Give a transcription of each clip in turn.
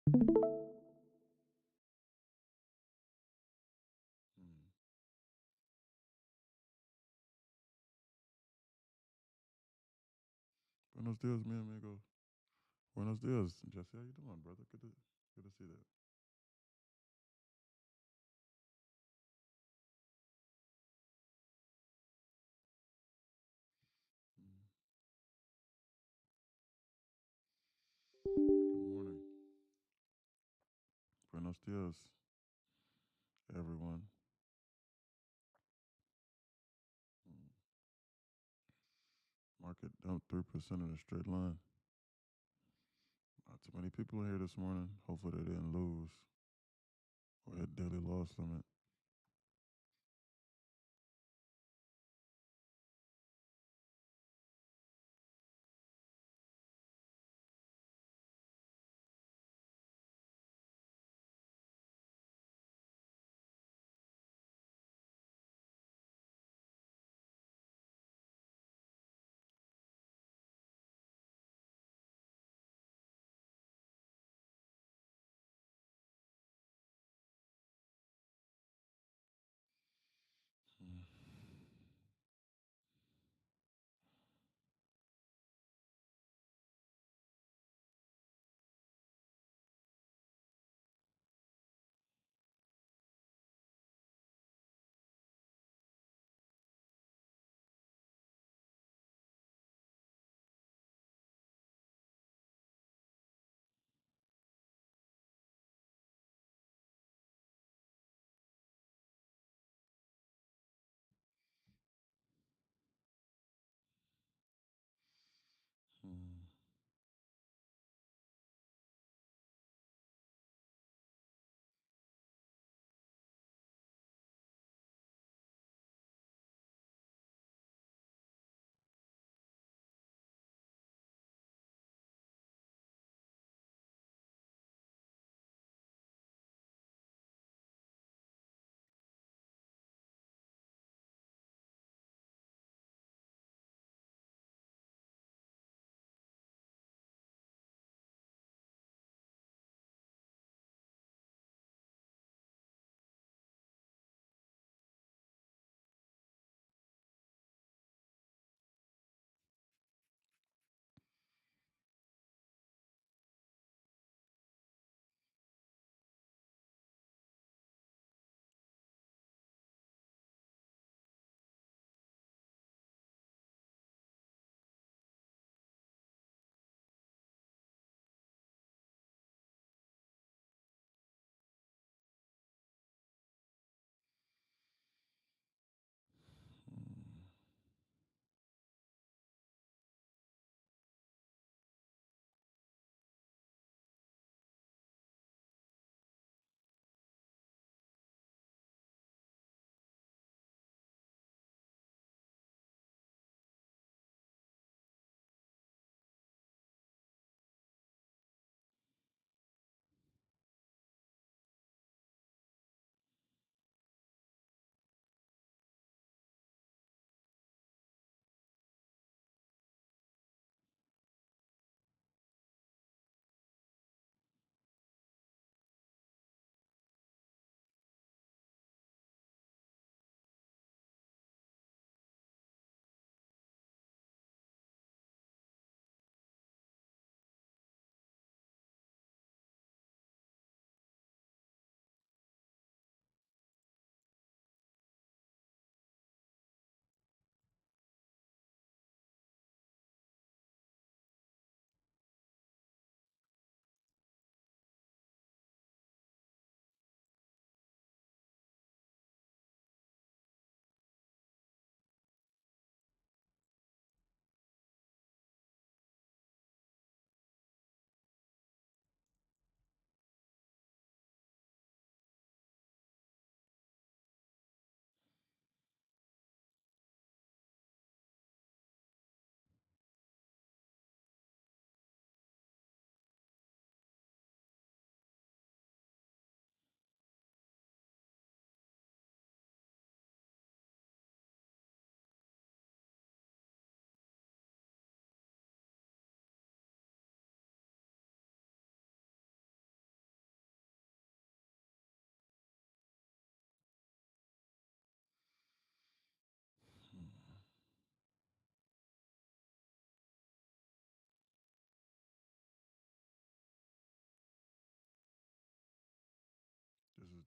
Mm. Buenos dias, mi amigo. Buenos dias, Jesse. How you doing, brother? Good to see that. Mm. Good morning. Buenos dias, everyone. Mm. Market dumped 3% in a straight line. Not too many people here this morning. Hopefully they didn't lose or hit daily loss limit.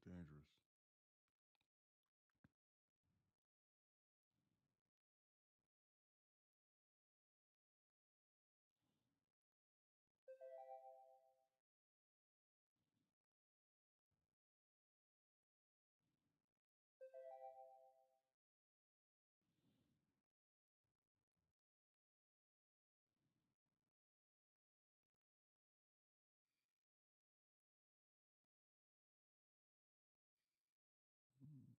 dangerous. Hmm.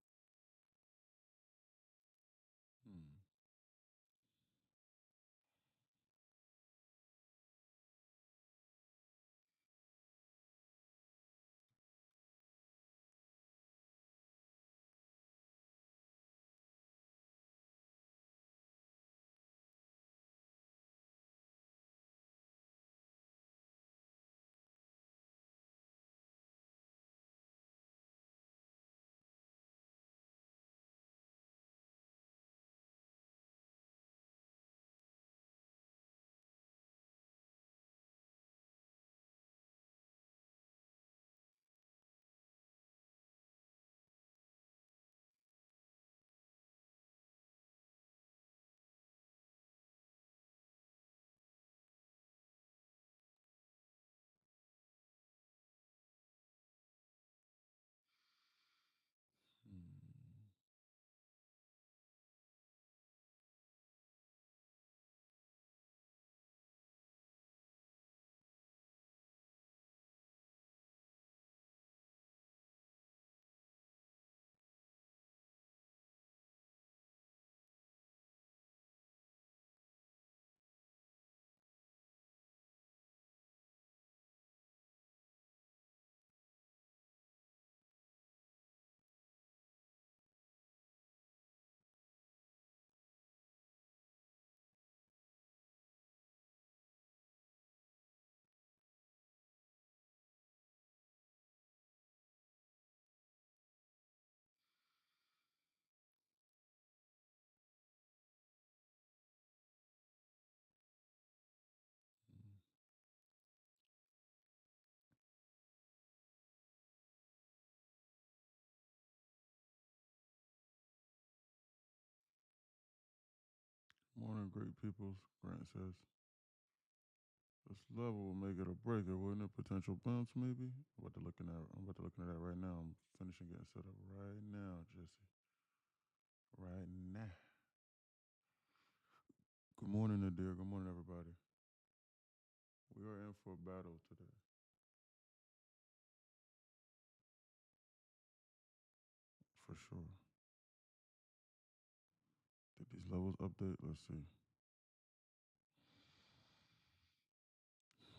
Hmm. Morning, great peoples. Grant says this level will make it a breaker, wouldn't it? Potential bounce, maybe. I'm about to look at that right now. I'm finishing getting set up right now, Jesse. Right now. Good morning, Nadir. Good morning, everybody. We are in for a battle today, for sure. Did these levels update? Let's see.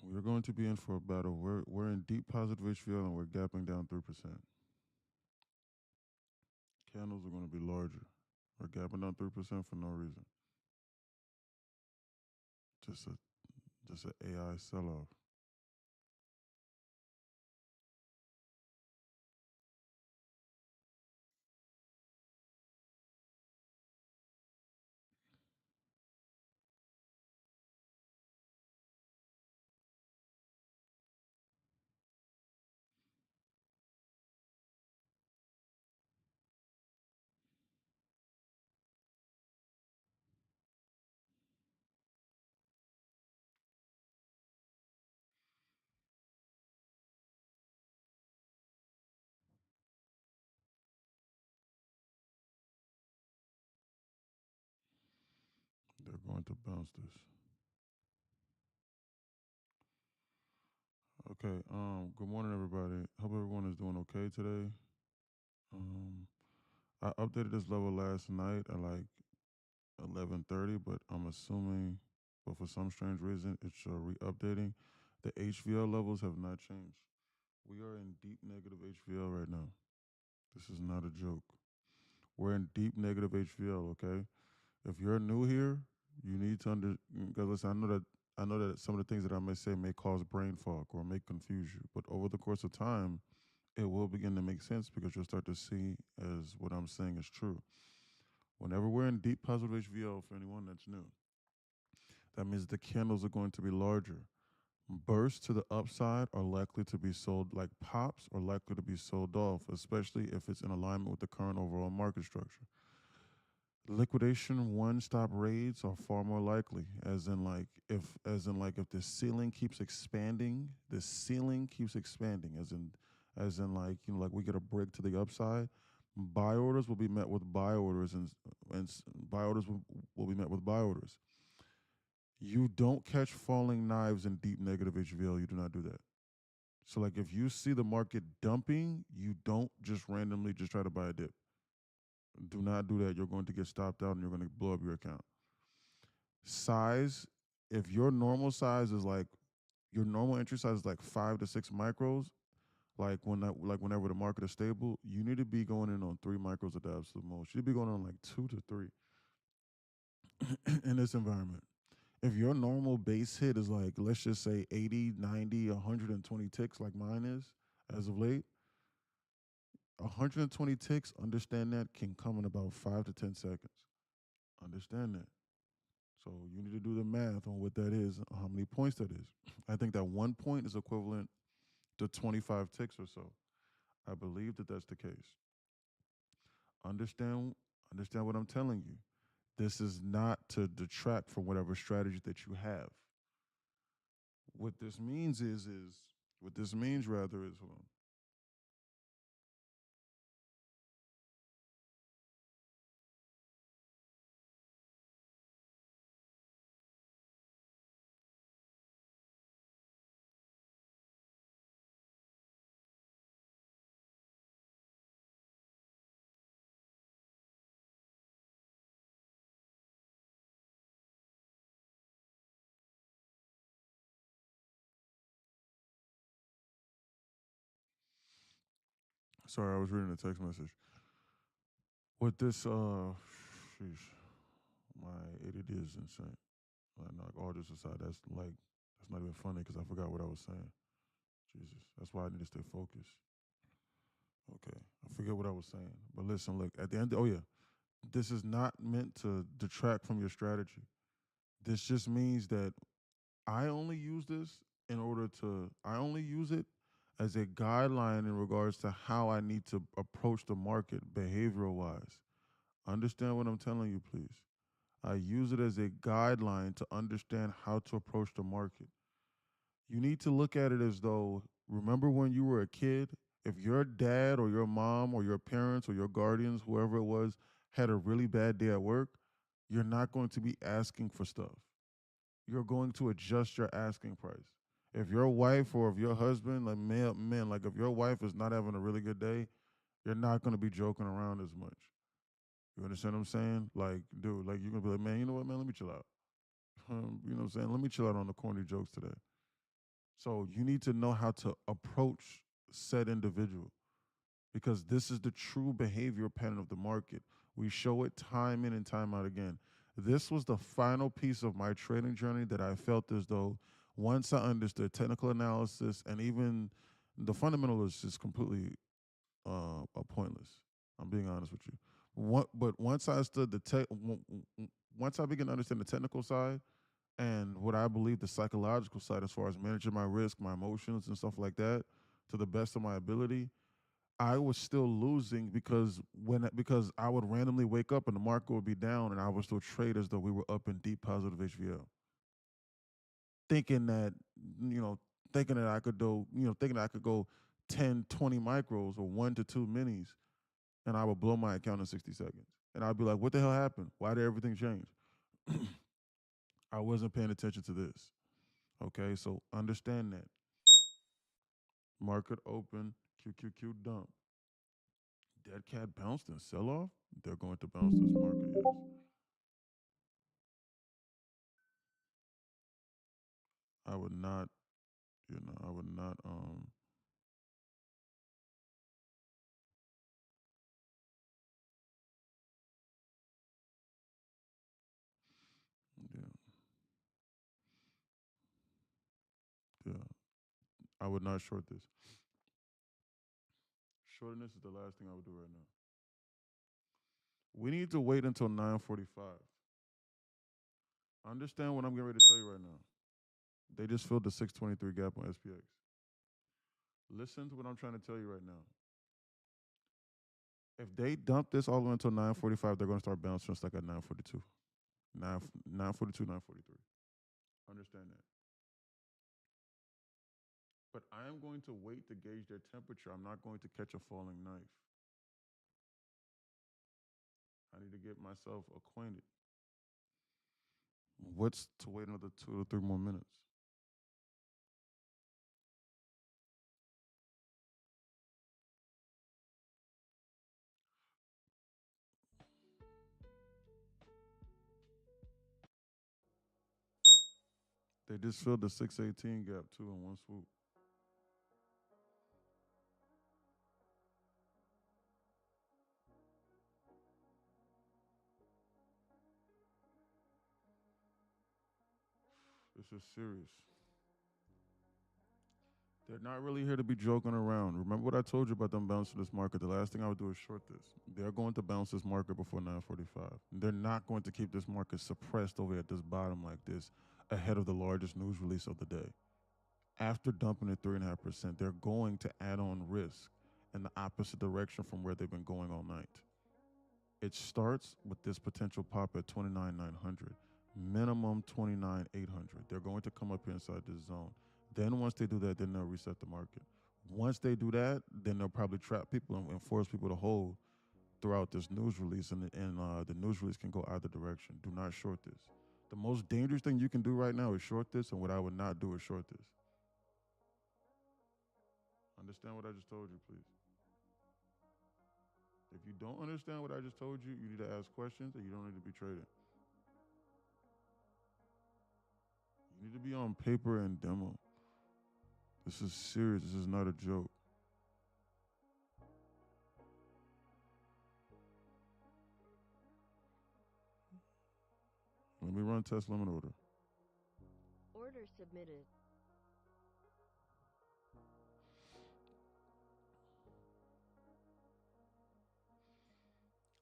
We're going to be in for a battle. We're in deep positive HVL and we're gapping down 3%. Candles are going to be larger. We're gapping down 3% for no reason. Just a just an AI sell off. They're going to bounce this. Okay. Good morning, everybody. Hope everyone is doing okay today. Um, I updated this level last night at like 11:30, but I'm assuming, but for some strange reason, it's re-updating. The HVL levels have not changed. We are in deep negative HVL right now. This is not a joke. We're in deep negative HVL. Okay. If you're new here, you need to because listen, I know that some of the things that I may say may cause brain fog or may confuse you, but over the course of time, it will begin to make sense because you'll start to see as what I'm saying is true. Whenever we're in deep positive HVL, for anyone that's new, that means the candles are going to be larger. Bursts to the upside are likely to be sold, like pops are likely to be sold off, especially if it's in alignment with the current overall market structure. Liquidation one stop raids are far more likely, as in like if the ceiling keeps expanding, the ceiling keeps expanding, as in like like we get a break to the upside, buy orders will be met with buy orders, and buy orders will be met with buy orders. You don't catch falling knives in deep negative HVL. You do not do that. So like if you see the market dumping, you don't just randomly just try to buy a dip. Do not do that. You're going to get stopped out and you're going to blow up your account. Size, if your normal size is like your normal entry size is like 5 to 6 micros, like whenever the market is stable, you need to be going in on 3 micros at the absolute most. You should be going on like 2 to 3 in this environment. If your normal base hit is like, let's just say 80, 90, 120 ticks like mine is as of late, 120 ticks, understand that can come in about 5 to 10 seconds. Understand that. So you need to do the math on what that is, how many points that is. I think that 1 point is equivalent to 25 ticks or so. I believe that that's the case. Understand, understand what I'm telling you. This is not to detract from whatever strategy that you have. What this means is what this means rather is hold on. Sorry, I was reading a text message. What this sheesh, my ADD is insane. Like all this aside, that's not even funny because I forgot what I was saying. Jesus, that's why I need to stay focused. Okay, I forget what I was saying. But listen, look, at the end, oh yeah, this is not meant to detract from your strategy. This just means that I only use this I only use it as a guideline in regards to how I need to approach the market behavioral wise. Understand what I'm telling you, please. I use it as a guideline to understand how to approach the market. You need to look at it as though, remember when you were a kid, if your dad or your mom or your parents or your guardians, whoever it was, had a really bad day at work, you're not going to be asking for stuff. You're going to adjust your asking price. If your wife or if your husband, like men, like if your wife is not having a really good day, you're not going to be joking around as much. You understand what I'm saying? Like, dude, like you're gonna be like, man, you know what, man, let me chill out. You know what I'm saying? Let me chill out on the corny jokes today. So you need to know how to approach said individual because this is the true behavior pattern of the market. We show it time in and time out again. This was the final piece of my trading journey that I felt as though once I understood technical analysis and even the fundamental is just completely pointless. I'm being honest with you. But once I stood the tech, once I began to understand the technical side, and what I believe the psychological side, as far as managing my risk, my emotions, and stuff like that, to the best of my ability, I was still losing because I would randomly wake up and the market would be down, and I would still trade as though we were up in deep positive HVL, thinking that you know, thinking that I could do, thinking that I could go 10, 20 micros or 1 to 2 minis, and I would blow my account in 60 seconds, and I'd be like, "What the hell happened? Why did everything change?" I wasn't paying attention to this. Okay, so understand that. Market open, QQQ dump. Dead cat bounced and sell off. They're going to bounce this market, yes. I would not, I would not, yeah, yeah. I would not short this. Shorting this is the last thing I would do right now. We need to wait until 9:45. Understand what I'm getting ready to tell you right now. They just filled the 623 gap on SPX. Listen to what I'm trying to tell you right now. If they dump this all the way until 945, they're going to start bouncing us like at 942. 942, 943. Understand that. But I am going to wait to gauge their temperature. I'm not going to catch a falling knife. I need to get myself acquainted. What's to wait another 2 to 3 more minutes? They just filled the 618 gap too in one swoop. This is serious. They're not really here to be joking around. Remember what I told you about them bouncing this market? The last thing I would do is short this. They're going to bounce this market before 945. They're not going to keep this market suppressed over at this bottom like this ahead of the largest news release of the day. After dumping it 3.5%, they're going to add on risk in the opposite direction from where they've been going all night. It starts with this potential pop at 29,900, minimum 29,800. They're going to come up here inside this zone. Then once they do that, then they'll reset the market. Once they do that, then they'll probably trap people and force people to hold throughout this news release, and the news release can go either direction. Do not short this. The most dangerous thing you can do right now is short this, and what I would not do is short this. Understand what I just told you, please. If you don't understand what I just told you, you need to ask questions and you don't need to be trading. You need to be on paper and demo. This is serious. This is not a joke. Let me run test limit order. Order submitted.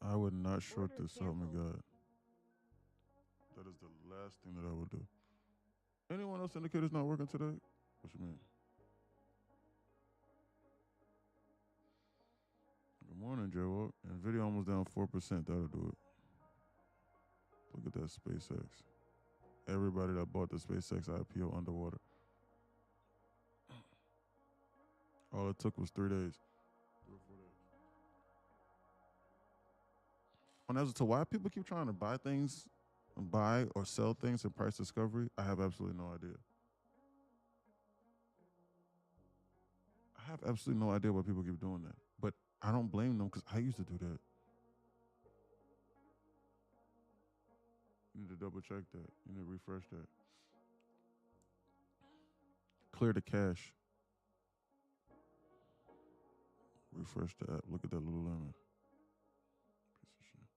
I would not short Order this, so help me canceled. God. That is the last thing that I would do. Anyone else indicator's not working today? What you mean? Good morning, J-Walk. NVIDIA almost down 4%. That'll do it. Look at that SpaceX. Everybody that bought the SpaceX IPO underwater. All it took was 3 days. 3 or 4 days. And as to why people keep trying to buy things, buy or sell things in price discovery, I have absolutely no idea. I have absolutely no idea why people keep doing that. But I don't blame them because I used to do that. You need to double check that. You need to refresh that. Clear the cache. Refresh the app. Look at that Lululemon. Piece of shit.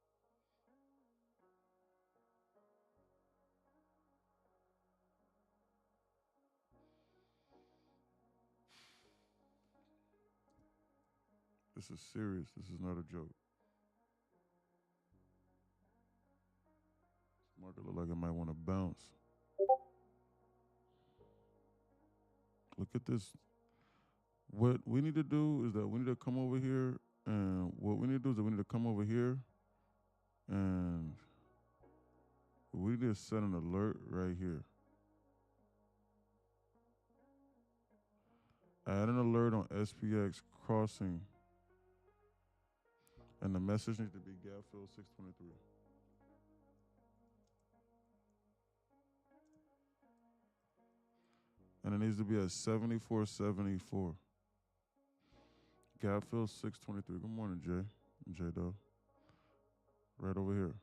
This is serious. This is not a joke. This market look like it might want to bounce. Look at this. What we need to do is that we need to come over here, and what we need to do is that we need to come over here, and we need to set an alert right here. Add an alert on SPX crossing, and the message needs to be gap fill 623. And it needs to be at 74.74. Gap fill 623. Good morning, Jay. J Doe. Right over here.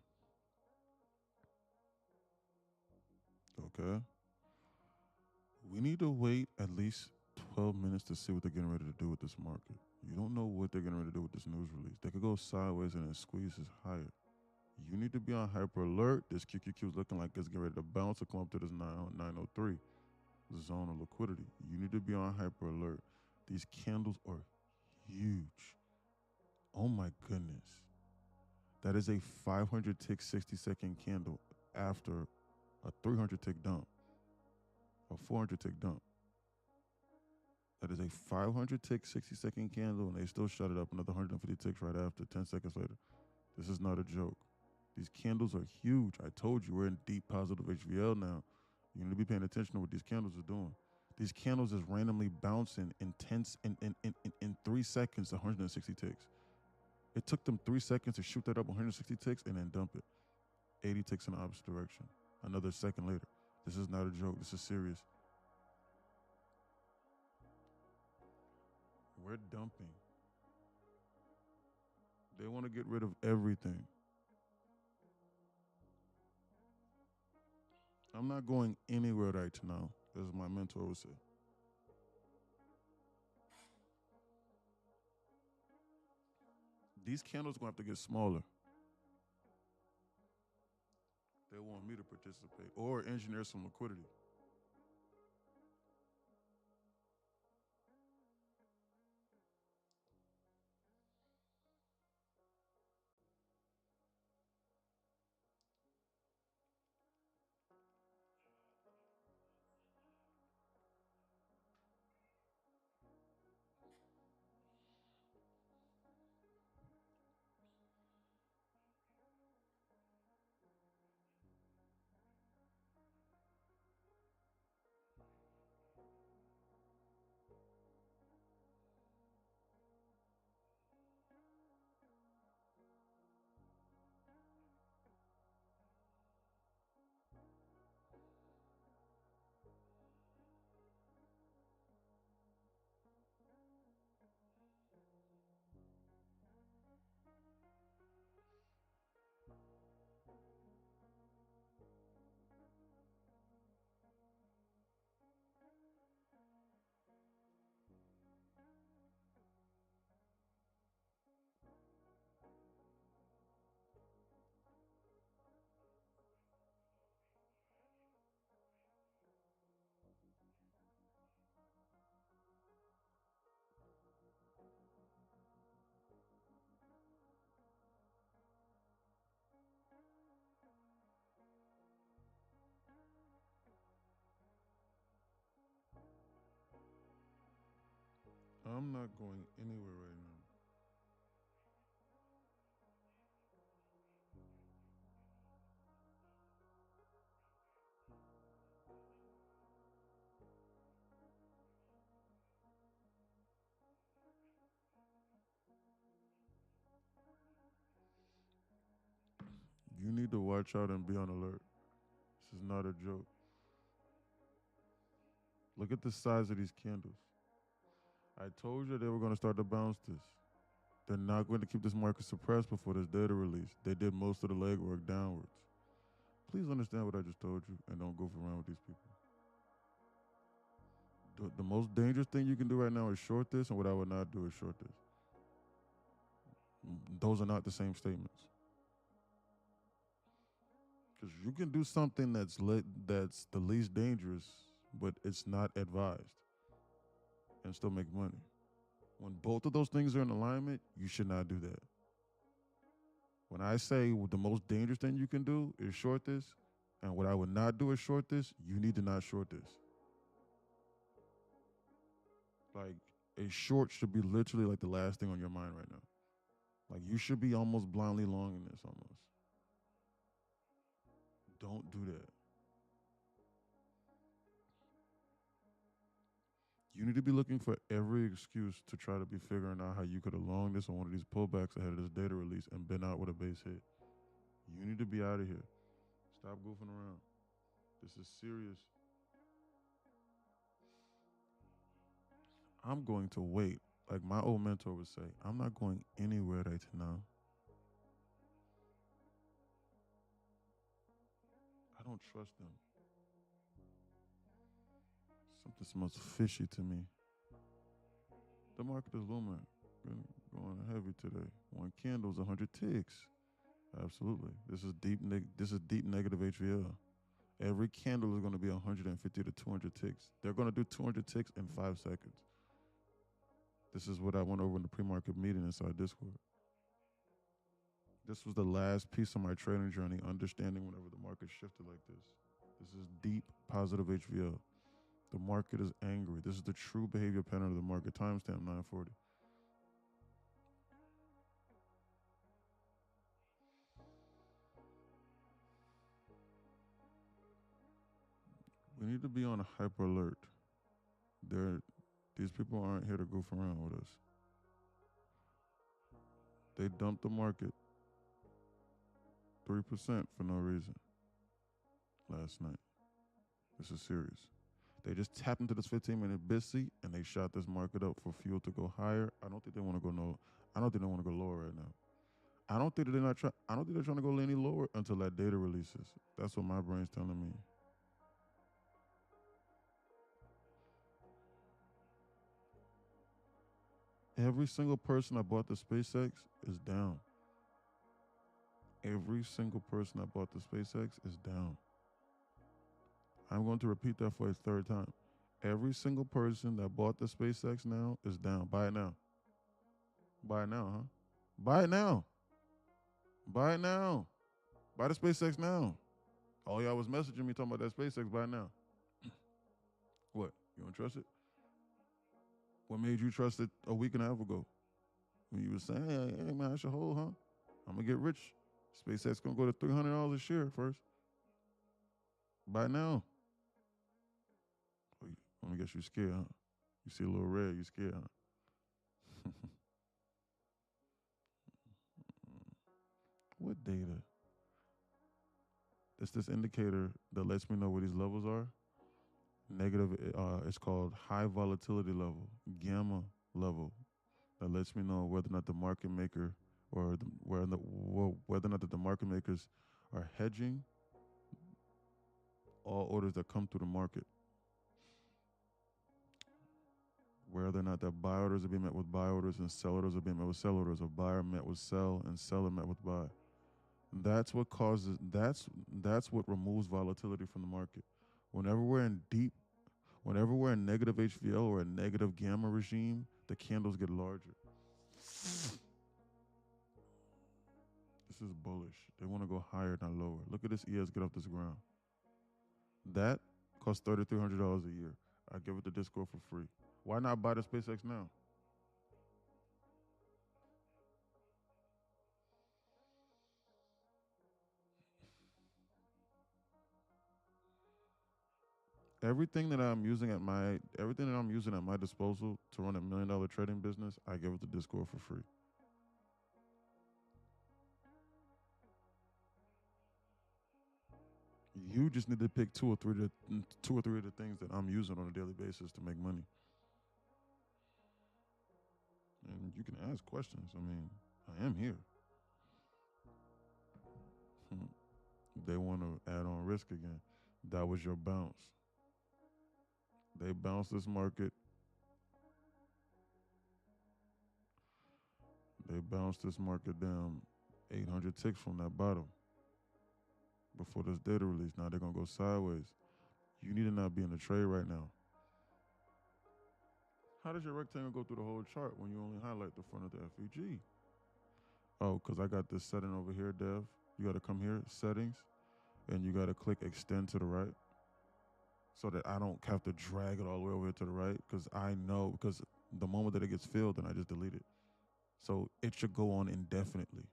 Okay. We need to wait at least 12 minutes to see what they're getting ready to do with this market. You don't know what they're getting ready to do with this news release. They could go sideways and then squeeze this higher. You need to be on hyper alert. This QQQ is looking like it's getting ready to bounce or come up to this 903 zone of liquidity. You need to be on hyper alert. These candles are huge. Oh my goodness. That is a 500 tick 60-second candle after a 300 tick dump. a 400 tick dump. That is a 500 tick 60-second candle, and they still shut it up another 150 ticks right after, 10 seconds later. This is not a joke. These candles are huge. I told you we're in deep positive HVL now. You need to be paying attention to what these candles are doing. These candles is randomly bouncing in 3 seconds, 160 ticks. It took them 3 seconds to shoot that up 160 ticks and then dump it. 80 ticks in the opposite direction. Another second later. This is not a joke. This is serious. We're dumping. They want to get rid of everything. I'm not going anywhere right now, as my mentor would say. These candles are going to have to get smaller. They want me to participate or engineer some liquidity. I'm not going anywhere right now. You need to watch out and be on alert. This is not a joke. Look at the size of these candles. I told you they were going to start to bounce this. They're not going to keep this market suppressed before this data release. They did most of the legwork downwards. Please understand what I just told you and don't goof around with these people. The most dangerous thing you can do right now is short this, and what I would not do is short this. Those are not the same statements. Because you can do something that's the least dangerous, but it's not advised, and still make money. When both of those things are in alignment, you should not do that. When I say the most dangerous thing you can do is short this, and what I would not do is short this, you need to not short this. Like, a short should be literally like the last thing on your mind right now. Like, you should be almost blindly long in this almost. Don't do that. You need to be looking for every excuse to try to be figuring out how you could have longed this on one of these pullbacks ahead of this data release and been out with a base hit. You need to be out of here. Stop goofing around. This is serious. I'm going to wait. Like my old mentor would say, I'm not going anywhere right now. I don't trust them. Something smells fishy to me. The market is looming. Going heavy today. One candle's 100 ticks. Absolutely. This is deep negative HVL. Every candle is going to be 150 to 200 ticks. They're going to do 200 ticks in 5 seconds. This is what I went over in the pre-market meeting inside Discord. This was the last piece of my trading journey, understanding whenever the market shifted like this. This is deep positive HVL. The market is angry. This is the true behavior pattern of the market. Timestamp 940. We need to be on a hyper alert. They're, these people aren't here to goof around with us. They dumped the market 3% for no reason last night. This is serious. They just tapped into this 15-minute BISC and they shot this market up for fuel to go higher. I don't think they want to go no. I don't think they want to go lower right now. I don't think I don't think they're trying to go any lower until that data releases. That's what my brain's telling me. Every single person that bought the SpaceX is down. Every single person that bought the SpaceX is down. I'm going to repeat that for a third time. Every single person that bought the SpaceX now is down. Buy it now. Buy it now, huh? Buy it now. Buy it now. Buy the SpaceX now. All y'all was messaging me talking about that SpaceX. Buy it now. What? You don't trust it? What made you trust it a week and a half ago? When you were saying, hey man, I should hold, huh? I'm gonna get rich. SpaceX gonna go to $300 a share first. Buy it now. Oh, let me guess you scared, huh? You see a little red, you scared, huh? What data? It's this indicator that lets me know where these levels are. Negative, it's called high volatility level, gamma level. That lets me know whether or not the market maker or whether or not the market makers are hedging all orders that come through the market. Whether or not that buy orders are being met with buy orders and sell orders are being met with sell orders, or buyer met with sell and seller met with buy. That's what causes. That's what removes volatility from the market. Whenever we're in deep, whenever we're in negative HVL or a negative gamma regime, the candles get larger. This is bullish. They want to go higher, not lower. Look at this ES get off this ground. That costs $3,300 a year. I give it to Discord for free. Why not buy the SpaceX now? Everything that I'm using at my disposal to run $1 million trading business, I give it to Discord for free. You just need to pick two or three of the things that I'm using on a daily basis to make money. And you can ask questions. I mean, I am here. They want to add on risk again. That was your bounce. They bounced this market. They bounced this market down 800 ticks from that bottom before this data release. Now they're going to go sideways. You need to not be in the trade right now. How does your rectangle go through the whole chart when you only highlight the front of the FEG? Oh, because I got this setting over here, Dev. You got to come here, settings, and you got to click extend to the right so that I don't have to drag it all the way over here to the right, because I know, because the moment that it gets filled, then I just delete it. So it should go on indefinitely.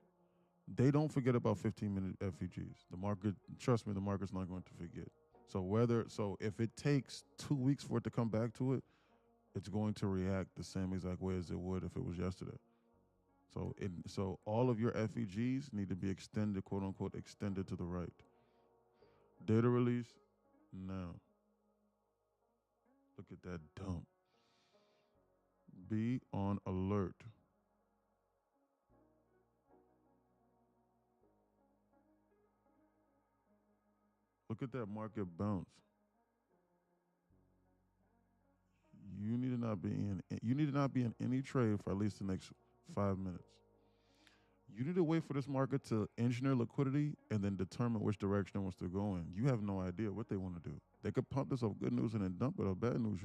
They don't forget about 15-minute FEGs. The market, trust me, the market's not going to forget. So if it takes 2 weeks for it to come back to it, it's going to react the same exact way as it would if it was yesterday. So all of your FEGs need to be extended, quote unquote, extended to the right. Data release now. Look at that dump. Be on alert. Look at that market bounce. You need to not be in any trade for at least the next 5 minutes. You need to wait for this market to engineer liquidity and then determine which direction it wants to go in. You have no idea what they want to do. They could pump this off good news and then dump it off bad news,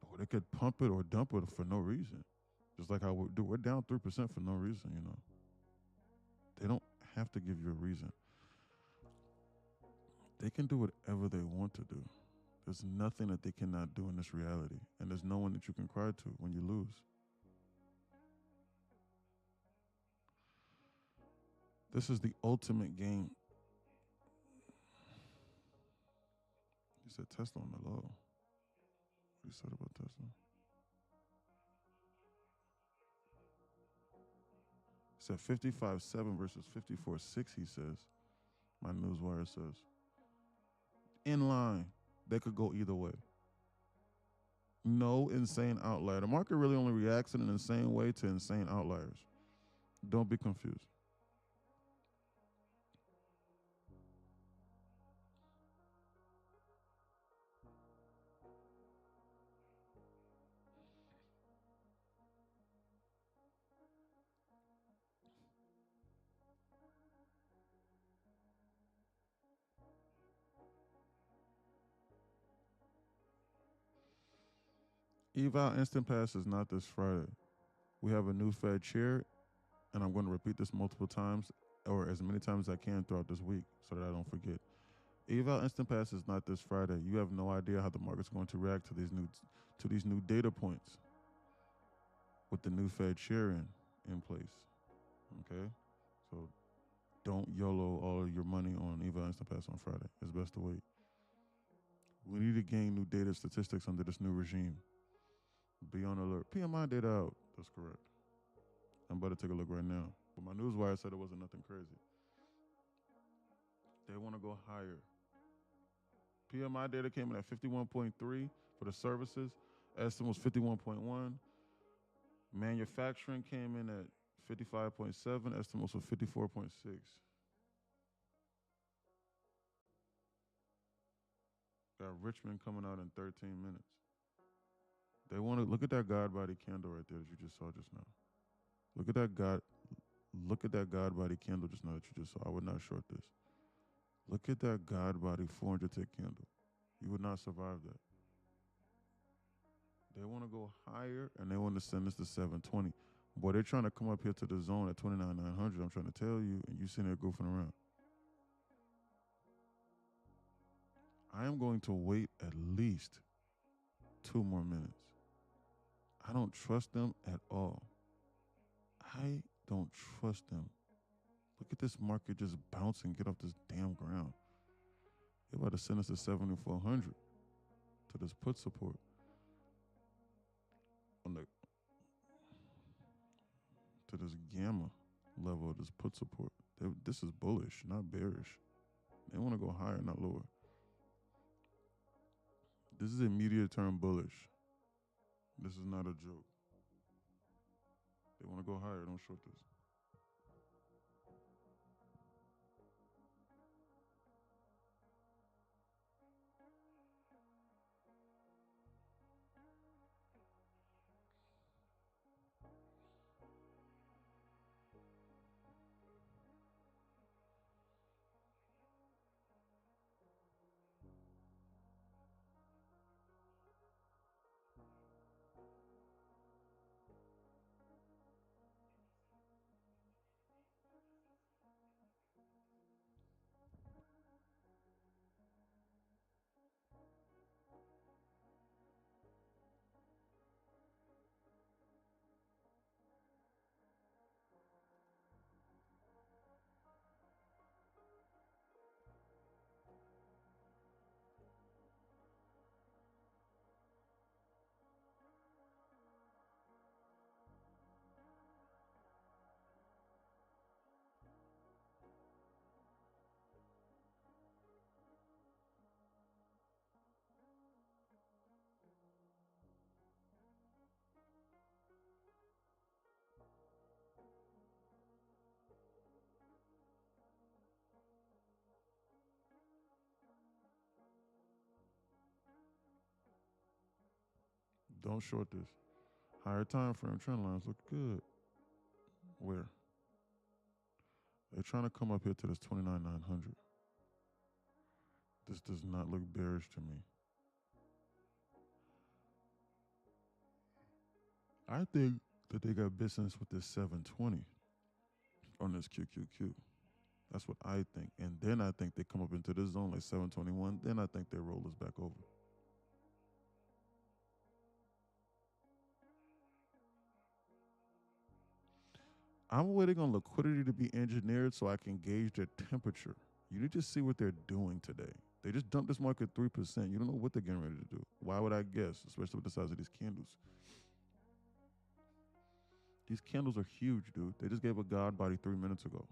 Or they could pump it or dump it for no reason. Just like how we're down 3% for no reason, They don't have to give you a reason. They can do whatever they want to do. There's nothing that they cannot do in this reality, and there's no one that you can cry to when you lose. This is the ultimate game. You said Tesla on the low. What you said about Tesla? He said 55.7 versus 54.6, he says. My newswire says. In line. They could go either way. No insane outlier. The market really only reacts in an insane way to insane outliers. Don't be confused. Eval Instant Pass is not this Friday. We have a new Fed chair, and I'm going to repeat this multiple times or as many times as I can throughout this week so that I don't forget. Eval Instant Pass is not this Friday. You have no idea how the market's going to react to these new data points with the new Fed chair in place. Okay? So don't YOLO all of your money on Eval Instant Pass on Friday. It's best to wait. We need to gain new data statistics under this new regime. Be on alert. PMI data out. That's correct. I'm about to take a look right now. But my newswire said it wasn't nothing crazy. They want to go higher. PMI data came in at 51.3 for the services. Estimate was 51.1. Manufacturing came in at 55.7. Estimates was 54.6. Got Richmond coming out in 13 minutes. They want to look at that God body candle right there that you just saw just now. Look at that God body candle just now that you just saw. I would not short this. Look at that God body 400 tick candle. You would not survive that. They want to go higher and they want to send us to 720. Boy, they're trying to come up here to the zone at 29,900. I'm trying to tell you, and you sitting there goofing around. I am going to wait at least 2 more minutes. I don't trust them at all. I don't trust them. Look at this market just bounce and get off this damn ground. They're about to send us to 7,400 to this put support. To this gamma level of this put support. This is bullish, not bearish. They want to go higher, not lower. This is immediate term bullish. This is not a joke. They want to go higher. Don't short this. Don't short this. Higher time frame trend lines look good. Where? They're trying to come up here to this 29,900. This does not look bearish to me. I think that they got business with this 720 on this QQQ. That's what I think. And then I think they come up into this zone like 721. Then I think they roll us back over. I'm waiting on liquidity to be engineered so I can gauge their temperature. You need to see what they're doing today. They just dumped this market 3%. You don't know what they're getting ready to do. Why would I guess, especially with the size of these candles? These candles are huge, dude. They just gave a god body 3 minutes ago.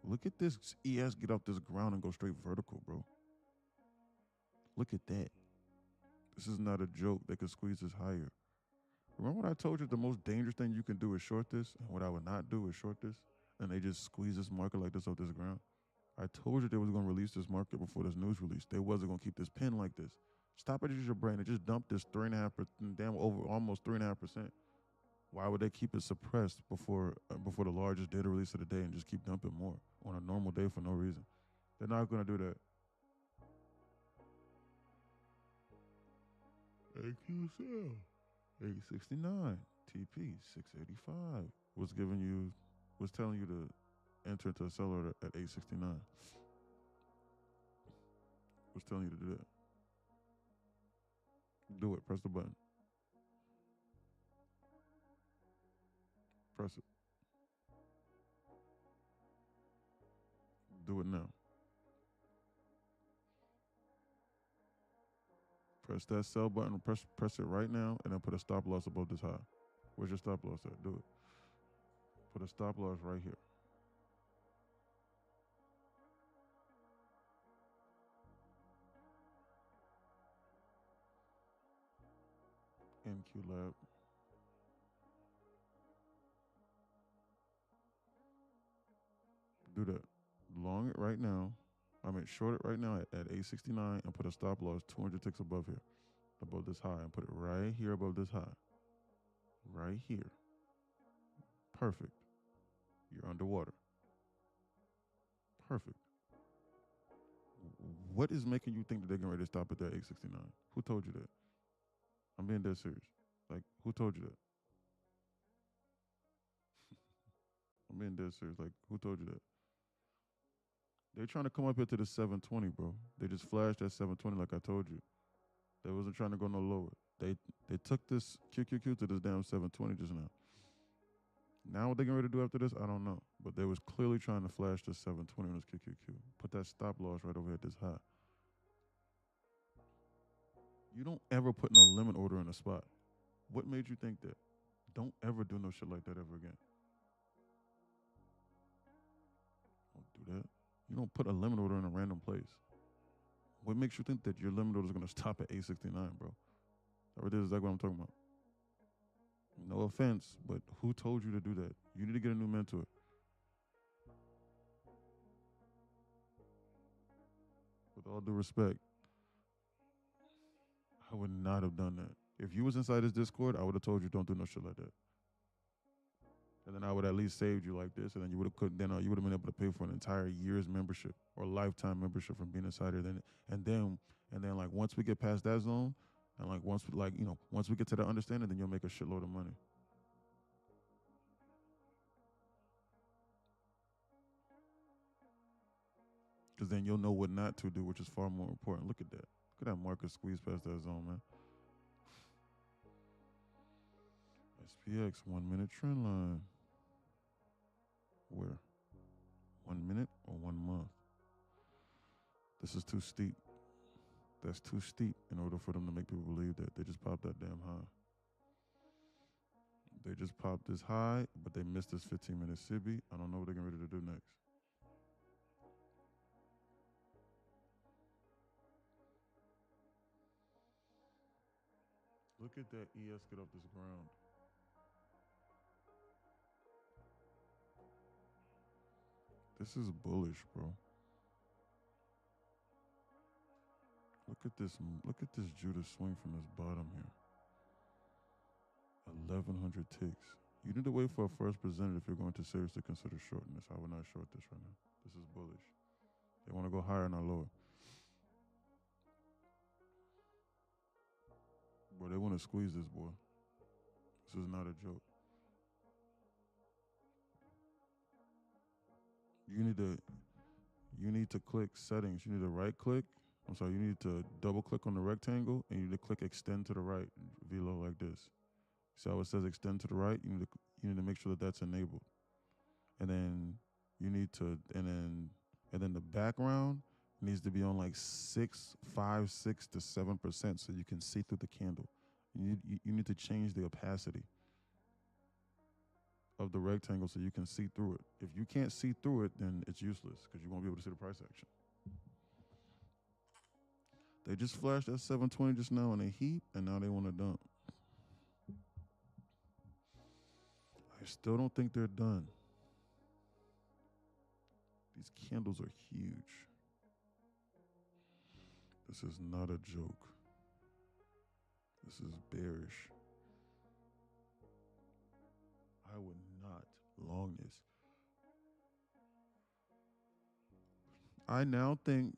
Look at this ES get off this ground and go straight vertical, bro. Look at that. This is not a joke. They could squeeze this higher. Remember what I told you? The most dangerous thing you can do is short this, and what I would not do is short this, and they just squeeze this market like this off this ground. I told you they was gonna release this market before this news release. They wasn't gonna keep this pin like this. Stop it, use your brain. They just dumped this 3.5%, damn over almost 3.5%. Why would they keep it suppressed before the largest data release of the day and just keep dumping more on a normal day for no reason? They're not gonna do that. AQCell 869, TP 685 was telling you to enter into a sell order at 869. Was telling you to do that. Do it. Press the button. Press it. Do it now. Press that sell button. Press it right now, and then put a stop loss above this high. Where's your stop loss at? Do it. Put a stop loss right here. NQ Lab. Do that. Long it right now. Short it right now at 869 and put a stop loss 200 ticks above here, above this high, and put it right here above this high. Right here. Perfect. You're underwater. Perfect. What is making you think that they're getting ready to stop at that 869? Who told you that? I'm being dead serious. Like, who told you that? I'm being dead serious. Like, who told you that? They're trying to come up here to the 720, bro. They just flashed at 720, like I told you. They wasn't trying to go no lower. They took this QQQ to this damn 720 just now. Now what they getting ready to do after this, I don't know. But they was clearly trying to flash this 720 on this QQQ. Put that stop loss right over at this high. You don't ever put no limit order in a spot. What made you think that? Don't ever do no shit like that ever again. Don't do that. You don't put a limit order in a random place. What makes you think that your limit order is going to stop at 869, bro? That right there is exactly what I'm talking about. No offense, but who told you to do that? You need to get a new mentor. With all due respect, I would not have done that. If you was inside this Discord, I would have told you don't do no shit like that. And then I would at least saved you like this, and then you would have you would have been able to pay for an entire year's membership or lifetime membership from being inside here. Then like once we get past that zone, and like once we get to that understanding, then you'll make a shitload of money. Because then you'll know what not to do, which is far more important. Look at that. Look at that market squeeze past that zone, man. SPX 1 minute trend line. Where? 1 minute or 1 month? This is too steep. That's too steep in order for them to make people believe that. They just popped that damn high. They just popped this high, but they missed this 15-minute SIBI. I don't know what they're getting ready to do next. Look at that ES get off this ground. This is bullish, bro. Look at this. Look at this Judas swing from this bottom here. 1,100 ticks. You need to wait for a first presented if you're going to seriously consider shorting this. I would not short this right now. This is bullish. They want to go higher, not lower. Bro, they want to squeeze this, boy. This is not a joke. You need to click settings. You need to right click. I'm sorry, you need to double click on the rectangle and you need to click extend to the right, Velo, like this. See how it says extend to the right? You need to make sure that that's enabled. And then you need to and then the background needs to be on like 6 to 7% so you can see through the candle. You need to change the opacity of the rectangle so you can see through it. If you can't see through it, then it's useless because you won't be able to see the price action. They just flashed that 720 just now in a heat, and now they want to dump. I still don't think they're done. These candles are huge. This is not a joke. This is bearish. I would not long this. I now think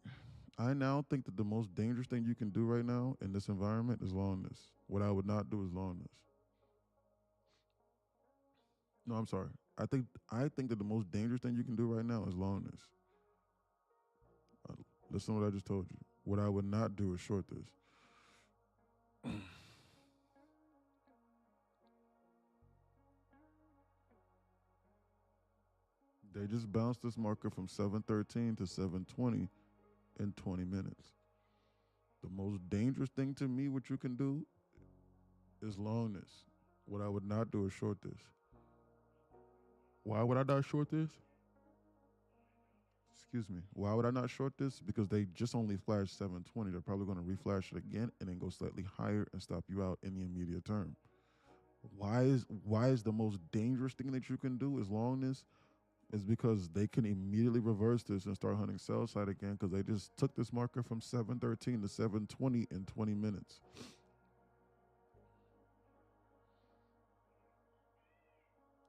that the most dangerous thing you can do right now in this environment is long this. What I would not do is long this. No, I'm sorry. I think that the most dangerous thing you can do right now is long this. Listen to what I just told you. What I would not do is short this. They just bounced this market from 713 to 720 in 20 minutes. The most dangerous thing to me, what you can do, is long this. What I would not do is short this. Why would I not short this? Excuse me. Why would I not short this? Because they just only flashed 720. They're probably going to reflash it again and then go slightly higher and stop you out in the immediate term. Why is the most dangerous thing that you can do is long this? Is because they can immediately reverse this and start hunting sell side again because they just took this marker from 713 to 720 in 20 minutes.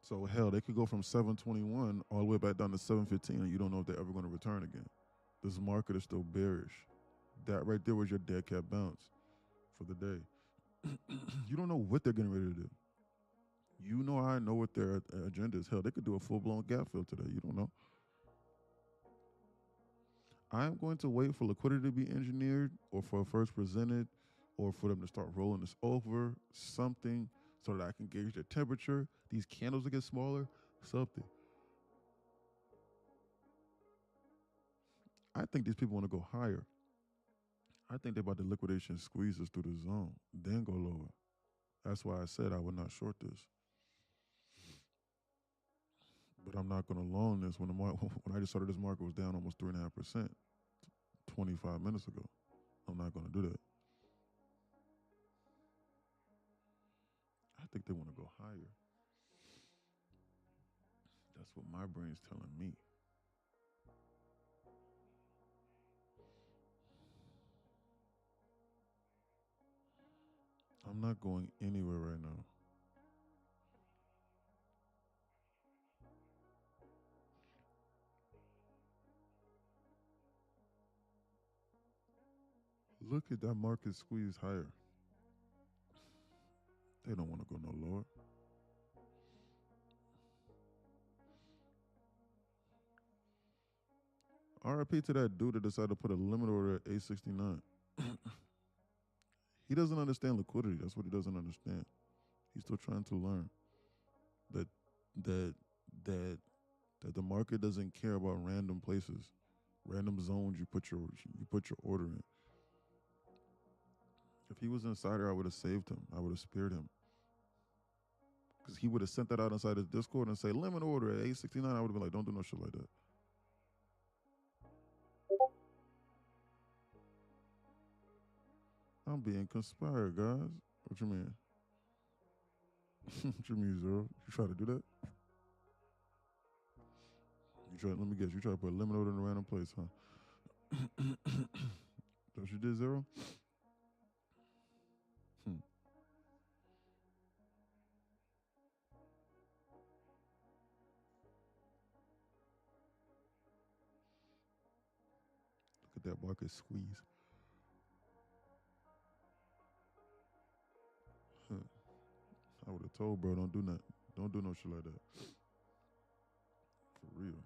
So hell, they could go from 721 all the way back down to 715 and you don't know if they're ever going to return again. This market is still bearish. That right there was your dead cat bounce for the day. You don't know what they're getting ready to do. You know I know what their agenda is. Hell, they could do a full-blown gap fill today. You don't know. I'm going to wait for liquidity to be engineered or for first presented or for them to start rolling this over, something so that I can gauge the temperature. These candles will get smaller, something. I think these people want to go higher. I think they're about to liquidation squeeze us through the zone, then go lower. That's why I said I would not short this. But I'm not going to long this when when I just started this market was down almost 3.5% 25 minutes ago. I'm not going to do that. I think they want to go higher. That's what my brain's telling me. I'm not going anywhere right now. Look at that market squeeze higher. They don't want to go no lower. RIP to that dude that decided to put a limit order at 869. He doesn't understand liquidity. That's what he doesn't understand. He's still trying to learn that that that that the market doesn't care about random places, random zones you put your order in. If he was an insider, I would have saved him. I would have spared him. Because he would have sent that out inside his Discord and say, limit order at 869. I would have been like, don't do no shit like that. I'm being conspired, guys. What you mean? What you mean, Zero? You try to do that? Let me guess, you try to put a limit order in a random place, huh? That's what you did, Zero? Hmm. Look at that market squeeze. Huh. I would have told bro, don't do that. Don't do no shit like that. For real.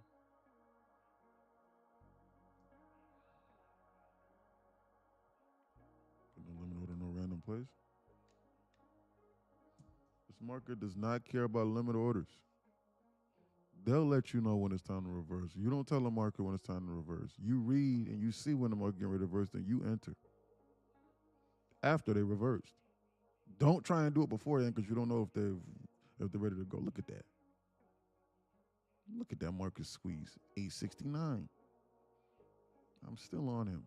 place. This market does not care about limit orders. They'll let you know when it's time to reverse. You don't tell the market when it's time to reverse. You read and you see when the market getting ready to reverse, then you enter after they reversed. Don't try and do it beforehand because you don't know if they're ready to go. Look at that. Look at that market squeeze. 869. I'm still on him.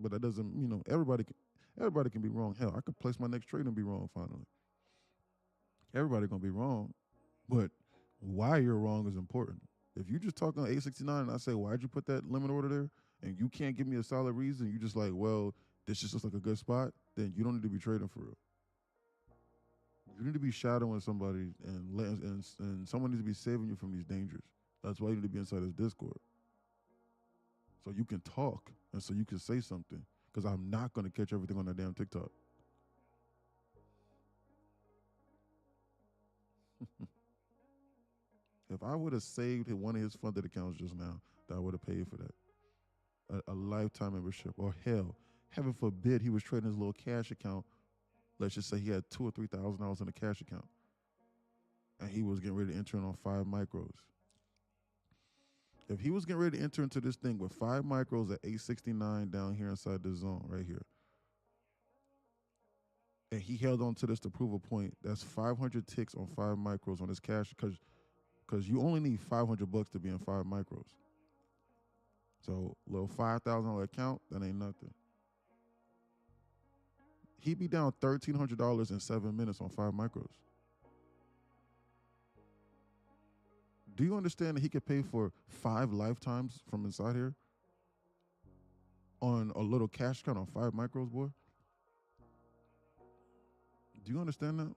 But that doesn't, everybody can be wrong. Hell, I could place my next trade and be wrong finally. Everybody gonna be wrong, but why you're wrong is important. If you just talk on 869 and I say, why'd you put that limit order there? And you can't give me a solid reason, you just like, well, this just looks like a good spot, then you don't need to be trading for real. You need to be shadowing somebody and someone needs to be saving you from these dangers. That's why you need to be inside this Discord. So you can talk and so you can say something. Because I'm not going to catch everything on that damn TikTok. If I would have saved one of his funded accounts just now, that I would have paid for that. A lifetime membership. Or hell, heaven forbid he was trading his little cash account. Let's just say he had $2,000 or $3,000 in a cash account. And he was getting ready to enter in on 5 micros. If he was getting ready to enter into this thing with 5 micros at 869 down here inside the zone right here, and he held on to this to prove a point, that's 500 ticks on 5 micros on his cash because you only need $500 to be in 5 micros. So little $5,000 account, that ain't nothing. He'd be down $1,300 in 7 minutes on 5 micros. Do you understand that he could pay for 5 lifetimes from inside here on a little cash account on 5 micros, boy? Do you understand that?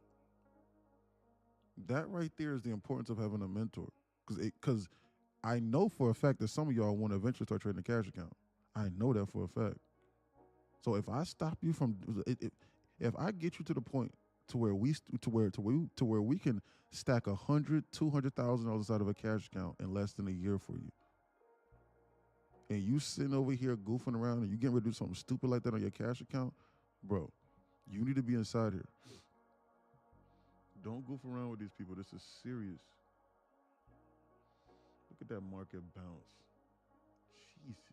That right there is the importance of having a mentor. Because I know for a fact that some of y'all want to eventually start trading a cash account. I know that for a fact. So if I stop you from, if I get you to the point to where we can stack $100,000, $200,000 inside of a cash account in less than a year for you, and you sitting over here goofing around and you getting ready to do something stupid like that on your cash account, bro, you need to be inside here. Don't goof around with these people. This is serious. Look at that market bounce. Jesus.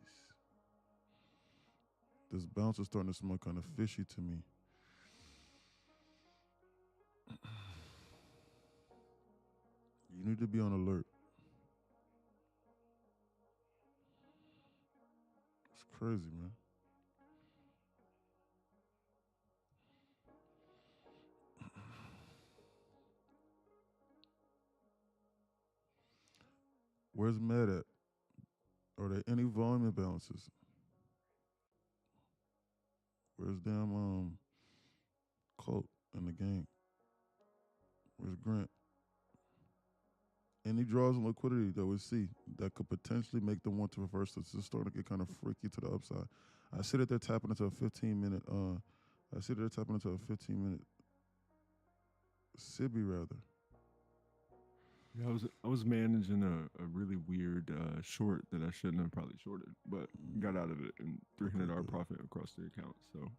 This bounce is starting to smell kind of fishy to me. You need to be on alert. It's crazy, man. Where's Med at? Are there any volume imbalances? Where's damn Colt in the game? Where's Grant? Any draws in liquidity that we see that could potentially make them want to reverse this. It's starting to get kind of freaky to the upside. I see that they're tapping into a 15-minute. I see that they're tapping into a 15-minute SIBI rather. Yeah, I was managing a really weird short that I shouldn't have probably shorted, but got out of it and $300 good. profit across the account. So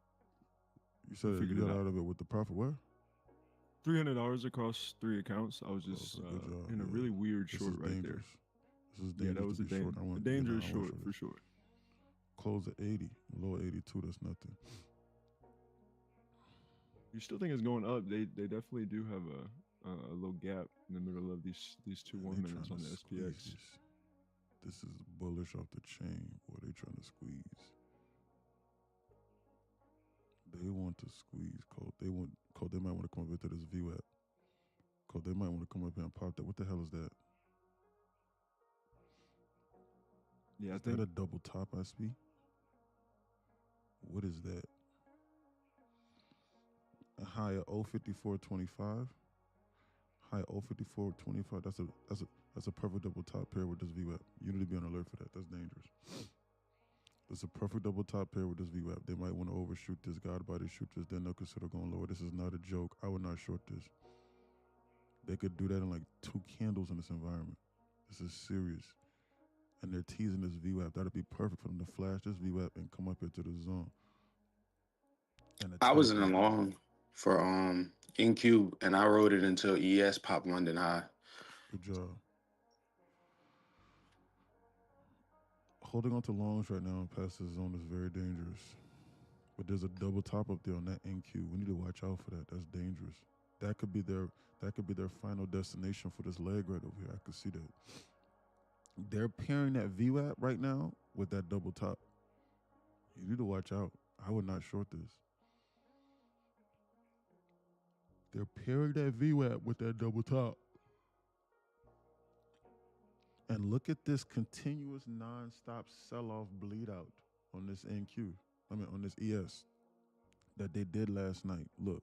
You said you Figured it got out. out of it with the profit. What? $300 across 3 accounts. I was just Good job, in a yeah. really weird This short is right dangerous. there. This is Yeah, dangerous that was to be short. I a want dangerous I want short for sure. Close at 80, low 82. That's nothing. You still think it's going up? They definitely do have a little gap in the middle of these 2 And 1 they minutes on trying the to squeeze SPX. This is bullish off the chain. Boy, they trying to squeeze. They want to squeeze, Colt. They might want to come up into this VWAP. Colt, they might want to come up here and pop that. What the hell is that? Yeah, I Is think that a double top SP? What is that? A high of 054.25. High 054.25. That's a perfect double top pair with this VWAP. You need to be on alert for that. That's dangerous. It's a perfect double top pair with this VWAP. They might want to overshoot this, God body shoot this, then they'll consider going lower. This is not a joke. I would not short this. They could do that in like 2 candles in this environment. This is serious. And they're teasing this VWAP. That'd be perfect for them to flash this VWAP and come up here to the zone. and I was in attack the you. long for NQ, and I rode it until ES popped London High. Good job. Holding on to longs right now and past the zone is very dangerous. But there's a double top up there on that NQ. We need to watch out for that. That's dangerous. That could be their that could be their final destination for this leg right over here. I could see that. They're pairing that VWAP right now with that double top. You need to watch out. I would not short this. They're pairing that VWAP with that double top. And look at this continuous non-stop sell-off bleed out on this NQ. I mean on this ES that they did last night. Look,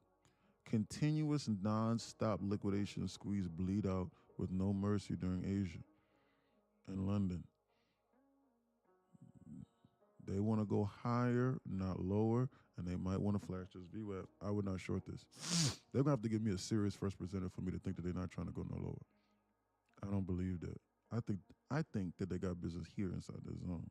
continuous non-stop liquidation squeeze bleed out with no mercy during Asia and London. They want to go higher, not lower, and they might want to flash this VWAP. I would not short this. They're gonna have to give me a serious first presenter for me to think that they're not trying to go no lower. I don't believe that. I think that they got business here inside the zone.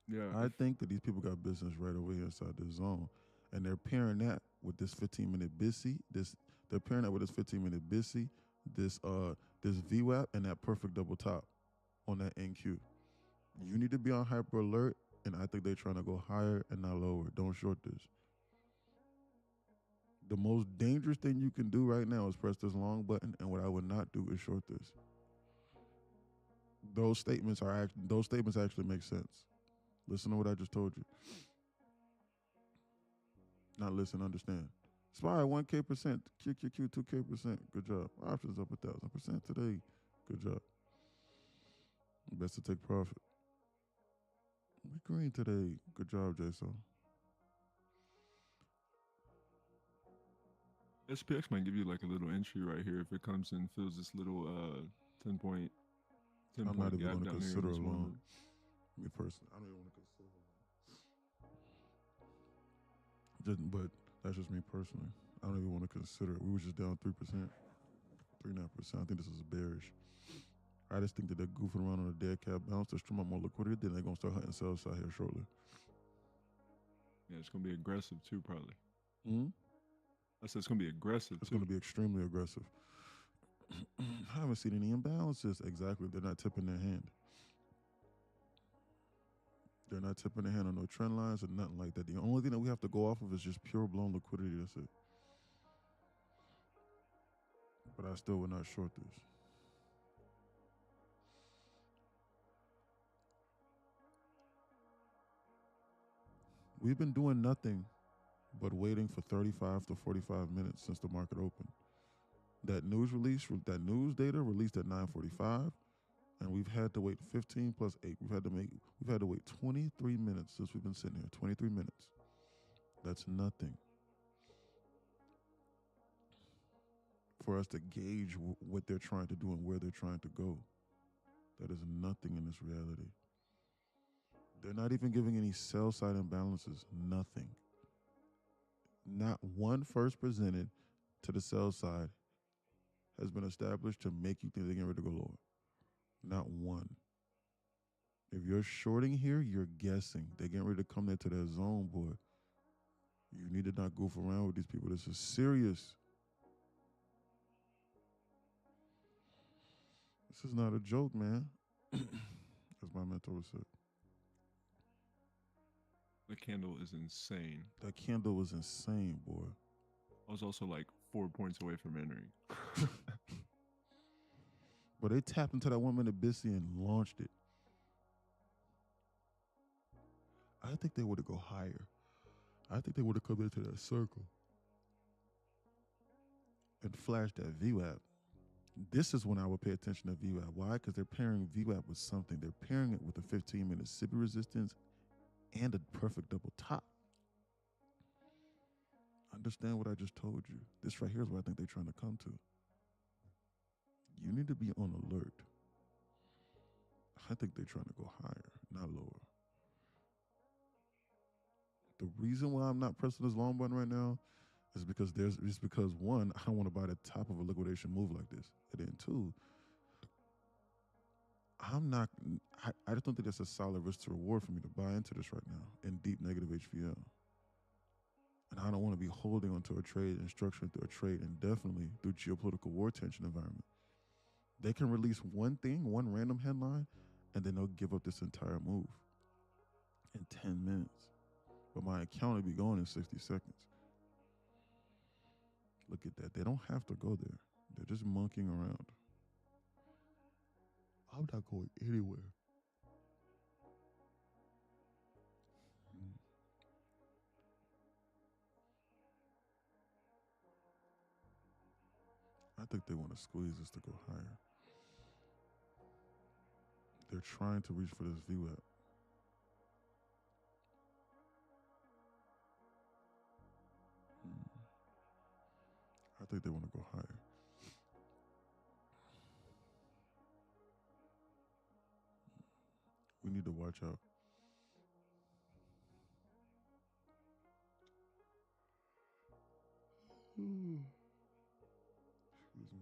Yeah, I think that these people got business right over here inside the zone, and they're pairing that with this 15-minute BISI. They're pairing that with this 15-minute BISI, this VWAP, and that perfect double top on that NQ. You need to be on hyper alert, and I think they're trying to go higher and not lower. Don't short this. The most dangerous thing you can do right now is press this long button, and what I would not do is short this. Those statements actually make sense. Listen to what I just told you. Not listen, understand. SPY 1K percent, QQQ 2K percent. Good job. Options up 1,000% today. Good job. Best to take profit. We green today. Good job, Jason. SPX might give you like a little entry right here if it comes in, fills this little 10 point I'm not even gap going to down here in consider a this long. one. Me personally, I don't even want to consider it. But that's just me personally. I don't even want to consider it. We were just down 3%, 3.5%. I think this is bearish. I just think that they're goofing around on a dead cat bounce to strum up more liquidity. Then they're going to start hunting sell side here shortly. Yeah, it's gonna be aggressive too, probably. Mm-hmm. I said it's gonna be aggressive It's too. going to be extremely aggressive. I haven't seen any imbalances. Exactly. They're not tipping their hand. They're not tipping their hand on no trend lines or nothing like that. The only thing that we have to go off of is just pure blown liquidity. That's it. But I still would not short this. We've been doing nothing but waiting for 35 to 45 minutes since the market opened. That news data released at 9:45, and we've had to wait 15 plus 8. We've had to wait 23 minutes since we've been sitting here. 23 minutes. That's nothing for us to gauge what they're trying to do and where they're trying to go. That is nothing in this reality. They're not even giving any sell side imbalances. Nothing. Not one first presented to the sell side has been established to make you think they're getting ready to go lower. Not one. If you're shorting here, you're guessing. They're getting ready to come into that zone, boy. You need to not goof around with these people. This is serious. This is not a joke, man. As my mentor would say. The candle is insane. That candle was insane, boy. I was also like 4 points away from entering. But they tapped into that 1 minute BISI and launched it. I think they would have go higher. I think they would have come into that circle and flashed that VWAP. This is when I would pay attention to VWAP. Why? Because they're pairing VWAP with something. They're pairing it with a 15-minute SIBI resistance and a perfect double top. Understand what I just told you. This right here is what I think they're trying to come to. You need to be on alert. I think they're trying to go higher, not lower. The reason why I'm not pressing this long button right now is because one, I don't want to buy the top of a liquidation move like this. And then two, I just don't think that's a solid risk to reward for me to buy into this right now in deep negative HVL. And I don't want to be holding onto a trade and structuring through a trade indefinitely through geopolitical war tension environment. They can release one thing, one random headline, and then they'll give up this entire move in 10 minutes. But my account will be going in 60 seconds. Look at that. They don't have to go there. They're just monkeying around. I'm not going anywhere. I think they want to squeeze us to go higher. They're trying to reach for this VWAP. I think they want to go higher. We need to watch out. Excuse me.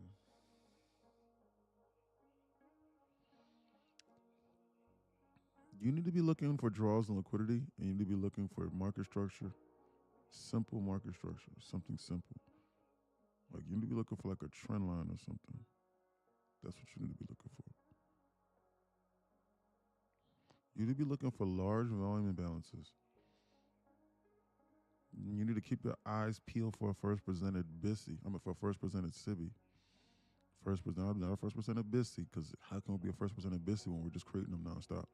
You need to be looking for draws and liquidity, and you need to be looking for market structure, simple market structure, something simple. Like you need to be looking for like a trend line or something. That's what you need to be looking for. You need to be looking for large volume imbalances. You need to keep your eyes peeled for a first presented BISI. For a first presented SIBI. Not a first presented BISI, because how can it be a first presented BISI when we're just creating them nonstop?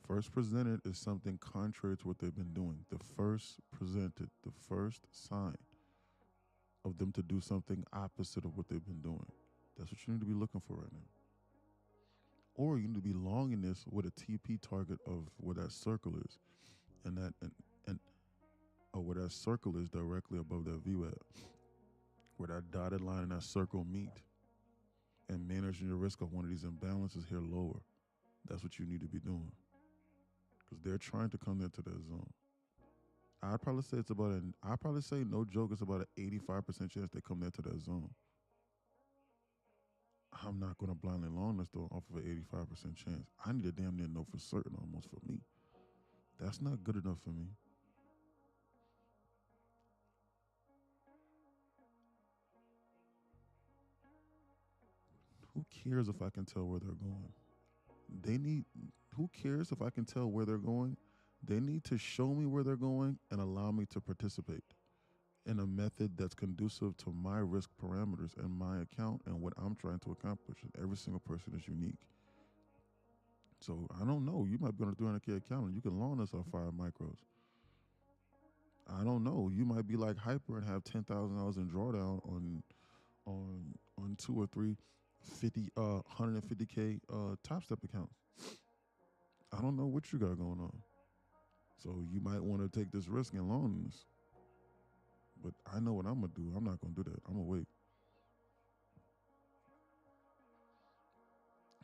First presented is something contrary to what they've been doing. The first presented, the first sign of them to do something opposite of what they've been doing. That's what you need to be looking for right now. Or you need to be long in this with a TP target of where that circle is, and where that circle is directly above that VWAP, where that dotted line and that circle meet, and managing your risk of one of these imbalances here lower. That's what you need to be doing, because they're trying to come into that zone. I'd probably say no joke, it's about an 85% chance they come into that zone. I'm not going to blindly long this though off of an 85% chance. I need a damn near know for certain almost for me. That's not good enough for me. Who cares if I can tell where they're going? Who cares if I can tell where they're going? They need to show me where they're going and allow me to participate in a method that's conducive to my risk parameters and my account and what I'm trying to accomplish. And every single person is unique. So I don't know. You might be on a 300K account and you can loan us off 5 micros. I don't know. You might be like Hyper and have $10,000 in drawdown on 2 or 3 150K Top Step accounts. I don't know what you got going on. So you might want to take this risk and loan this. But I know what I'm going to do. I'm not going to do that. I'm going to wait.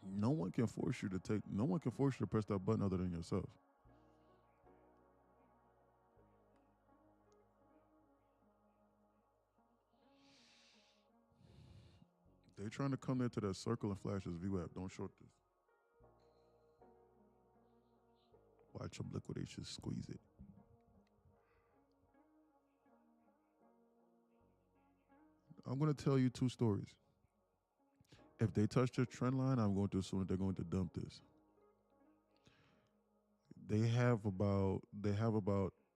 No one can force you to press that button other than yourself. They're trying to come into that circle and flash this VWAP. Don't short this. Watch them liquidation, squeeze it. I'm going to tell you 2 stories. If they touch the trend line, I'm going to assume that they're going to dump this. They have about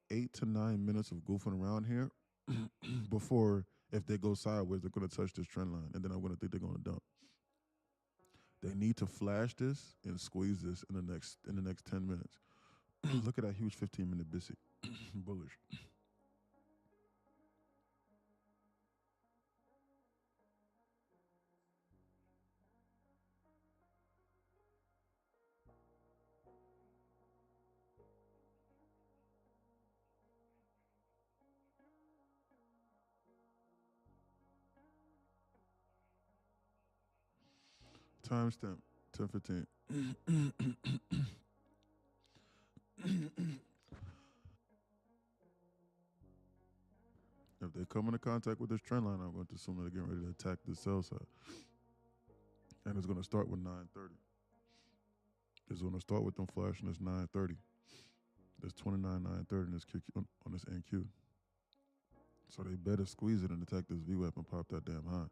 8 to 9 minutes of goofing around here before, if they go sideways, they're going to touch this trend line, and then I'm going to think they're going to dump. They need to flash this and squeeze this in the next 10 minutes. Look at that huge 15-minute BISI. Bullish. Timestamp 10:15. If they come into contact with this trend line, I'm going to assume they're getting ready to attack the sell side. And it's going to start with 9:30. It's going to start with them flashing this 9:30. There's 29,930 in this QQ, on this NQ. So they better squeeze it and attack this VWAP and pop that damn high.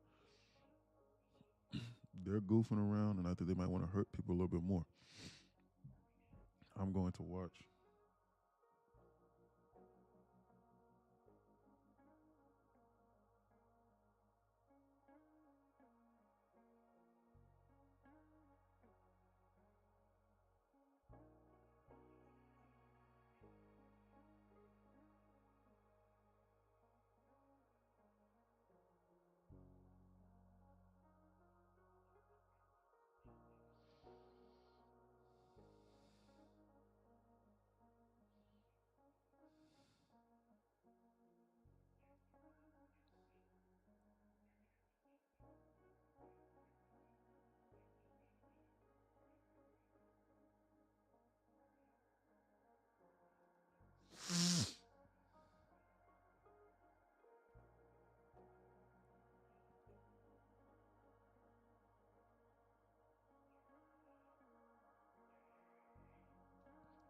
They're goofing around, and I think they might want to hurt people a little bit more. I'm going to watch.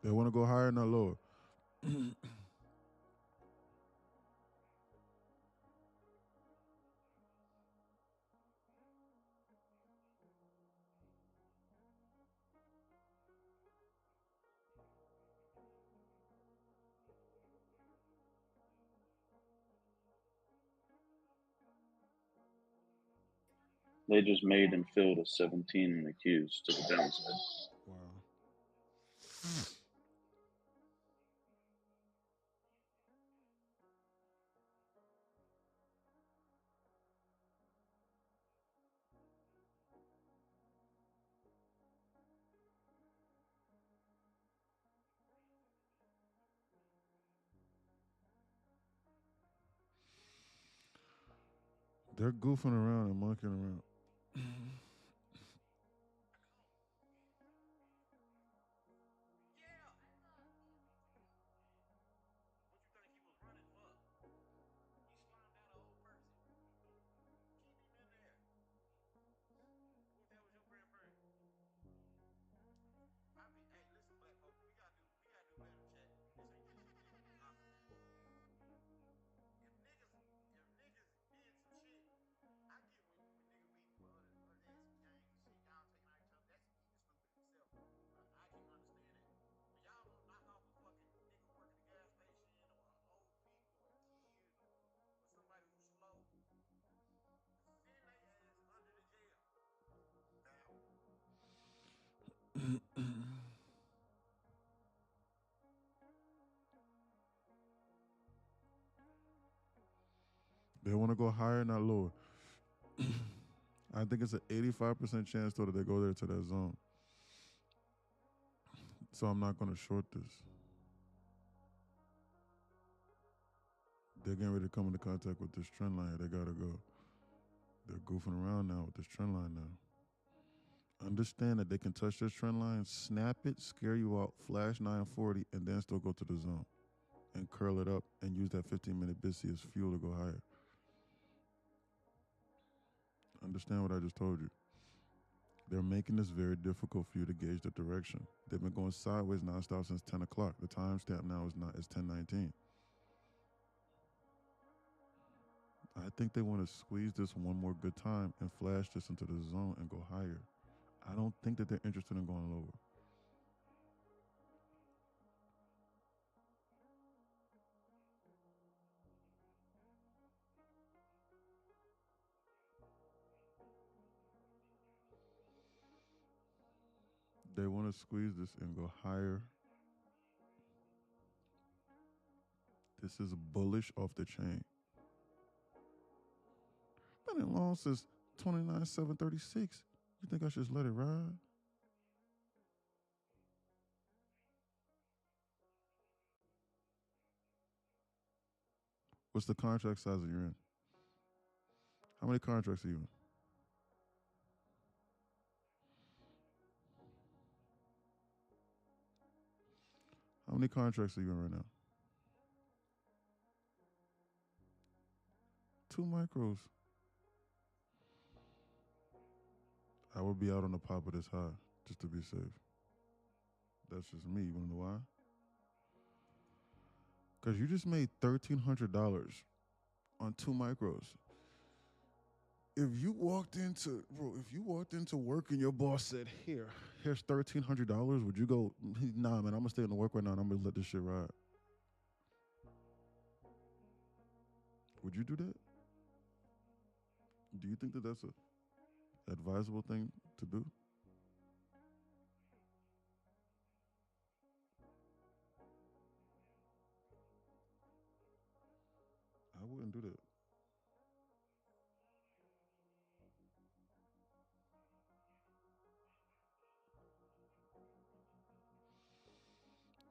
They want to go higher, not lower. They just made and filled a 17 in the queues to the downside. Wow. They're goofing around and monkeying around. They want to go higher, not lower. I think it's an 85% chance though that they go there to that zone. So I'm not going to short this. They're getting ready to come into contact with this trend line. They got to go. They're goofing around now with this trend line now. Understand that they can touch this trend line, snap it, scare you out, flash 940, and then still go to the zone and curl it up and use that 15-minute BISI as fuel to go higher. Understand what I just told you. They're making this very difficult for you to gauge the direction. They've been going sideways nonstop since 10 o'clock. The timestamp now is 10:19. I think they want to squeeze this one more good time and flash this into the zone and go higher. I don't think that they're interested in going lower. They want to squeeze this and go higher. This is bullish off the chain. Been in long since 29,736. You think I should just let it ride? What's the contract size that you're in? How many contracts are you in? How many contracts are you in right now? 2 micros. I would be out on the pop of this high just to be safe. That's just me. You want to know why? Because you just made $1,300 on 2 micros. If you walked into work and your boss said, here's $1,300, would you go, nah, man, I'm gonna stay in the work right now and I'm gonna let this shit ride? Would you do that? Do you think that that's a advisable thing to do? I wouldn't do that.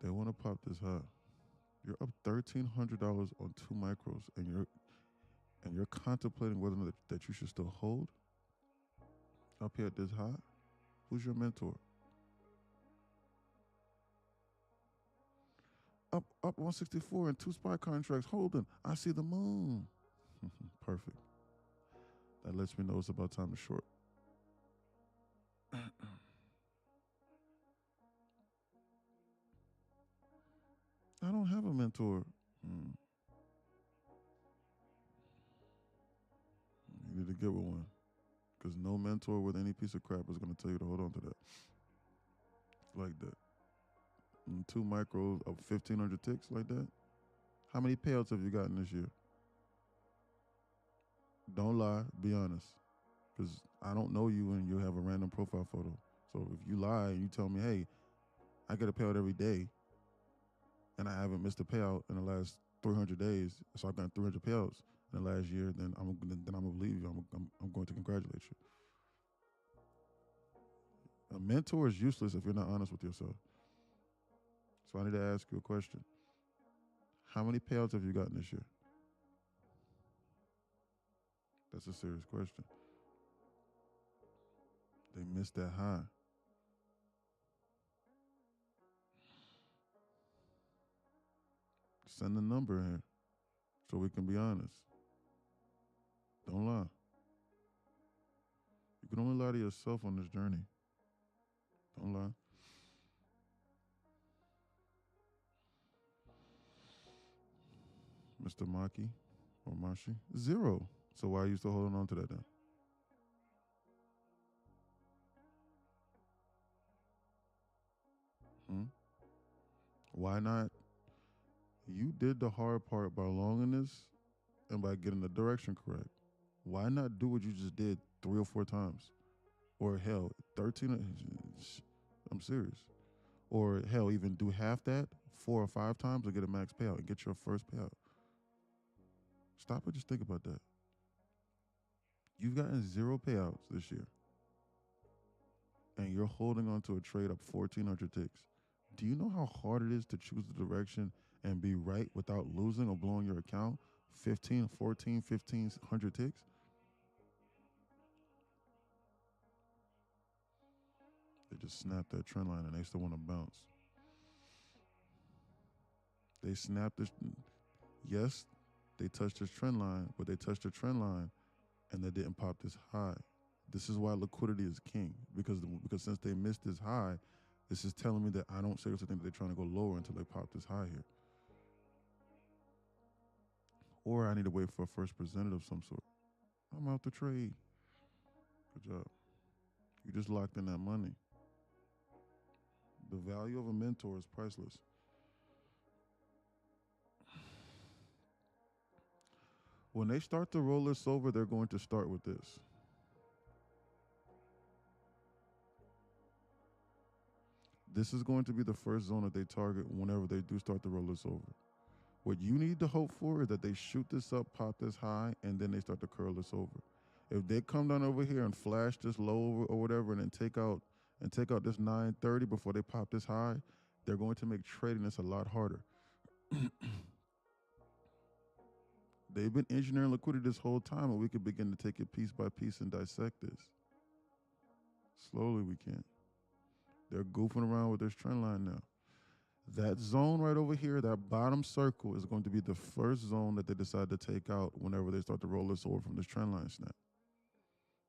They want to pop this high. You're up $1,300 on 2 micros, and you're contemplating whether or not that you should still hold up here at this high. Who's your mentor? Up 164 and 2 SPY contracts holding. I see the moon. Perfect. That lets me know it's about time to short. I don't have a mentor. You need to get with one. Because no mentor with any piece of crap is going to tell you to hold on to that. Like that. And 2 micros of 1,500 ticks like that. How many payouts have you gotten this year? Don't lie. Be honest. Because I don't know you and you have a random profile photo. So if you lie and you tell me, hey, I get a payout every day and I haven't missed a payout in the last 300 days, so I've gotten 300 payouts in the last year, then I'm going to believe you. I'm going to congratulate you. A mentor is useless if you're not honest with yourself. So I need to ask you a question. How many payouts have you gotten this year? That's a serious question. They missed that high. Send the number in so we can be honest. Don't lie. You can only lie to yourself on this journey. Don't lie. Mr. Maki or Mashi? 0. So why are you still holding on to that then? Why not? You did the hard part by longing this and by getting the direction correct. Why not do what you just did 3 or 4 times? Or hell, 13, I'm serious. Or hell, even do half that 4 or 5 times and get a max payout and get your first payout. Stop and just think about that. You've gotten 0 payouts this year. And you're holding on to a trade up 1,400 ticks. Do you know how hard it is to choose the direction and be right without losing or blowing your account 15, 14, 1,500 ticks? They just snapped that trend line and they still want to bounce. They snapped this. Yes, they touched this trend line, but they touched the trend line and they didn't pop this high. This is why liquidity is king, because since they missed this high, this is telling me that I don't seriously think that they're trying to go lower until they pop this high here. Or I need to wait for a first presented of some sort. I'm out the trade. Good job. You just locked in that money. The value of a mentor is priceless. When they start to roll this over, they're going to start with this. This is going to be the first zone that they target whenever they do start to roll this over. What you need to hope for is that they shoot this up, pop this high, and then they start to curl this over. If they come down over here and flash this low or whatever, and then take out this 930 before they pop this high, they're going to make trading this a lot harder. They've been engineering liquidity this whole time, and we could begin to take it piece by piece and dissect this. Slowly we can. They're goofing around with this trend line now. That zone right over here, that bottom circle, is going to be the first zone that they decide to take out whenever they start to roll this over from this trend line snap.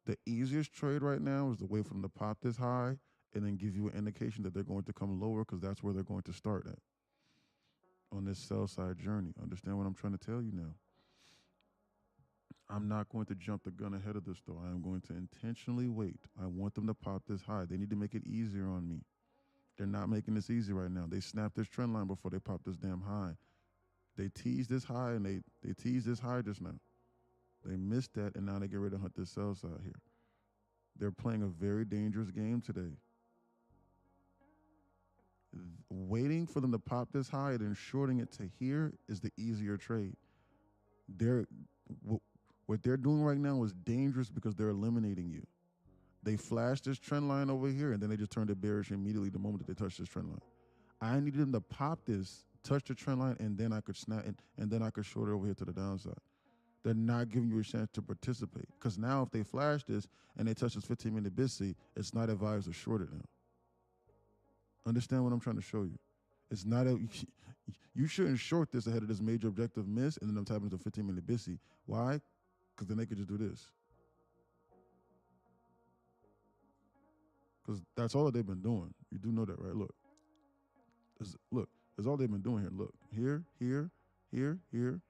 The easiest trade right now is to wait for them to pop this high and then give you an indication that they're going to come lower, because that's where they're going to start at. on this sell side journey. Understand what I'm trying to tell you now? I'm not going to jump the gun ahead of this though. I am going to intentionally wait. I want them to pop this high. They need to make it easier on me. They're not making this easy right now. They snapped this trend line before they popped this damn high. They teased this high and they teased this high just now. They missed that and now they get ready to hunt this sell side here. They're playing a very dangerous game today. Waiting for them to pop this high and then shorting it to here is the easier trade. What they're doing right now is dangerous because they're eliminating you. They flashed this trend line over here and then they just turned it bearish immediately the moment that they touched this trend line. I needed them to pop this, touch the trend line, and then I could snap it, and then I could short it over here to the downside. They're not giving you a chance to participate. Because now if they flash this and they touch this 15-minute BISC, it's not advised to short it now. Understand what I'm trying to show you? It's not you shouldn't short this ahead of this major objective miss and then I'm tapping into 15-minute BISC. Why? Because then they could just do this. Because that's all that they've been doing. You do know that, right? Look, that's all they've been doing here. Look, here, here, here, here.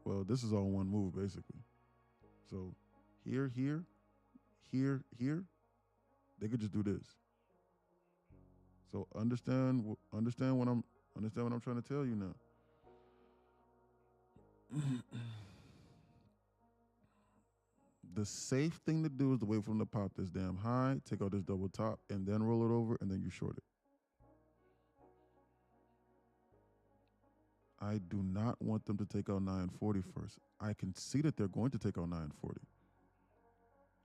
Well, this is all one move, basically. So here, here, here, here, they could just do this. So understand what I'm trying to tell you now. The safe thing to do is to wait for them to pop this damn high, take out this double top, and then roll it over, and then you short it. I do not want them to take out 940 first. I can see that they're going to take out 940.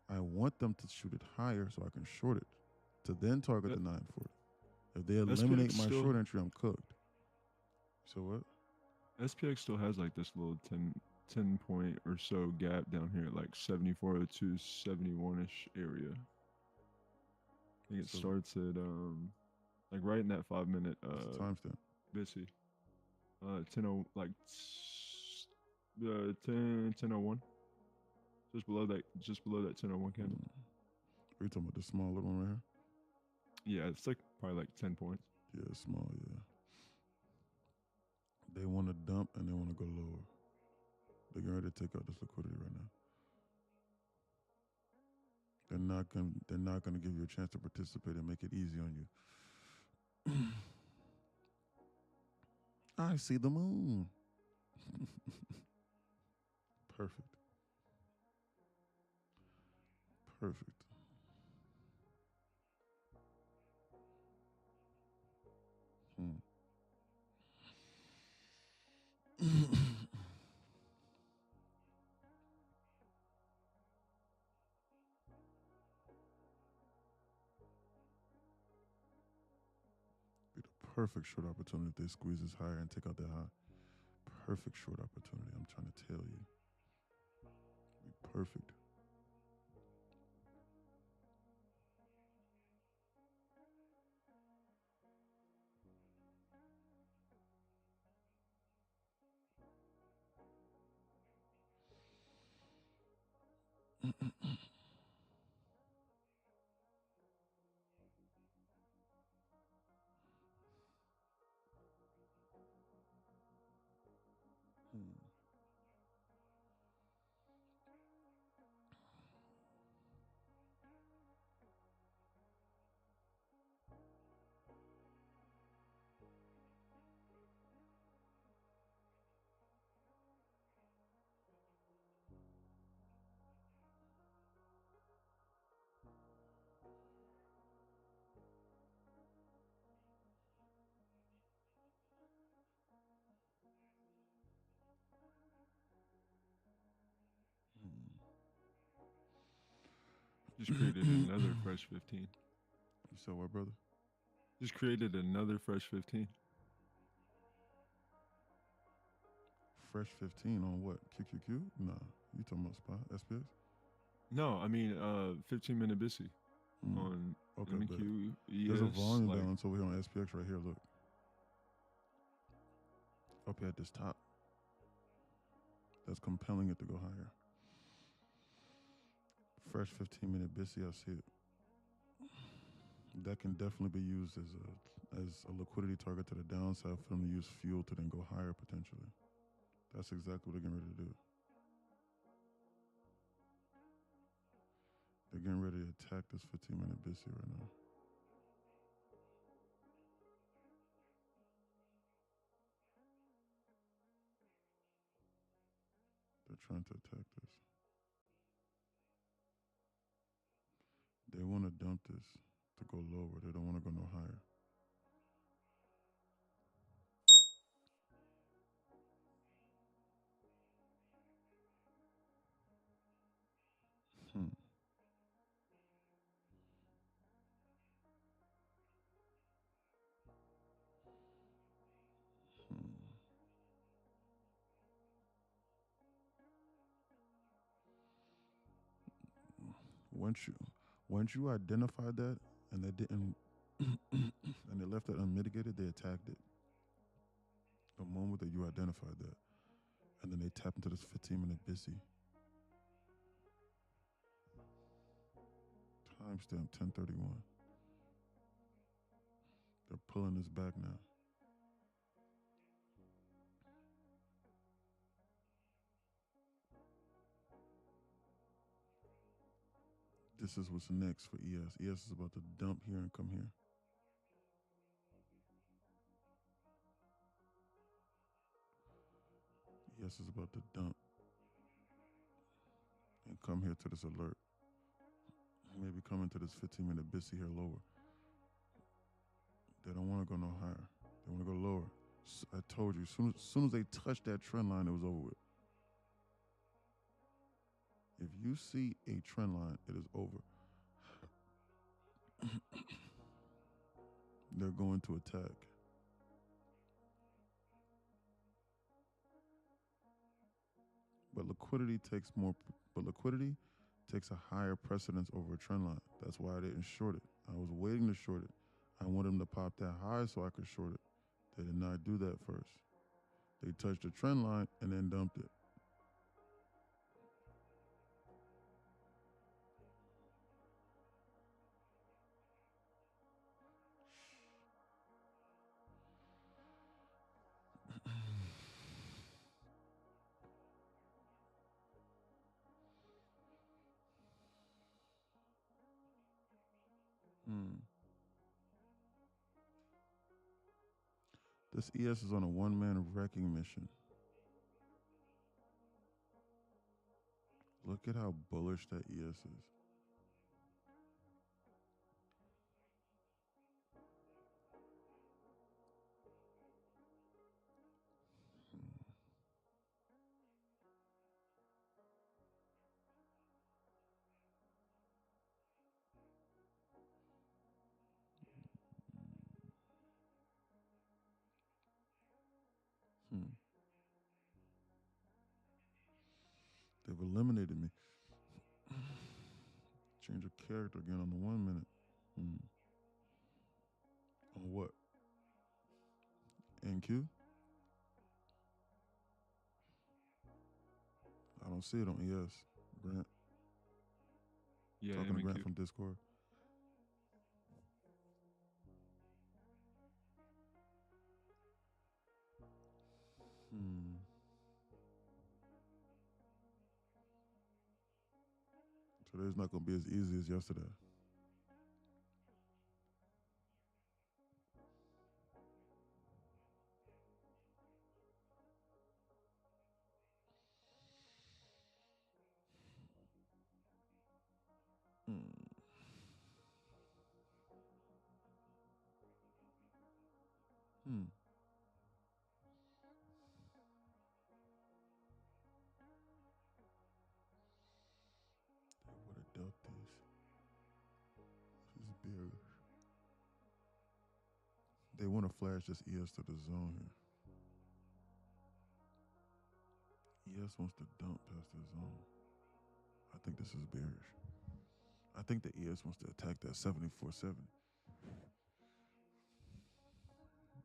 I want them to shoot it higher so I can short it to then target the 940. If they eliminate my short entry, I'm cooked. So what? SPX still has like this little 10 point or so gap down here, like 7402, 71-ish area. I think it starts at like right in that 5 minute timestamp. BISC. 10 like 1001. Just below that 1001 candle. Are you talking about the small little one right here? Yeah, it's like probably like 10 points. Yeah, small, yeah. They want to dump and they want to go lower. They're getting ready to take out this liquidity right now. They're not gonna give you a chance to participate and make it easy on you. I see the moon. Perfect. Perfect. Be the perfect short opportunity if they squeeze this higher and take out that high. Perfect short opportunity, I'm trying to tell you. Be perfect. Just created another fresh 15. You said what, brother? Just created another fresh 15. Fresh 15 on what? QQQ? Nah. You talking about spot? SPX? No, I mean 15-minute BISC on MQ, ES. There's a volume balance over here on SPX right here. Look. Up here at this top. That's compelling it to go higher. Fresh 15-minute BISC, I see it. That can definitely be used as a liquidity target to the downside for them to use fuel to then go higher potentially. That's exactly what they're getting ready to do. They're getting ready to attack this 15-minute BISI right now. They're trying to attack this. They want to dump this to go lower. They don't want to go no higher. Hmm. Hmm. Once you identified that and they didn't and they left it unmitigated, they attacked it. The moment that you identified that, and then they tap into this 15-minute BISI. Timestamp 10:31. They're pulling this back now. This is what's next for ES. ES is about to dump here and come here. ES is about to dump and come here to this alert. Maybe come into this 15-minute BISI here lower. They don't want to go no higher. They want to go lower. I told you, as soon as they touched that trend line, it was over with. If you see a trend line, it is over. They're going to attack. But liquidity takes a higher precedence over a trend line. That's why I didn't short it. I was waiting to short it. I wanted them to pop that high so I could short it. They did not do that first. They touched the trend line and then dumped it. This ES is on a one-man wrecking mission. Look at how bullish that ES is. They've eliminated me. Change of character again on the 1 minute. On what? NQ? I don't see it on ES. Grant. Yeah, Talking to Grant MQ. from Discord. Today's not going to be as easy as yesterday. They would have ducked this. This is bearish. They want to flash this ES to the zone here. ES wants to dump past the zone. I think this is bearish. I think the ES wants to attack that 74.70.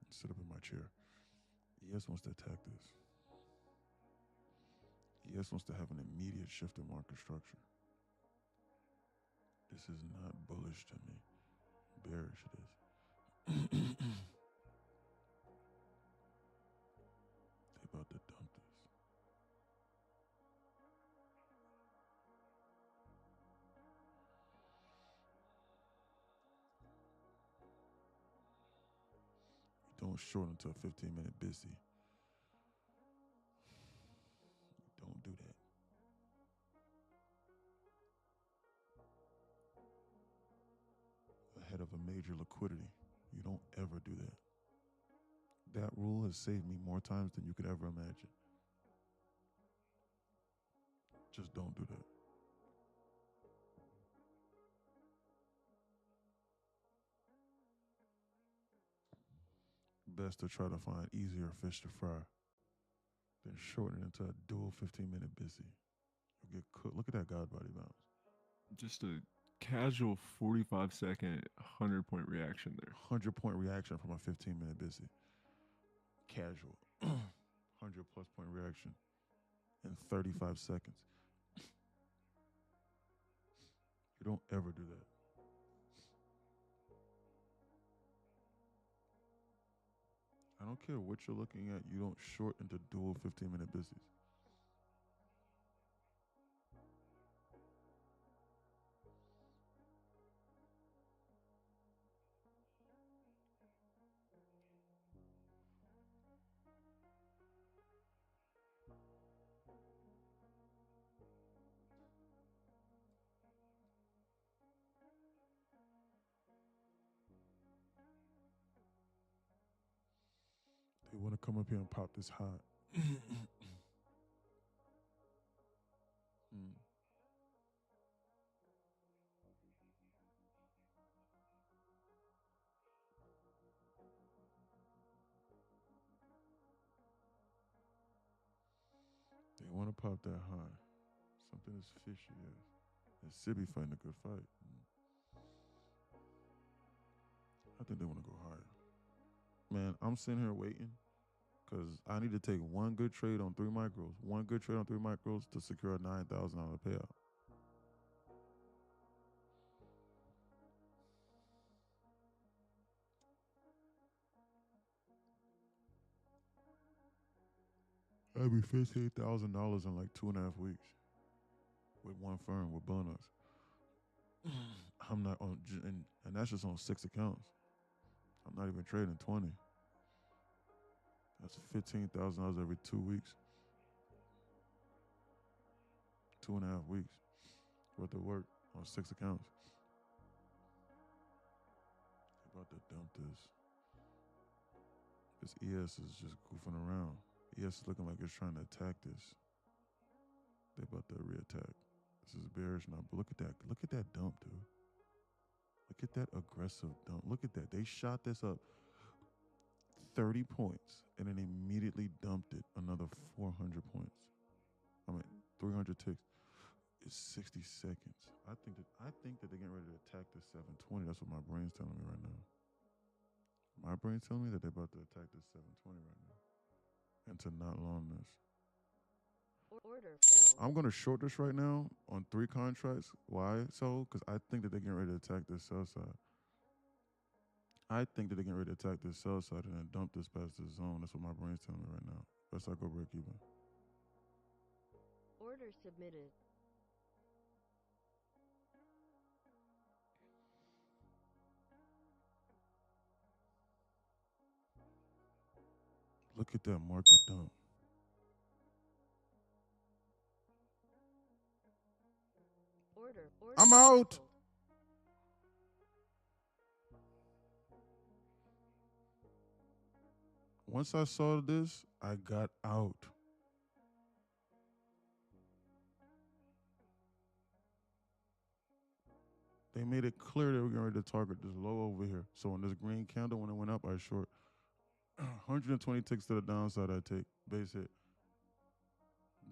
Sit up in my chair. ES wants to attack this. ES wants to have an immediate shift in market structure. This is not bullish to me. bearish it is. They about to dump this. You don't short until 15-minute busy. Don't do that. Ahead of a major liquidity. You don't ever do that. That rule has saved me more times than you could ever imagine. Just don't do that. Best to try to find easier fish to fry than shorten it into a dual 15-minute busy. You'll get cooked. Look at that God body bounce. Just a casual 45-second 100-point reaction there. 100-point reaction from a 15-minute busy. Casual. 100+ point reaction in 35 seconds. You don't ever do that. I don't care what you're looking at. You don't short into dual 15-minute busies. They want to come up here and pop this hot. They want to pop that high. Something is fishy. Yes. And Sibby fighting a good fight. I think they want to go higher. Man, I'm sitting here waiting because I need to take one good trade on 3 micros. One good trade on 3 micros to secure a $9,000 payout. That'd be $58,000 in like 2.5 weeks with one firm with bonus. I'm not on, and that's just on 6 accounts. I'm not even trading 20. That's $15,000 every 2 weeks. 2.5 weeks worth of work on 6 accounts. About to dump this. This ES is just goofing around. ES is looking like it's trying to attack this. They about to reattack. This is bearish now, but look at that. Look at that dump, dude. Look at that aggressive dump. Look at that. They shot this up 30 points and then immediately dumped it another 400 points. 300 ticks. It's 60 seconds. I think that they're getting ready to attack the 720. That's what my brain's telling me right now. My brain's telling me that they're about to attack this 720 right now. And to not long this. Order filled. I'm going to short this right now on 3 contracts. Why so? Because I think that they're getting ready to attack this sell side. I think that they're getting ready to attack this sell side and then dump this past this zone. That's what my brain's telling me right now. Best I go break even. Order submitted. Look at that market dump. Order I'm out. canceled. Once I saw this, I got out. They made it clear they were getting ready to target this low over here. So on this green candle, when it went up, I short. 120 ticks to the downside, I take. Base hit.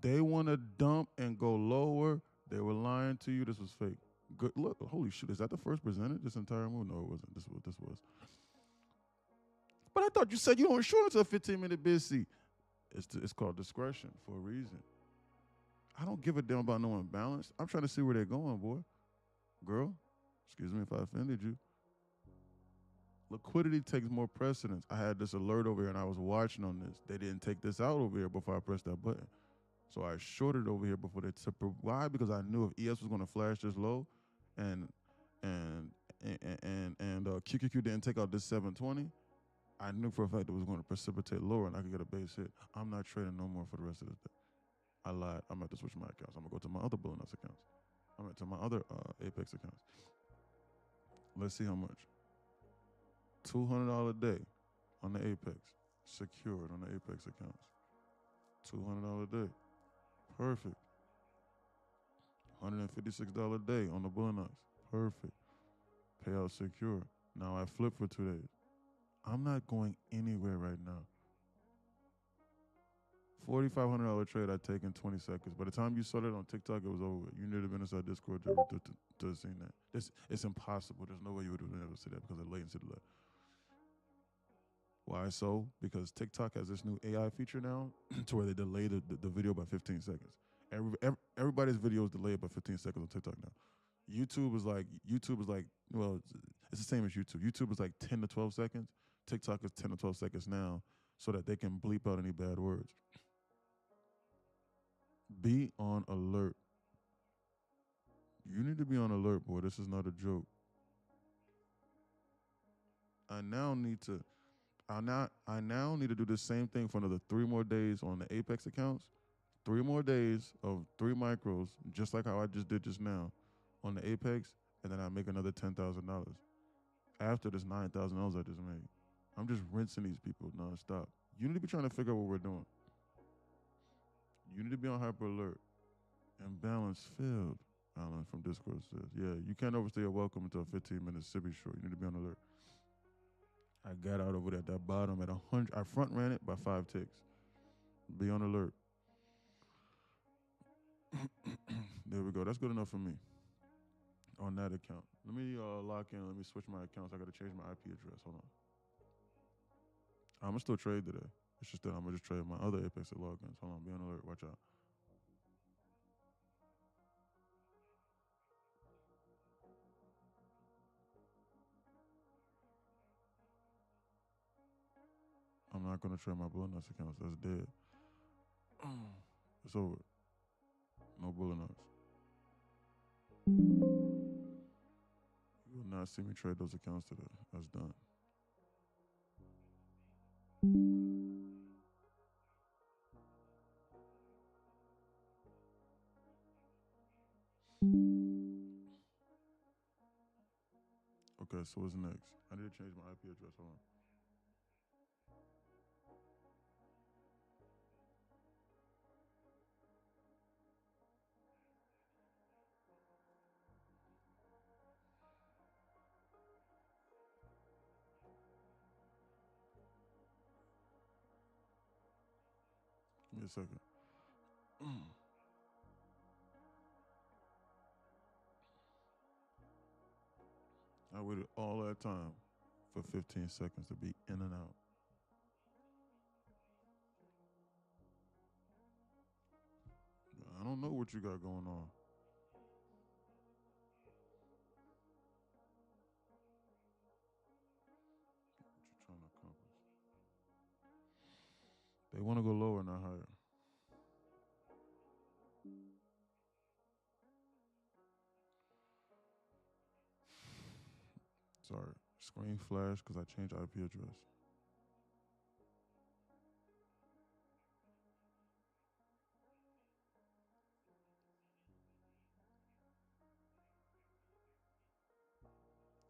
They want to dump and go lower. They were lying to you. This was fake. Good. Look, holy shit. Is that the first presented this entire move? No, it wasn't. This is what this was. But I thought you said you don't short until a 15-minute busy. It's called discretion for a reason. I don't give a damn about no imbalance. I'm trying to see where they're going, boy. Girl, excuse me if I offended you. liquidity takes more precedence. I had this alert over here and I was watching on this. They didn't take this out over here before I pressed that button. So I shorted over here before they took. Why? Because I knew if ES was going to flash this low, and and QQQ didn't take out this 720, I knew for a fact it was going to precipitate lower and I could get a base hit. I'm not trading no more for the rest of this day. I lied. I'm about to switch my accounts. I'm gonna go to my other Bullinuts accounts. I'm going to my other Apex accounts. Let's see how much. $200 a day on the Apex, secured on the Apex accounts. $200 a day. Perfect. $156 a day on the Bullinuts. Perfect. Payout secure. Now I flip for 2 days. I'm not going anywhere right now. $4,500 trade I take in 20 seconds. By the time you saw that on TikTok, it was over with. You need to have been inside Discord to have seen that. It's impossible. There's no way you would have been able to see that because of the latency delay. Why so? Because TikTok has this new AI feature now to where they delay the video by 15 seconds. Everybody's video is delayed by 15 seconds on TikTok now. YouTube is like, well, it's the same as YouTube. YouTube is like 10 to 12 seconds. TikTok is 10 to 12 seconds now so that they can bleep out any bad words. Be on alert. You need to be on alert, boy. This is not a joke. I now need to do the same thing for another 3 more days on the Apex accounts. 3 more days of 3 micros, just like how I just did just now on the Apex, and then I make another $10,000 after this $9,000 I just made. I'm just rinsing these people nonstop. You need to be trying to figure out what we're doing. You need to be on hyper alert. And balance filled. Alan from Discord says, yeah, you can't overstay your welcome until 15 minutes Sibby short. You need to be on alert. I got out over there at that bottom at 100. I front ran it by 5 ticks. Be on alert. There we go. That's good enough for me on that account. Let me lock in. Let me switch my accounts. I got to change my IP address. Hold on. I'm going to still trade today. It's just that I'm going to just trade my other Apex logins. Hold on. Be on alert. Watch out. I'm not going to trade my Bullinuts accounts. That's dead. It's over. No Bullinuts. You will not see me trade those accounts today. That's done. Okay, so what's next? I need to change my IP address. Hold on. Give me a second. I waited all that time for 15 seconds to be in and out. I don't know what you got going on. What you trying to accomplish? They want to go lower, not higher. Sorry. Screen flash because I changed IP address.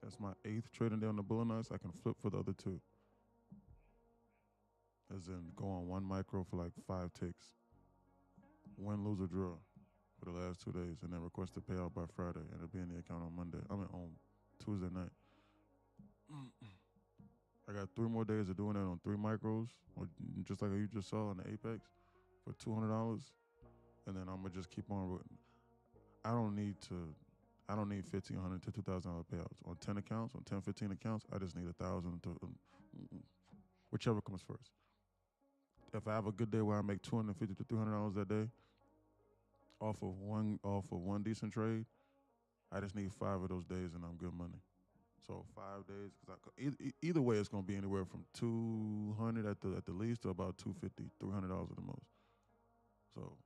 That's my 8th trading day on the Bullinuts. I can flip for the other 2. As in go on 1 micro for like 5 ticks. Win, lose, or draw for the last 2 days. And then request to pay out by Friday. And it'll be in the account on Monday. I mean on Tuesday night. I got 3 more days of doing that on 3 micros. Or just like you just saw on the Apex for $200. And then I'm going to just keep on. I don't need $1,500 to $2,000 payouts on 10 accounts, on 10, 15 accounts. I just need 1,000 to whichever comes first. If I have a good day where I make $250 to $300 that day off of one decent trade, I just need 5 of those days and I'm good money. So 5 days, because either way, it's gonna be anywhere from 200 at the least to about 250, $300 at the most. So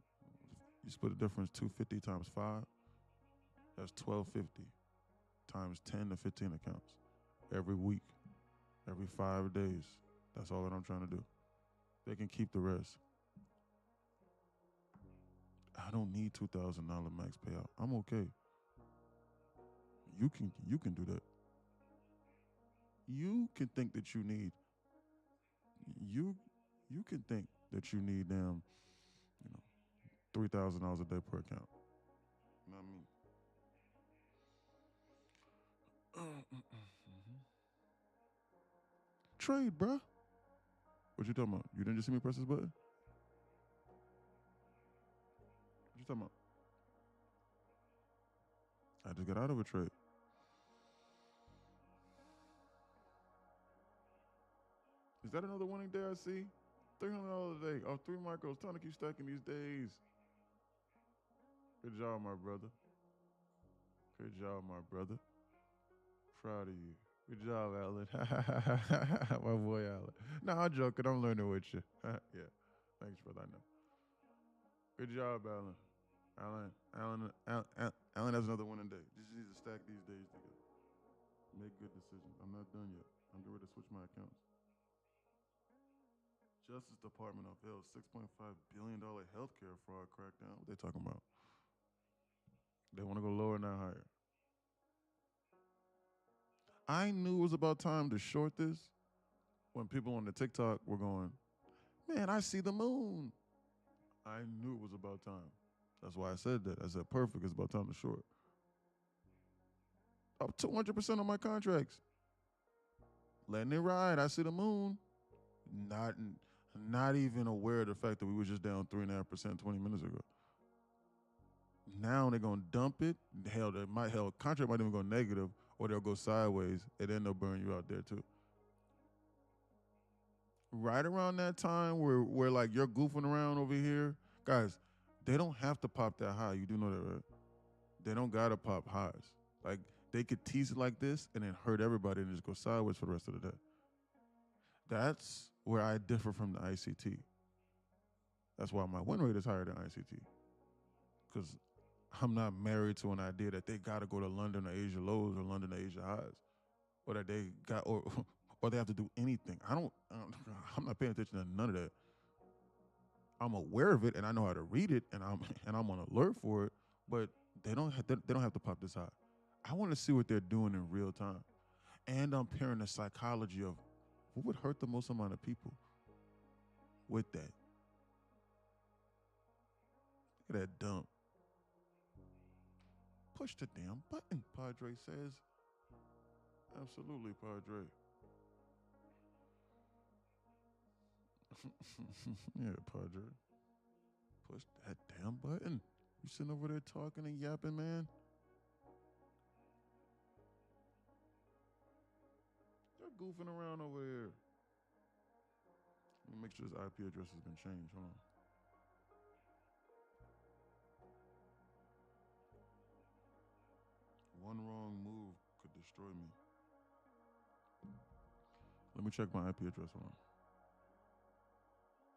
you split the difference, 250 times 5, that's 1250 times 10 to 15 accounts every week, every 5 days. That's all that I'm trying to do. They can keep the rest. I don't need $2,000 max payout. I'm okay. You can do that. You can think that you need you you can think that you need damn, you know, $3,000 a day per account. You know what I mean? Trade, bruh. What you talking about? You didn't just see me press this button? What you talking about? I just got out of a trade. Is that another winning day I see? $300 a day off 3 micros. Time to keep stacking these days. Good job, my brother. Good job, my brother. Proud of you. Good job, Alan. My boy, Alan. No, I'm joking. I'm learning with you. Yeah. Thanks, brother. I know. Good job, Alan. Alan has another winning day. Just needs to stack these days together. Make good decisions. I'm not done yet. I'm getting ready to switch my accounts. Justice Department unveils $6.5 billion healthcare fraud crackdown. What they talking about? They want to go lower, not higher. I knew it was about time to short this when people on the TikTok were going, man, I see the moon. I knew it was about time. That's why I said that. I said, perfect, it's about time to short. Up 200% on my contracts. Letting it ride. I see the moon. Not even aware of the fact that we were just down 3.5% 20 minutes ago. Now they're gonna dump it. Hell, contract might even go negative, or they'll go sideways, and then they'll burn you out there too. Right around that time where like you're goofing around over here, guys, they don't have to pop that high. You do know that, right? They don't gotta pop highs. Like they could tease it like this and then hurt everybody and just go sideways for the rest of the day. That's where I differ from the ICT. That's why my win rate is higher than ICT. Because I'm not married to an idea that they got to go to London or Asia lows or London or Asia highs, or that they got or they have to do anything. I'm not paying attention to none of that. I'm aware of it and I know how to read it and I'm on alert for it, but they don't have to pop this high. I want to see what they're doing in real time, and I'm pairing the psychology of what would hurt the most amount of people with that. Look at that dump. Push the damn button, Padre says. Absolutely, Padre. Yeah, Padre. Push that damn button. You sitting over there talking and yapping, man? You're goofing around over there. Let me make sure this IP address has been changed. Hold on. One wrong move could destroy me. Let me check my IP address. Hold on.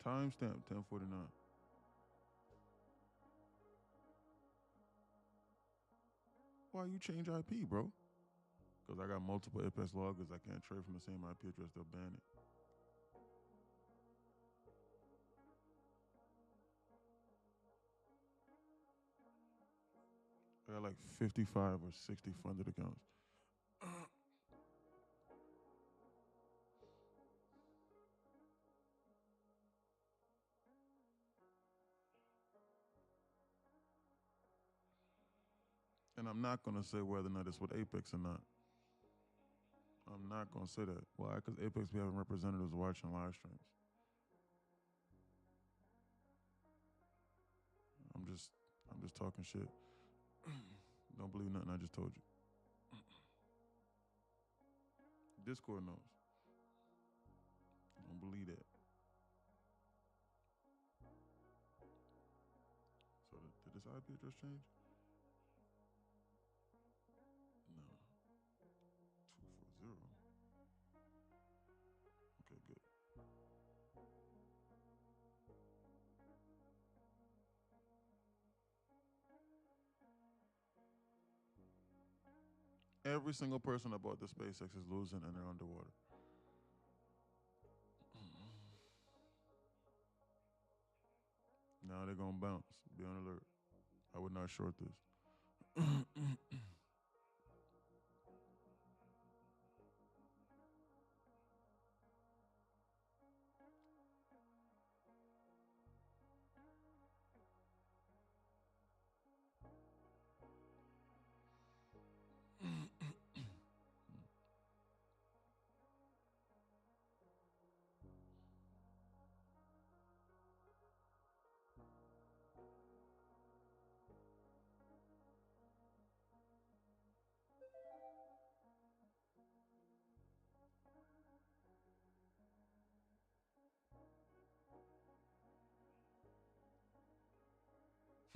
Timestamp 1049. Why you change IP, bro? Because I got multiple Apex loggers. I can't trade from the same IP address. They'll ban it. I got like 55 or 60 funded accounts. And I'm not going to say whether or not it's with Apex or not. I'm not going to say that. Why? Because Apex be having representatives watching live streams. I'm just talking shit. Don't believe nothing I just told you. Discord knows. Don't believe that. So did this IP address change? No. Every single person that bought the SpaceX is losing and they're underwater. Now they're gonna bounce. Be on alert. I would not short this.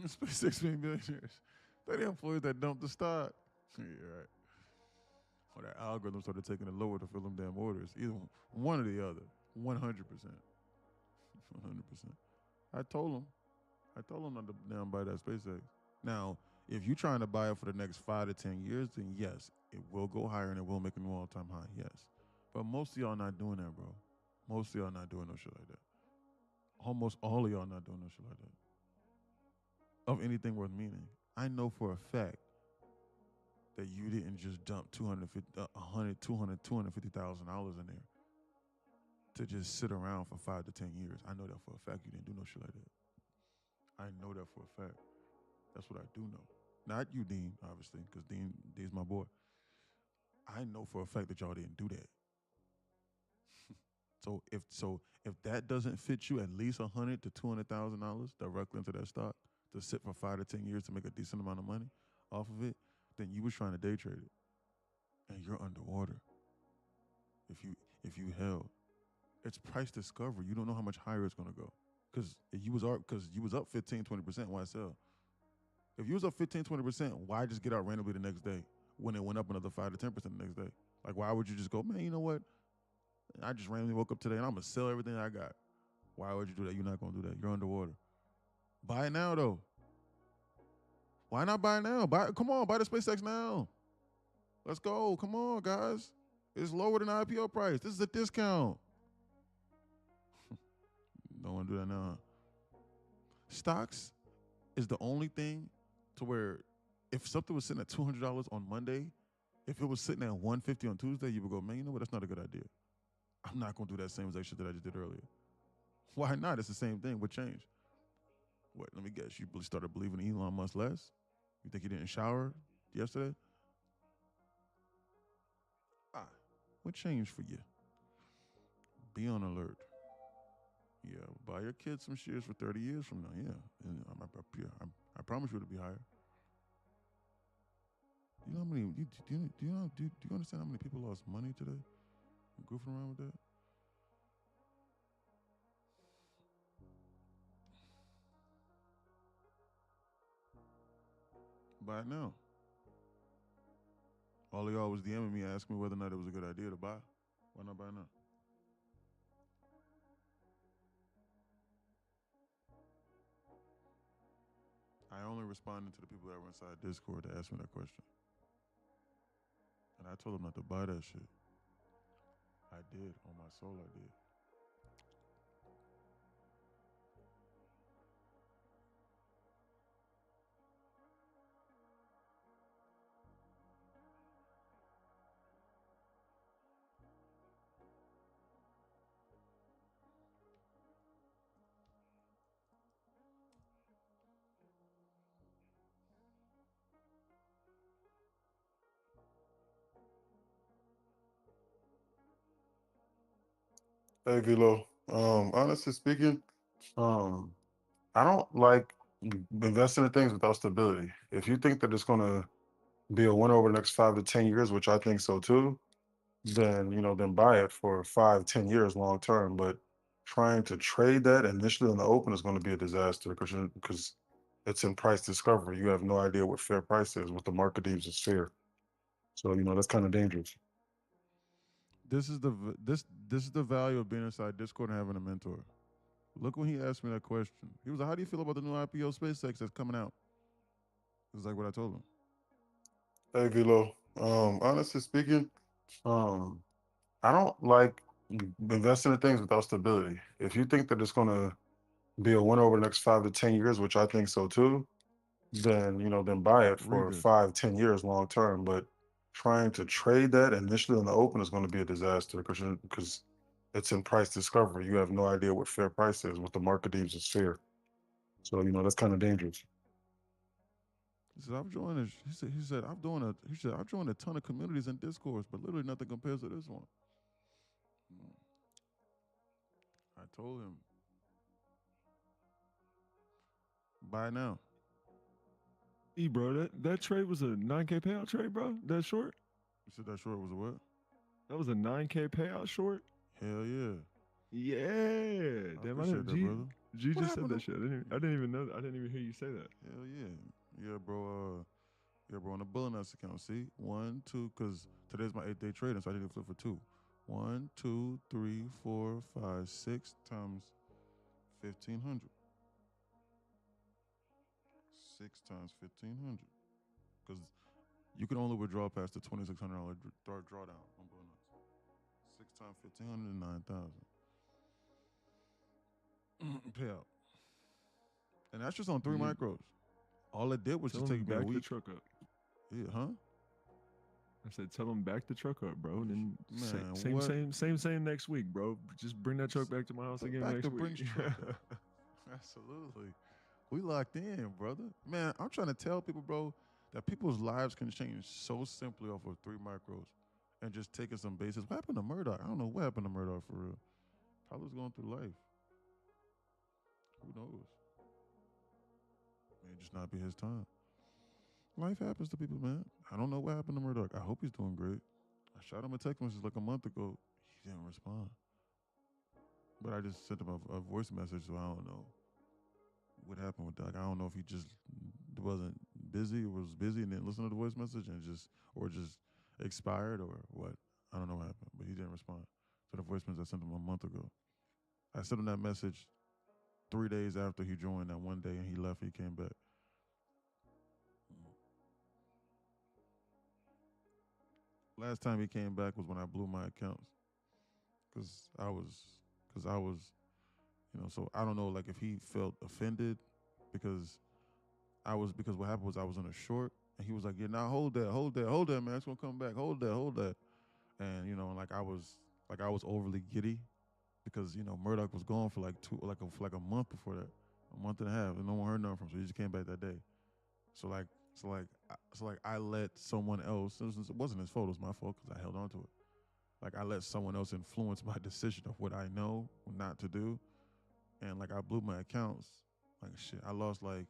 SpaceX made millionaires. They're the employees that dumped the stock. Yeah, right. Or that algorithm started taking it lower to fill them damn orders. Either one or the other. 100%. 100%. I told them. Not to damn buy that SpaceX. Now, if you're trying to buy it for the next 5 to 10 years, then yes, it will go higher and it will make a new all-time high. Yes. But most of y'all not doing that, bro. Most of y'all not doing no shit like that. Almost all of y'all not doing no shit like that. Of anything worth meaning. I know for a fact that you didn't just dump $250,000 in there to just sit around for 5 to 10 years. I know that for a fact you didn't do no shit like that. I know that for a fact. That's what I do know. Not you, Dean, obviously, because Dean's my boy. I know for a fact that y'all didn't do that. So if that doesn't fit you, at least $100,000 to $200,000 directly into that stock to sit for 5 to 10 years to make a decent amount of money off of it, then you was trying to day trade it, and you're underwater. If you held, it's price discovery. You don't know how much higher it's gonna go, because you was up 15-20%. Why sell? If you was up 15-20%, why just get out randomly the next day when it went up another 5 to 10% the next day? Like, why would you just go, man, you know what? I just randomly woke up today and I'm going to sell everything I got. Why would you do that? You're not going to do that. You're underwater. Buy it now, though. Why not buy it now? Come on, buy the SpaceX now. Let's go. Come on, guys. It's lower than the IPO price. This is a discount. Don't want to do that now. Stocks is the only thing to where if something was sitting at $200 on Monday, if it was sitting at $150 on Tuesday, you would go, man, you know what? That's not a good idea. I'm not going to do that same exact shit that I just did earlier. Why not? It's the same thing. What changed? What? Let me guess. You started believing in Elon Musk less? You think he didn't shower yesterday? What changed for you? Be on alert. Yeah, buy your kids some shares for 30 years from now. Yeah, and I promise you it'll be higher. You know how many? Do you understand how many people lost money today? I'm goofing around with that. Buy it now. All of y'all was DMing me asking me whether or not it was a good idea to buy. Why not buy now? I only responded to the people that were inside Discord to ask me that question. And I told them not to buy that shit. I did. On my soul, I did. Hey, Vilo. Honestly speaking, um, I don't like investing in things without stability. If you think that it's gonna be a winner over the next 5 to 10 years, which I think so too, then buy it for 5, 10 years long term. But trying to trade that initially in the open is going to be a disaster because it's in price discovery. You have no idea what fair price is, what the market deems as fair. So that's kind of dangerous. This is the value of being inside Discord and having a mentor. Look when he asked me that question. He was like, "How do you feel about the new IPO SpaceX that's coming out?" It was like what I told him. Hey, Vilo. Honestly speaking, um, I don't like investing in things without stability. If you think that it's gonna be a winner over the next 5 to 10 years, which I think so too, then then buy it for Riga. 5, 10 years long term. But trying to trade that initially in the open is going to be a disaster because it's in price discovery. You have no idea what fair price is, what the market deems as fair. So that's kind of dangerous. He said, I've joined. He said, I'm doing a. He said, I've joined a ton of communities and discourse, but literally nothing compares to this one. Mm. I told him, buy now. Bro, that trade was a 9K payout trade, bro. That short? He said that short was a what? That was a 9K payout short? Hell yeah. Yeah. I Damn, appreciate that, brother. G What just said happened that to? shit. I didn't even know that. I didn't even hear you say that. Hell yeah. Yeah, bro. Yeah, bro. On the Bullinuts account, see, one, two, because today's my 8 day trading, so I need to flip for two. One, two, three, four, five, 6 times 1,500. 6 times 1,500. Because you can only withdraw past the $2,600 drawdown on Bullinuts. 6 times 1,500 and 9,000 payout, and that's just on three You micros. All it did was tell just him take me a back the week. truck up. Yeah, huh? I said, tell him back the truck up, bro. And then Man, same, what? same, same, same next week, bro. Just bring that truck back to my house Put again back the next week. Brinks truck up. Absolutely. We locked in, brother. Man, I'm trying to tell people, bro, that people's lives can change so simply off of three micros and just taking some bases. What happened to Murdoch? I don't know what happened to Murdoch for real. Probably was going through life. Who knows? May just not be his time. Life happens to people, man. I don't know what happened to Murdoch. I hope he's doing great. I shot him a text message like a month ago. He didn't respond. But I just sent him a voice message, so I don't know what happened with Doc. I don't know if he just wasn't busy or was busy and didn't listen to the voice message and just expired or what. I don't know what happened, but he didn't respond to the voice message I sent him a month ago. I sent him that message 3 days after he joined that one day and he left. He came back. Last time he came back was when I blew my accounts because I was so I don't know like if he felt offended because because what happened was I was in a short and he was like, yeah, now hold that, man, it's gonna come back, hold that, and like I was overly giddy because Murdoch was gone for like for like a month before that, a month and a half, and no one heard nothing from him, so he just came back that day. So like I let someone else. It wasn't his fault. It was my fault because I held on to it. Like I let someone else influence my decision of what I know not to do, and like I blew my accounts. Like shit, I lost like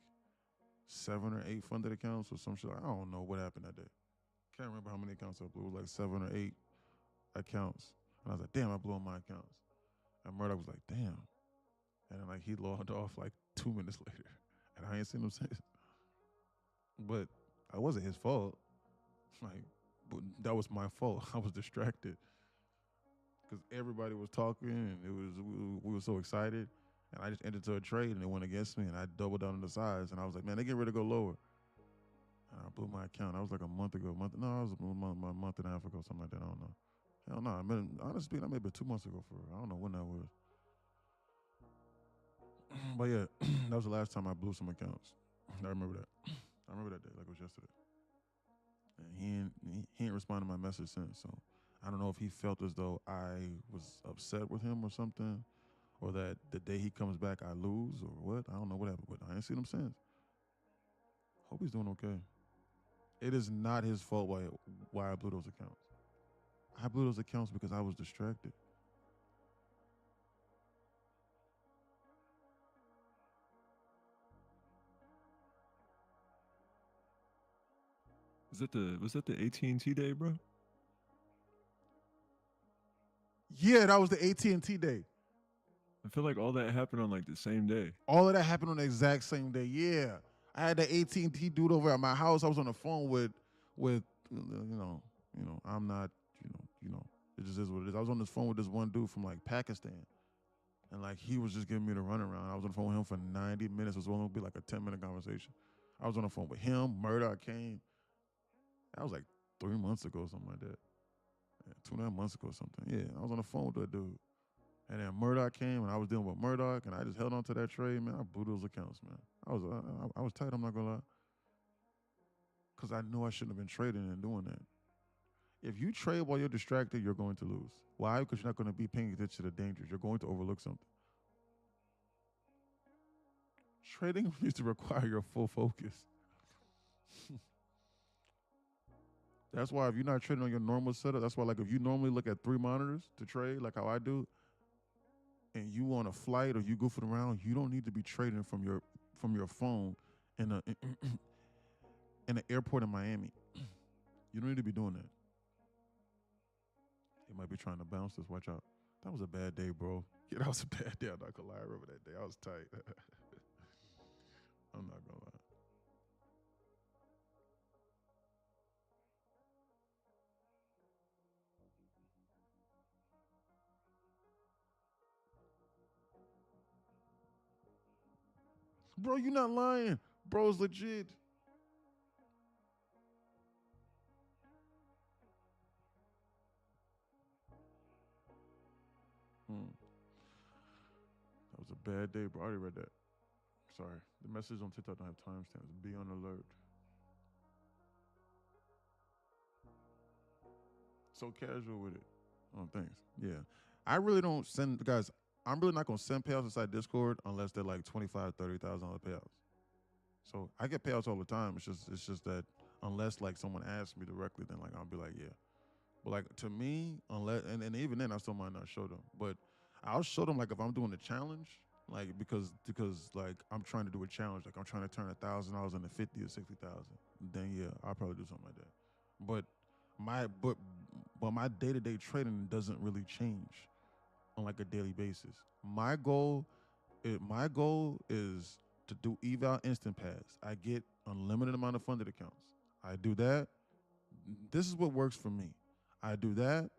7 or 8 funded accounts or some shit. I don't know what happened that day. Can't remember how many accounts I blew. It was like 7 or 8 accounts, and I was like, damn, I blew all my accounts. And Murdoch was like, damn, and then like he logged off like 2 minutes later, and I ain't seen him since. But I wasn't his fault. Like, but that was my fault. I was distracted because everybody was talking and we were so excited. And I just entered into a trade and it went against me and I doubled down on the size and I was like, man, they get ready to go lower. And I blew my account. That was like a month ago. I was a month and a half ago, something like that. I don't know. Hell no. Honestly, that may have been 2 months ago for real. I don't know when that was. But yeah, that was the last time I blew some accounts. I remember that. I remember that day like it was yesterday. And he ain't responded to my message since. So I don't know if he felt as though I was upset with him or something, or that the day he comes back I lose or what. I don't know what happened, but I ain't seen him since. Hope he's doing okay. It is not his fault why I blew those accounts. I blew those accounts because I was distracted. Was that the AT&T day, bro? Yeah, that was the AT&T day. I feel like all that happened on like the same day. All of that happened on the exact same day. Yeah, I had the AT&T dude over at my house. I was on the phone with I'm not it just is what it is. I was on this phone with this one dude from like Pakistan, and like he was just giving me the runaround. I was on the phone with him for 90 minutes. It was only gonna be like a 10-minute conversation. I was on the phone with him. Murdoch came. That was like 3 months ago, something like that. Yeah, 2.5 months ago, something. Yeah, I was on the phone with that dude. And then Murdoch came, and I was dealing with Murdoch, and I just held on to that trade, man. I blew those accounts, man. I was tight. I'm not gonna lie, because I knew I shouldn't have been trading and doing that. If you trade while you're distracted, you're going to lose. Why? Because you're not going to be paying attention to the dangers. You're going to overlook something. Trading needs to require your full focus. That's why if you're not trading on your normal setup, that's why like if you normally look at 3 monitors to trade, like how I do, and you on a flight or you goofing around, you don't need to be trading from your phone in a in an airport in Miami. You don't need to be doing that. He might be trying to bounce this. Watch out. That was a bad day, bro. Yeah, that was a bad day. I'm not gonna lie. I remember that day. I was tight. I'm not gonna lie. Bro, you not lying. Bro's legit. That was a bad day, bro. I already read that. Sorry. The message on TikTok don't have timestamps. Be on alert. So casual with it. Oh, thanks. Yeah. I really don't send, guys, I'm really not going to send payouts inside Discord unless they're like $25,000, $30,000 payouts. So I get payouts all the time. It's just that unless like someone asks me directly, then like I'll be like, yeah. But like to me, unless and even then I still might not show them. But I'll show them like if I'm doing a challenge, like because like I'm trying to do a challenge, like I'm trying to turn $1,000 into 50 or 60,000. Then yeah, I'll probably do something like that. But my day-to-day trading doesn't really change on like a daily basis. My goal is to do eval instant pass. I get unlimited amount of funded accounts. I do that. This is what works for me. I do that.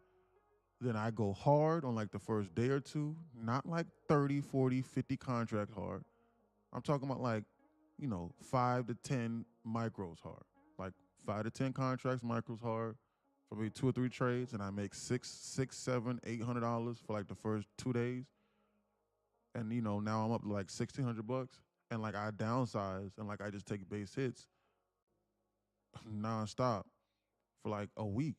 Then I go hard on like the first day or two, not like 30, 40, 50 contract hard. I'm talking about like, 5 to 10 micros hard. Like 5 to 10 contracts, micros hard for maybe 2 or 3 trades, and I make $600, $700, $800 for like the first 2 days. And now I'm up to like $1,600, and like I downsize and like I just take base hits nonstop for like a week.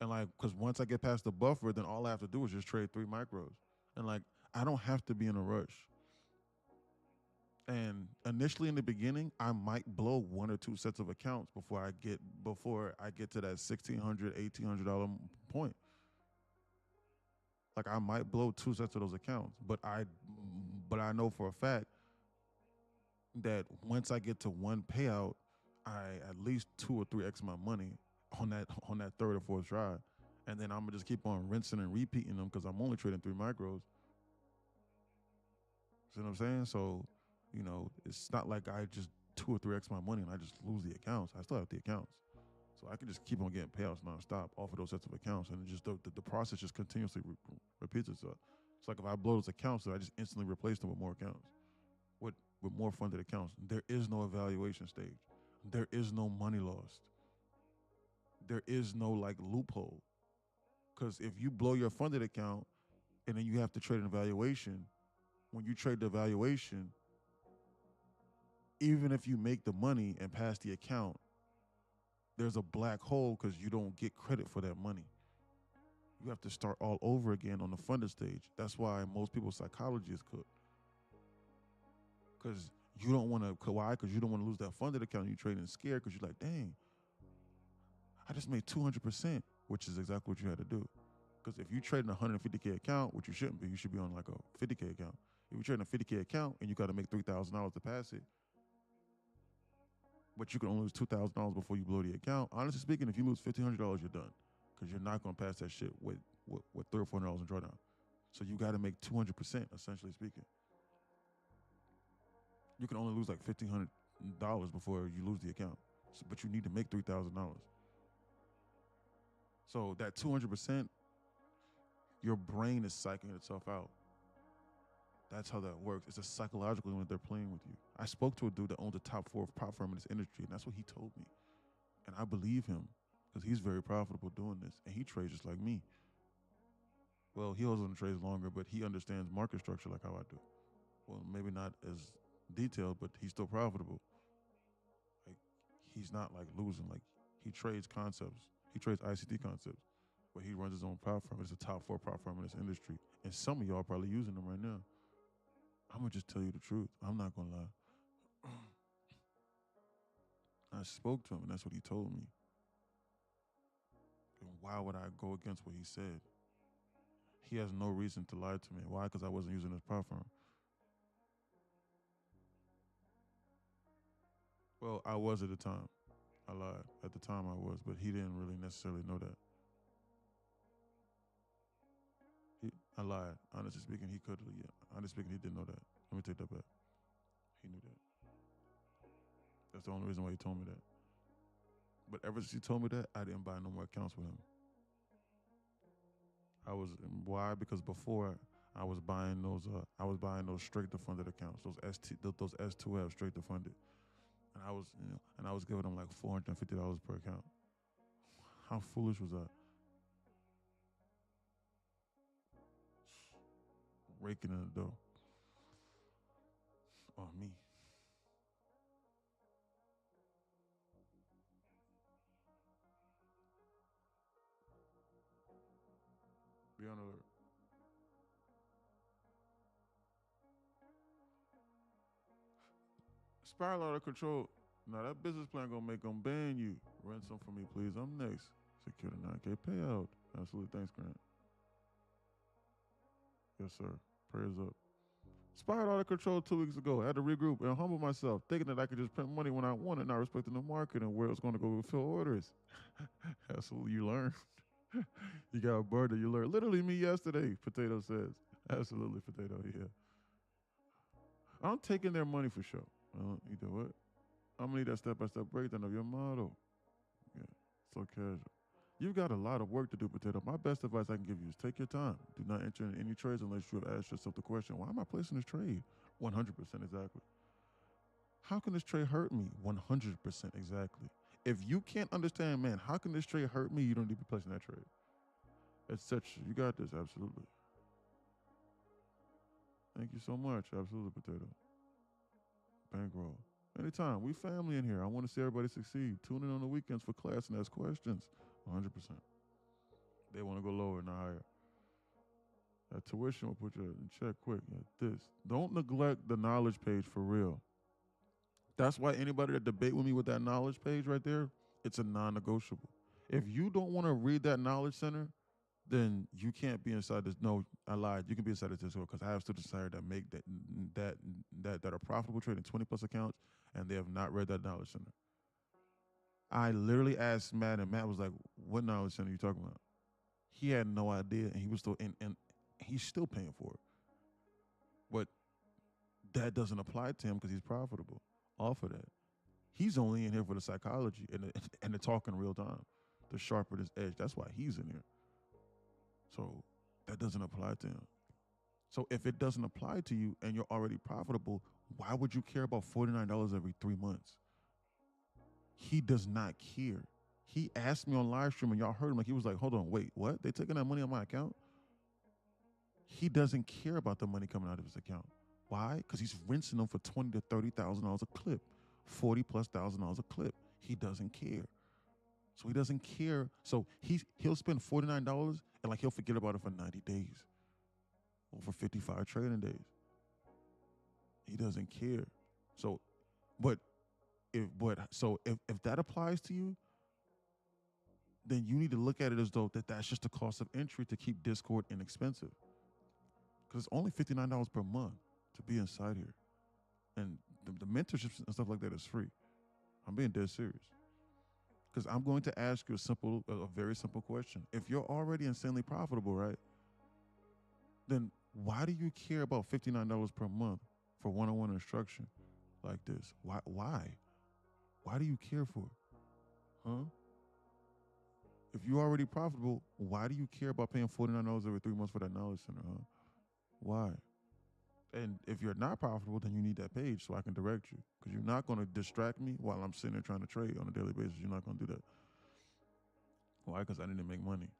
And like, because once I get past the buffer, then all I have to do is just trade 3 micros. And like, I don't have to be in a rush. And initially in the beginning, I might blow 1 or 2 sets of accounts before I get to that $1,600, $1,800 point. Like I might blow 2 sets of those accounts, but I know for a fact that once I get to 1 payout, I at least 2 or 3x my money on that 3rd or 4th try, and then I'm gonna just keep on rinsing and repeating them because I'm only trading 3 micros. See what I'm saying? So, it's not like I just 2 or 3x my money and I just lose the accounts. I still have the accounts, so I can just keep on getting payouts nonstop off of those sets of accounts, and just the process just continuously repeats itself. It's like if I blow those accounts, I just instantly replace them with more accounts, with more funded accounts. There is no evaluation stage. There is no money lost. There is no like loophole. Because if you blow your funded account and then you have to trade an evaluation, when you trade the evaluation, even if you make the money and pass the account, there's a black hole because you don't get credit for that money. You have to start all over again on the funded stage. That's why most people's psychology is cooked. Because you don't want to, why? Because you don't want to lose that funded account. You're trading scared because you're like, dang, I just made 200%, which is exactly what you had to do. Because if you trade in a 150K account, which you shouldn't be, you should be on like a 50K account. If you trade in a 50K account and you got to make $3,000 to pass it, but you can only lose $2,000 before you blow the account. Honestly speaking, if you lose $1,500, you're done, because you're not going to pass that shit with $300 or $400 in drawdown. So you got to make 200%, essentially speaking. You can only lose like $1,500 before you lose the account, but you need to make $3,000. So that 200%, your brain is psyching itself out. That's how that works. It's a psychological when they're playing with you. I spoke to a dude that owns a top 4 prop firm in this industry, and that's what he told me. And I believe him. because he's very profitable doing this, and he trades just like me. Well, he also trades longer, but he understands market structure like how I do. Well, maybe not as detailed, but he's still profitable. Like he's not like losing. Like he trades concepts. He trades ICT concepts, but he runs his own prop firm. It's a top 4 prop firm in this industry, and some of y'all are probably using them right now. I'm gonna just tell you the truth. I'm not gonna lie. I spoke to him, and that's what he told me. And why would I go against what he said? He has no reason to lie to me. Why? Because I wasn't using his prop firm. Well, I was at the time. I lied. At the time I was, but he didn't really necessarily know that. I lied. Honestly speaking, he could. Yeah. Honestly speaking, he didn't know that. Let me take that back. He knew that. That's the only reason why he told me that. But ever since he told me that, I didn't buy no more accounts with him. Why? Because before I was buying those straight to funded accounts, those S2F straight to funded, and I was giving them like $450 per account. How foolish was that? Raking in the dough. On me. Be on alert. Spiral out of control. Now that business plan gonna make them ban you. Rent some for me, please. I'm next. Secure the 9K payout. Absolutely. Thanks, Grant. Yes, sir. Prayers up. Spiraled out of control 2 weeks ago. I had to regroup and humble myself, thinking that I could just print money when I wanted, not respecting the market and where it was going to go fill orders. Absolutely, you learn. You got a bird that you learn. Literally me yesterday, Potato says. Absolutely, Potato, yeah. I'm taking their money for sure. You know what? I'm going to need that step-by-step breakdown of your model. Yeah, so casual. You've got a lot of work to do, Potato. My best advice I can give you is take your time. Do not enter in any trades unless you have asked yourself the question, why am I placing this trade? 100% exactly. How can this trade hurt me? 100% exactly. If you can't understand, man, how can this trade hurt me? You don't need to be placing that trade. It's such, you got this, absolutely. Thank you so much. Absolutely, Potato. Bankroll. Anytime. We family in here. I want to see everybody succeed. Tune in on the weekends for class and ask questions. 100%. They want to go lower, not higher. That tuition will put you in check quick. Yeah, this. Don't neglect the knowledge page for real. That's why anybody that debate with me with that knowledge page right there, it's a non-negotiable. If you don't want to read that knowledge center, then you can't be inside this. No, I lied. You can be inside this Discord because I have students here that make that are profitable trading 20 plus accounts, and they have not read that knowledge center. I literally asked Matt, and Matt was like, "What knowledge center are you talking about?" He had no idea, and he was still and he's still paying for it. But that doesn't apply to him because he's profitable off of that. He's only in here for the psychology and the talk in real time, to sharpen his edge. That's why he's in here. So that doesn't apply to him. So if it doesn't apply to you and you're already profitable, why would you care about $49 every 3 months? He does not care. He asked me on live stream and y'all heard him like he was like, hold on, wait, what? They taking that money on my account? He doesn't care about the money coming out of his account. Why? Because he's rinsing them for $20,000 to $30,000 a clip, $40,000+ a clip. He doesn't care. So he doesn't care. So he'll spend $49 and like he'll forget about it for 90 days or for 55 trading days. He doesn't care. So, if that applies to you, then you need to look at it as though that's just the cost of entry to keep Discord inexpensive. Because it's only $59 per month to be inside here. And the mentorships and stuff like that is free. I'm being dead serious. Because I'm going to ask you a very simple question. If you're already insanely profitable, right, then why do you care about $59 per month for one-on-one instruction like this? Why? Why do you care for it? Huh? If you're already profitable, why do you care about paying $49 every 3 months for that knowledge center, huh? Why? And if you're not profitable, then you need that page so I can direct you. Because you're not going to distract me while I'm sitting there trying to trade on a daily basis. You're not going to do that. Why? Because I didn't make money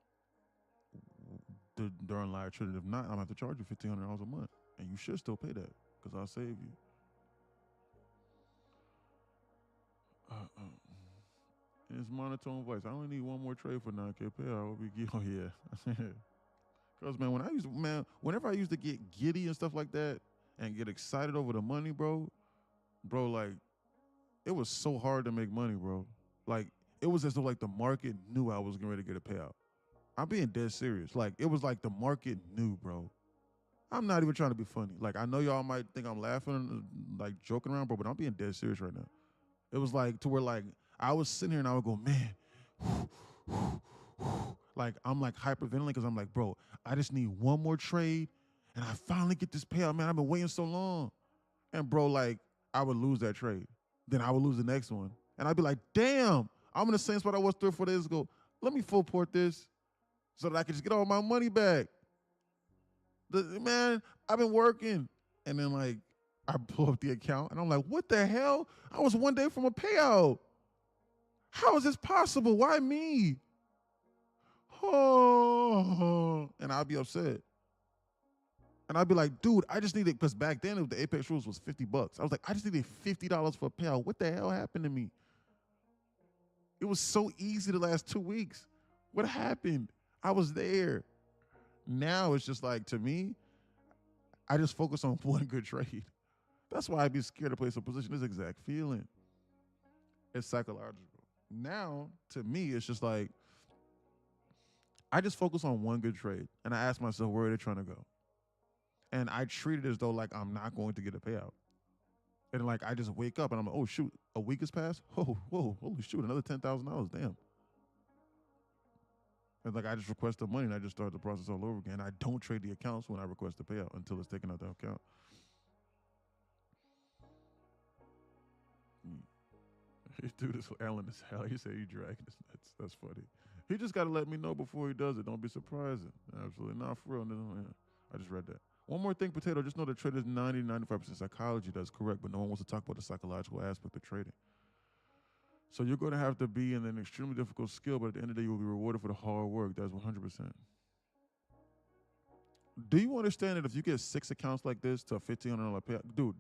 during live trading. If not, I'm gonna have to charge you $1,500 a month, and you should still pay that because I'll save you. In his monotone voice, I only need one more trade for 9K payout. Oh yeah, because man, whenever I used to get giddy and stuff like that and get excited over the money, bro, like it was so hard to make money, bro. Like it was as though like the market knew I was getting ready to get a payout. I'm being dead serious. Like it was like the market knew, bro. I'm not even trying to be funny. Like I know y'all might think I'm laughing, like joking around, bro, but I'm being dead serious right now. It was like to where like I was sitting here and I would go, man, like I'm like hyperventilating because I'm like, bro, I just need one more trade and I finally get this payout, man. I've been waiting so long. And bro, like I would lose that trade. Then I would lose the next one. And I'd be like, damn, I'm in the same spot I was 3 or 4 days ago. Let me full port this so that I can just get all my money back. Man, I've been working. And then like I pull up the account and I'm like, what the hell? I was 1 day from a payout. How is this possible? Why me? Oh, and I'd be upset. And I'd be like, dude, I just needed, because back then the Apex rules was $50. I was like, I just needed $50 for a payout. What the hell happened to me? It was so easy the last 2 weeks. What happened? I was there. Now it's just like, to me, I just focus on one good trade. That's why I'd be scared to place a position. This exact feeling. It's psychological. Now, to me, it's just like, I just focus on one good trade. And I ask myself, where are they trying to go? And I treat it as though like I'm not going to get a payout. And like I just wake up and I'm like, oh shoot, a week has passed? Oh, whoa, holy shoot, another $10,000, damn. And like I just request the money and I just start the process all over again. I don't trade the accounts when I request the payout until it's taken out the account. Dude, this Alan is hell. He said he dragging his nuts. That's funny. He just got to let me know before he does it. Don't be surprising. Absolutely not, for real. No, yeah. I just read that. One more thing, Potato. Just know that trading is 90-95% psychology. That's correct, but no one wants to talk about the psychological aspect of trading. So you're going to have to be in an extremely difficult skill, but at the end of the day, you will be rewarded for the hard work. That's 100%. Do you understand that if you get 6 accounts like this to a $1,500 payout, dude?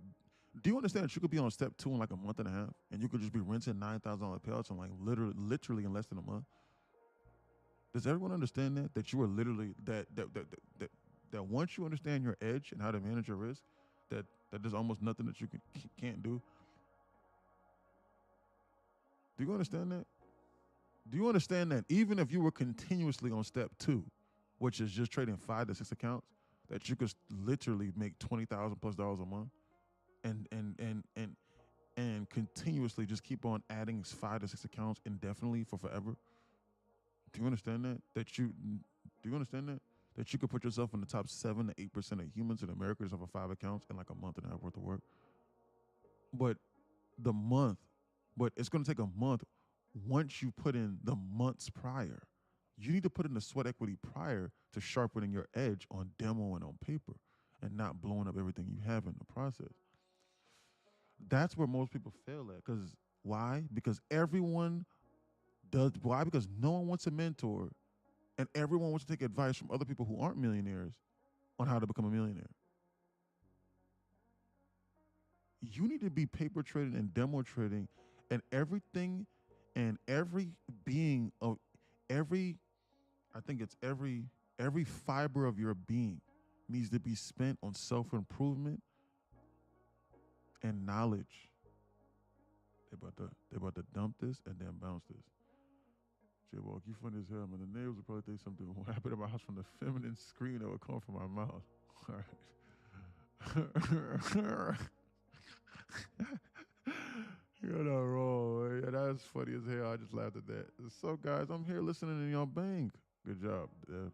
Do you understand that you could be on step 2 in like a month and a half, and you could just be rinsing $9,000 payouts in like literally in less than a month? Does everyone understand that? That you are literally that once you understand your edge and how to manage your risk, that there's almost nothing that you can't do. Do you understand that? Do you understand that even if you were continuously on step 2, which is just trading 5 to 6 accounts, that you could literally make $20,000+ a month, and continuously just keep on adding 5 to 6 accounts indefinitely for forever? Do you understand that? Do you understand that? That you could put yourself in the top 7 to 8% of humans in America just off of 5 accounts in like a month and a half worth of work. But it's going to take a month once you put in the months prior. You need to put in the sweat equity prior to sharpening your edge on demo and on paper and not blowing up everything you have in the process. That's where most people fail at. Because why? Because everyone does. Why? Because no one wants a mentor, and everyone wants to take advice from other people who aren't millionaires on how to become a millionaire. You need to be paper trading and demo trading, and everything and every being of every, I think it's every fiber of your being needs to be spent on self-improvement and knowledge. They about to dump this and then bounce this. J-Walk, you funny as hell, man. The neighbors will probably think something will happen in my house from the feminine scream that will come from my mouth. All right. You're not wrong. Yeah, that's funny as hell. I just laughed at that. So, guys, I'm here listening in your bank. Good job, Dev.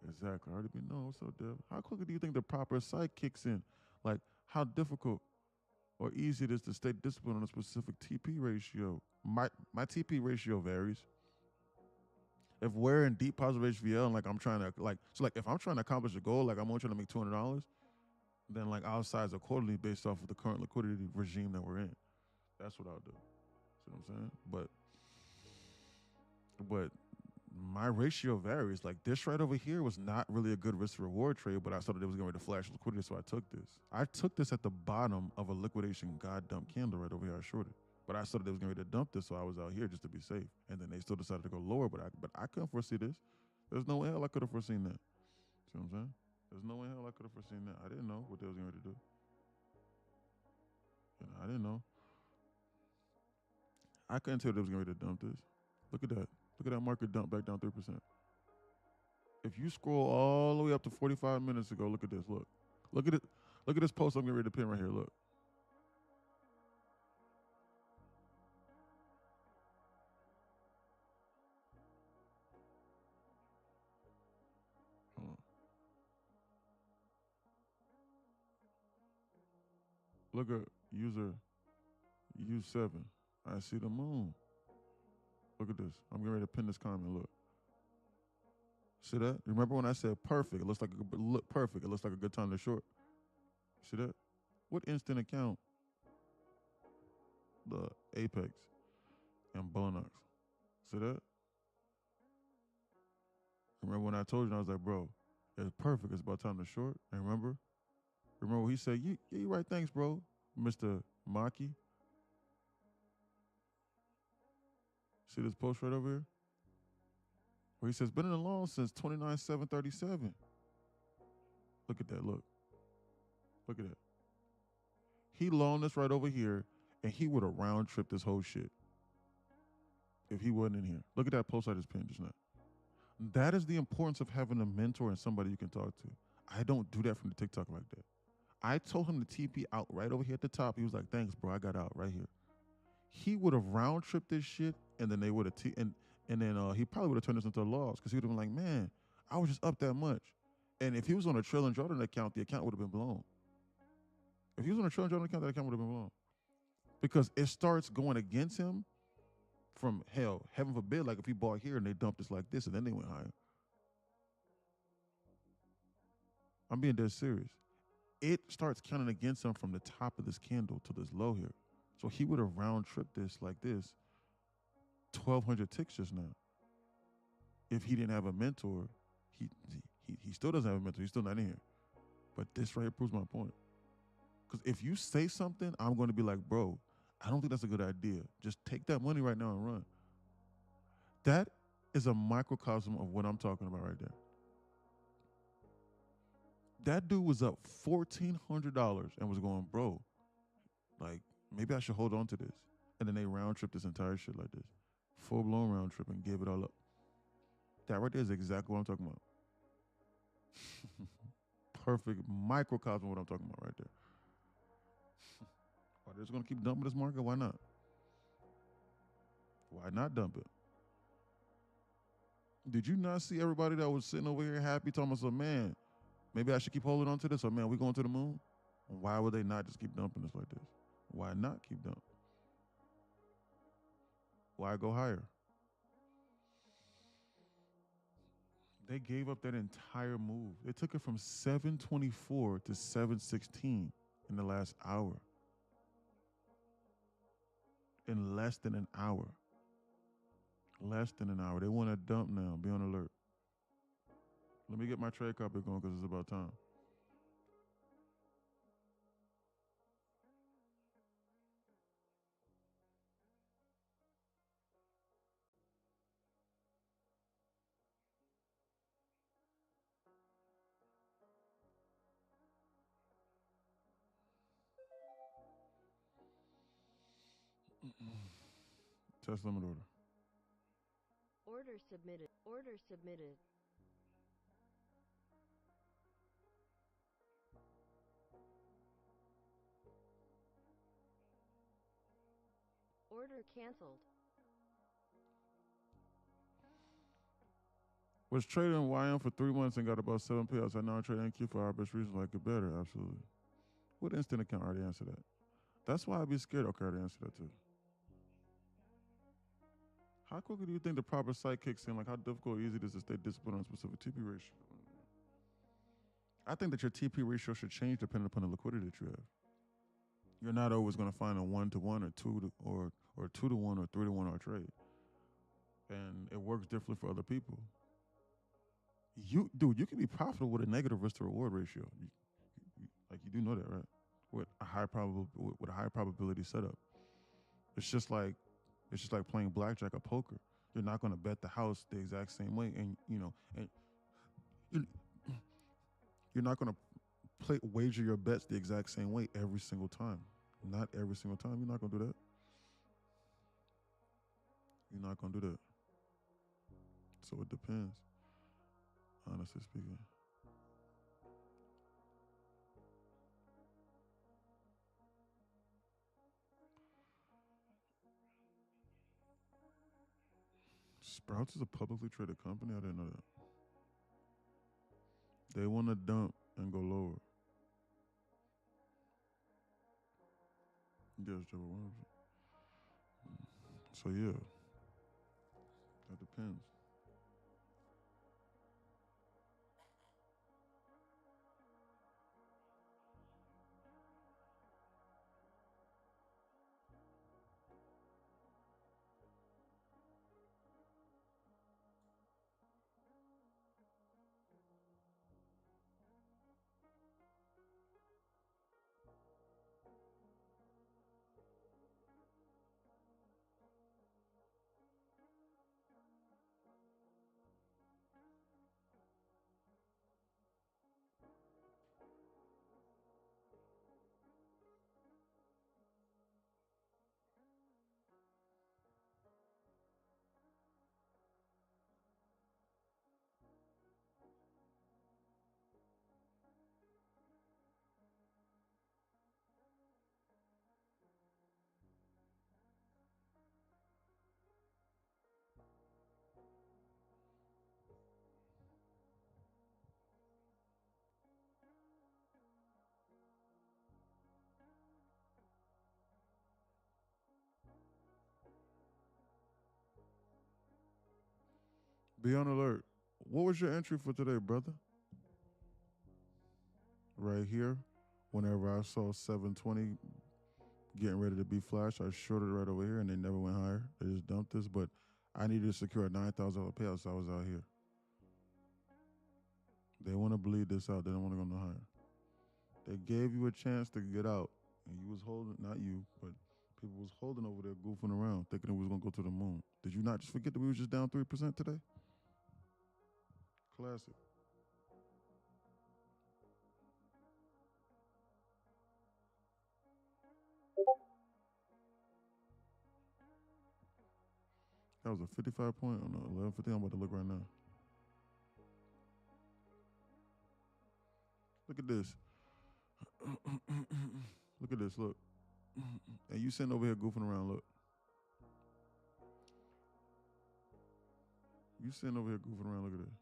Exactly. I already been knowing. What's up, Dev? How quickly do you think the proper sight kicks in? Like, how difficult or easy it is to stay disciplined on a specific TP ratio? My TP ratio varies. If we're in deep positive HVL and like I'm trying to if I'm trying to accomplish a goal, like I'm only trying to make $200, then like I'll size accordingly based off of the current liquidity regime that we're in. That's what I'll do. See what I'm saying? But my ratio varies. Like this right over here was not really a good risk reward trade, but I saw that it was going to flash liquidity, so I took this. I took this at the bottom of a liquidation god dump candle right over here. I shorted, but I saw that they was going to dump this, so I was out here just to be safe. And then they still decided to go lower, but I couldn't foresee this. There's no way hell I could have foreseen that. See what I'm saying? There's no way hell I could have foreseen that. I didn't know what they was going to do. I didn't know. I couldn't tell they was going to dump this. Look at that. Look at that market dump back down 3%. If you scroll all the way up to 45 minutes ago, look at this. Look. Look at it. Look at this post I'm getting ready to pin right here. Look. Hold on. Look at user U7. I see the moon. Look at this. I'm getting ready to pin this comment. Look. See that? Remember when I said perfect? It looks like look perfect. It looks like a good time to short. See that? What instant account? The Apex and Bonox. See that? Remember when I told you, I was like, bro, it's perfect. It's about time to short. And remember what he said? You right. Thanks, bro. Mr. Maki. See this post right over here? Where he says, been in the loan since 29/7/37. Look at that. Look. Look at that. He loaned this right over here, and he would have round tripped this whole shit if he wasn't in here. Look at that post I just pinned just now. That is the importance of having a mentor and somebody you can talk to. I don't do that from the TikTok like that. I told him to TP out right over here at the top. He was like, thanks, bro. I got out right here. He would have round tripped this shit, and then they would have and then he probably would have turned this into a loss because he would have been like, man, I was just up that much. And if he was on a Trill and Jordan account, the account would have been blown. If he was on a Trill and Jordan account, that account would have been blown. Because it starts going against him from hell, heaven forbid, like if he bought here and they dumped this like this and then they went higher. I'm being dead serious. It starts counting against him from the top of this candle to this low here. So he would have round tripped this like this 1,200 ticks just now. If he didn't have a mentor, he still doesn't have a mentor. He's still not in here. But this right here proves my point. Because if you say something, I'm going to be like, bro, I don't think that's a good idea. Just take that money right now and run. That is a microcosm of what I'm talking about right there. That dude was up $1,400 and was going, bro, like, maybe I should hold on to this. And then they round trip this entire shit like this. Full blown round trip and gave it all up. That right there is exactly what I'm talking about. Perfect microcosm of what I'm talking about right there. Are they just going to keep dumping this market? Why not? Why not dump it? Did you not see everybody that was sitting over here happy talking about, man, maybe I should keep holding on to this, or man, we going to the moon? Why would they not just keep dumping this like this? Why not keep dumping? Why go higher? They gave up that entire move. They took it from 724 to 716 in the last hour. In less than an hour. Less than an hour. They want to dump now. Be on alert. Let me get my trade copy going because it's about time. Test limit order. Order submitted. Order submitted. Order canceled. Was trading YM for 3 months and got about 7 payouts. I now trade NQ for our best reasons like it better. Absolutely. What instant account already answered that? That's why I'd be scared. Okay, I already answered that too. How quickly do you think the proper site kicks in? Like how difficult or easy does it stay disciplined on a specific TP ratio? I think that your TP ratio should change depending upon the liquidity that you have. You're not always going to find a 1-to-1 or 2 to 1 or 3-to-1 or trade. and it works differently for other people. You can be profitable with a negative risk to reward ratio. Like you do know that, right? With a high probability setup. It's just like playing blackjack or poker. You're not going to bet the house the exact same way, and you're, you're not going to wager your bets the exact same way every single time. Not every single time. You're not going to do that. You're not going to do that. So it depends, honestly speaking. Sprouts is a publicly traded company. I didn't know that. They want to dump and go lower. Yes, Joe. So yeah, that depends. Be on alert. What was your entry for today, brother? Right here. Whenever I saw 720 getting ready to be flashed, I shorted right over here and they never went higher. They just dumped this, but I needed to secure a $9,000 payout, so I was out here. They want to bleed this out. They don't want to go no higher. They gave you a chance to get out, and you was holding, not you, but people was holding over there goofing around, thinking it was going to go to the moon. Did you not just forget that we was just down 3% today? Classic. That was a 55 point on the 1150. I'm about to look right now. Look at this. Look at this. Look. And you sitting over here goofing around. Look. You sitting over here goofing around. Look at this.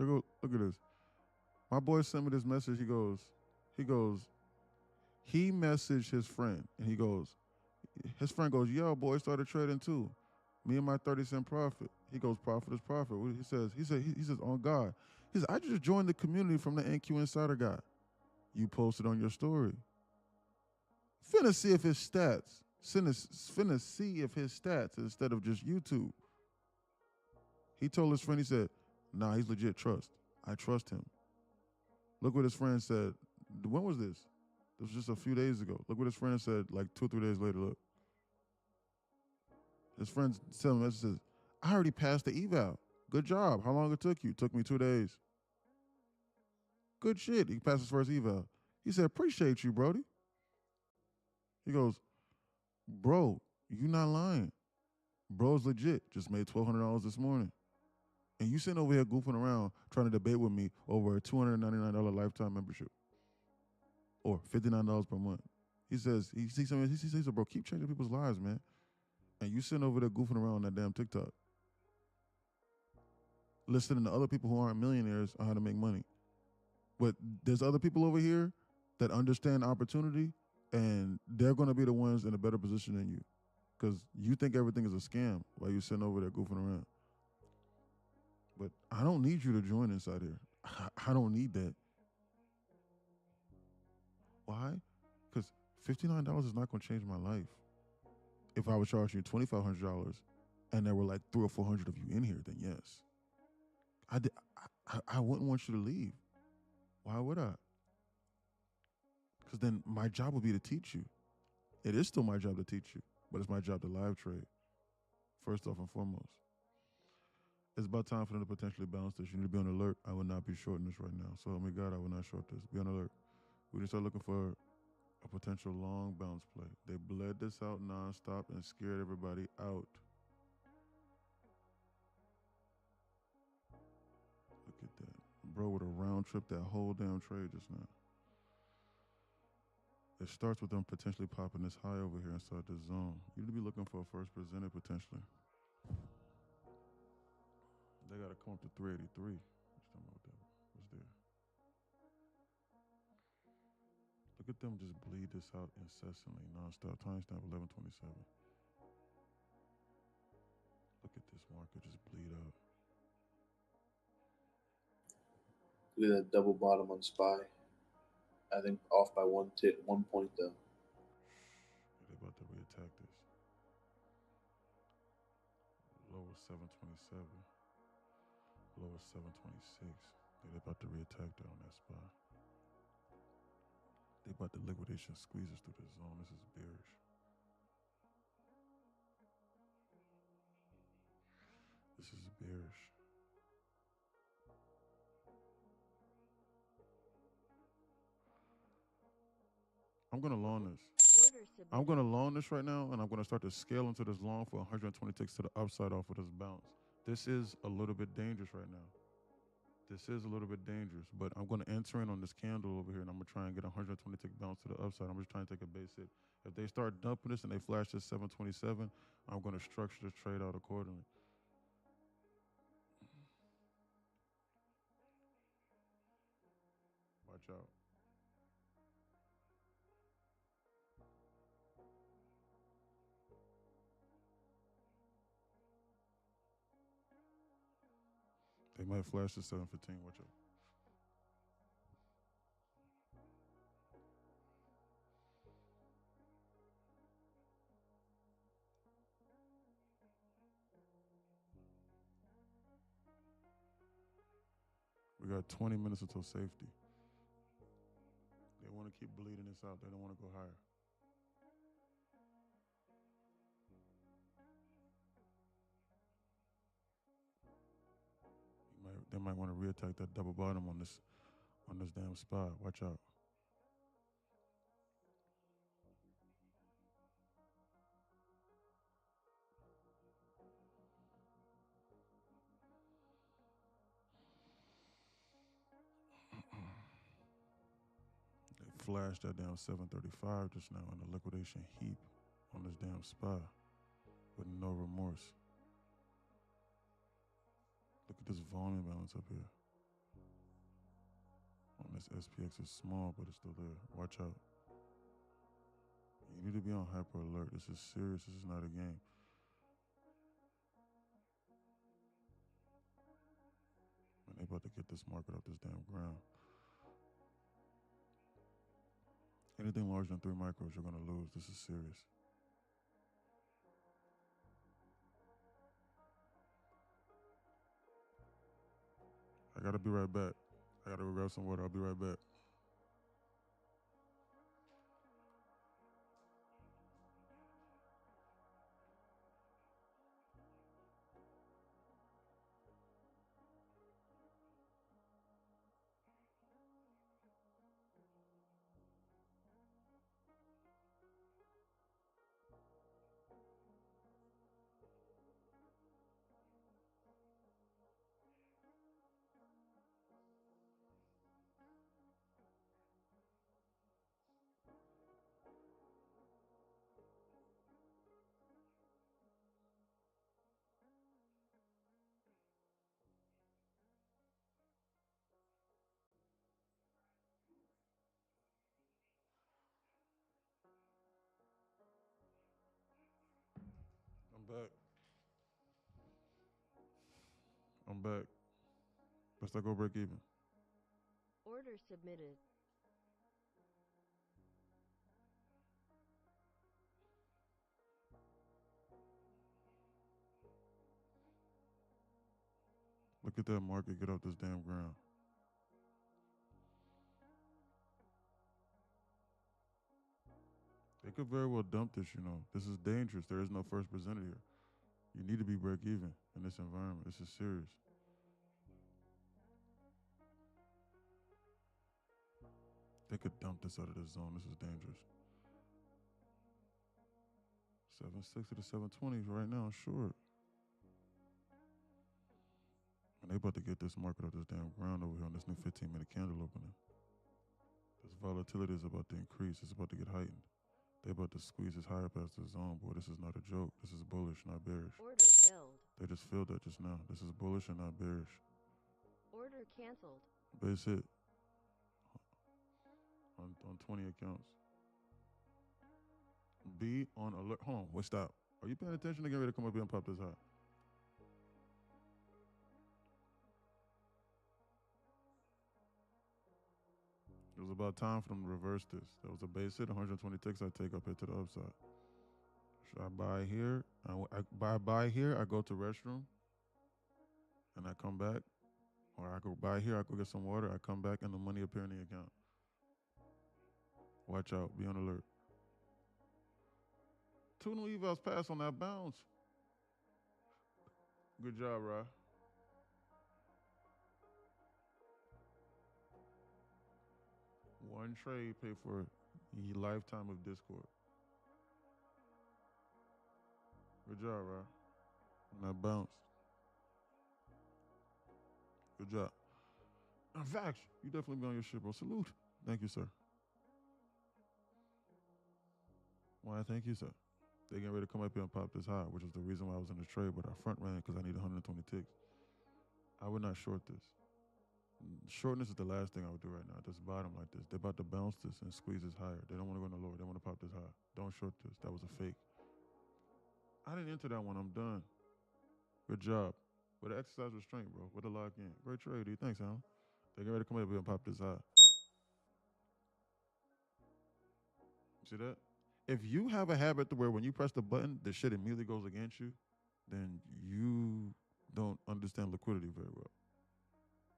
Look at this. My boy sent me this message. He messaged his friend, and his friend goes, yo, boy, started trading too. Me and my 30-cent profit. He goes, profit is profit. He says, on God. He says, I just joined the community from the NQ Insider guy. You posted on your story. Finna see if his stats. Finna see if his stats instead of just YouTube. He told his friend, he said, nah, he's legit trust. I trust him. Look what his friend said. When was this? This was just a few days ago. Look what his friend said like 2 or 3 days later. Look. His friend sent him a message, says, I already passed the eval. Good job. How long it took you? Took me 2 days. Good shit. He passed his first eval. He said, appreciate you, Brody. He goes, bro, you not lying. Bro's legit. Just made $1,200 this morning. And you sitting over here goofing around trying to debate with me over a $299 lifetime membership. Or $59 per month. He says, he says, bro, keep changing people's lives, man. And you sitting over there goofing around on that damn TikTok. Listening to other people who aren't millionaires on how to make money. But there's other people over here that understand opportunity, and they're going to be the ones in a better position than you. because you think everything is a scam while you're sitting over there goofing around. But I don't need you to join inside here. I don't need that. Why? Because $59 is not going to change my life. If I was charging you $2,500 and there were like 300 or 400 of you in here, then yes. I wouldn't want you to leave. Why would I? Because then my job would be to teach you. It is still my job to teach you, but it's my job to live trade, first off and foremost. It's about time for them to potentially bounce this. You need to be on alert. I will not be shorting this right now. So, oh my God, I will not short this. Be on alert. We need to start looking for a potential long bounce play. They bled this out nonstop and scared everybody out. Look at that. Bro with a round trip that whole damn trade just now. It starts with them potentially popping this high over here inside the zone. You need to be looking for a first presented potentially. They got to come up to 383. What's there? Look at them just bleed this out incessantly, nonstop. Timestamp 1127. Look at this market just bleed out. Look at that double bottom on SPY. I think off by 1 point though. They're about to reattack this. Low was 727. Low was 726. They're about to reattack that on that SPY. They about to liquidation squeeze us through the zone. This is bearish. This is bearish. I'm going to long this. I'm going to long this right now, and I'm going to start to scale into this long for 120 ticks to the upside off of this bounce. This is a little bit dangerous right now. This is a little bit dangerous, but I'm going to enter in on this candle over here, and I'm going to try and get a 120 tick bounce to the upside. I'm just trying to take a base hit. If they start dumping this and they flash this 727, I'm going to structure this trade out accordingly. Watch out. They might flash the 715. Watch out. We got 20 minutes until safety. They want to keep bleeding this out. They don't want to go higher. They might want to reattack that double bottom on this damn spot. Watch out. They flashed that down 735 just now in the liquidation heap on this damn spot with no remorse. Look at this volume balance up here. On this SPX is small, but it's still there. Watch out. You need to be on hyper alert. This is serious. This is not a game. Man, they about to get this market off this damn ground. Anything larger than 3 micros, you're going to lose. This is serious. I got to be right back. I got to go grab some water. I'll be right back. back. I'm back. Let's not go break even. Order submitted. Look at that market get off this damn ground. They could very well dump this, you know. This is dangerous. There is no first presented here. You need to be break even in this environment. This is serious. They could dump this out of this zone. This is dangerous. 760 to 720s right now, sure. And they about to get this market off this damn ground over here on this new 15-minute candle opening. This volatility is about to increase. It's about to get heightened. They about to squeeze this higher past the zone, boy. This is not a joke. This is bullish, not bearish. Order failed. They just filled that just now. This is bullish and not bearish. Order canceled. Base hit on 20 accounts. Be on alert. Hold on, wait, stop. Are you paying attention to get ready to come up here and pop this high? It was about time for them to reverse this. That was a base hit, 120 ticks I take up here to the upside. Should I buy here? I buy here, I go to restroom, and I come back. Or I go buy here, I go get some water, I come back, and the money appear in the account. Watch out, be on alert. 2 new evals pass on that bounce. Good job, Ra. One trade pay for a lifetime of Discord. Good job, Ra. And that bounce. Good job. Vax, you definitely be on your shit, bro. Salute. Thank you, sir. Why, thank you, sir. They getting ready to come up here and pop this high, which is the reason why I was in the trade, but I front ran because I need 120 ticks. I would not short this. Shortness is the last thing I would do right now. This bottom like this. They're about to bounce this and squeeze this higher. They don't want to go no lower. They want to pop this high. Don't short this. That was a fake. I didn't enter that one. I'm done. Good job. With the exercise restraint, bro. With the lock in. Great trade, dude. Thanks, Alan. They're getting ready to come up here and pop this high. You see that? If you have a habit to where when you press the button, the shit immediately goes against you, then you don't understand liquidity very well.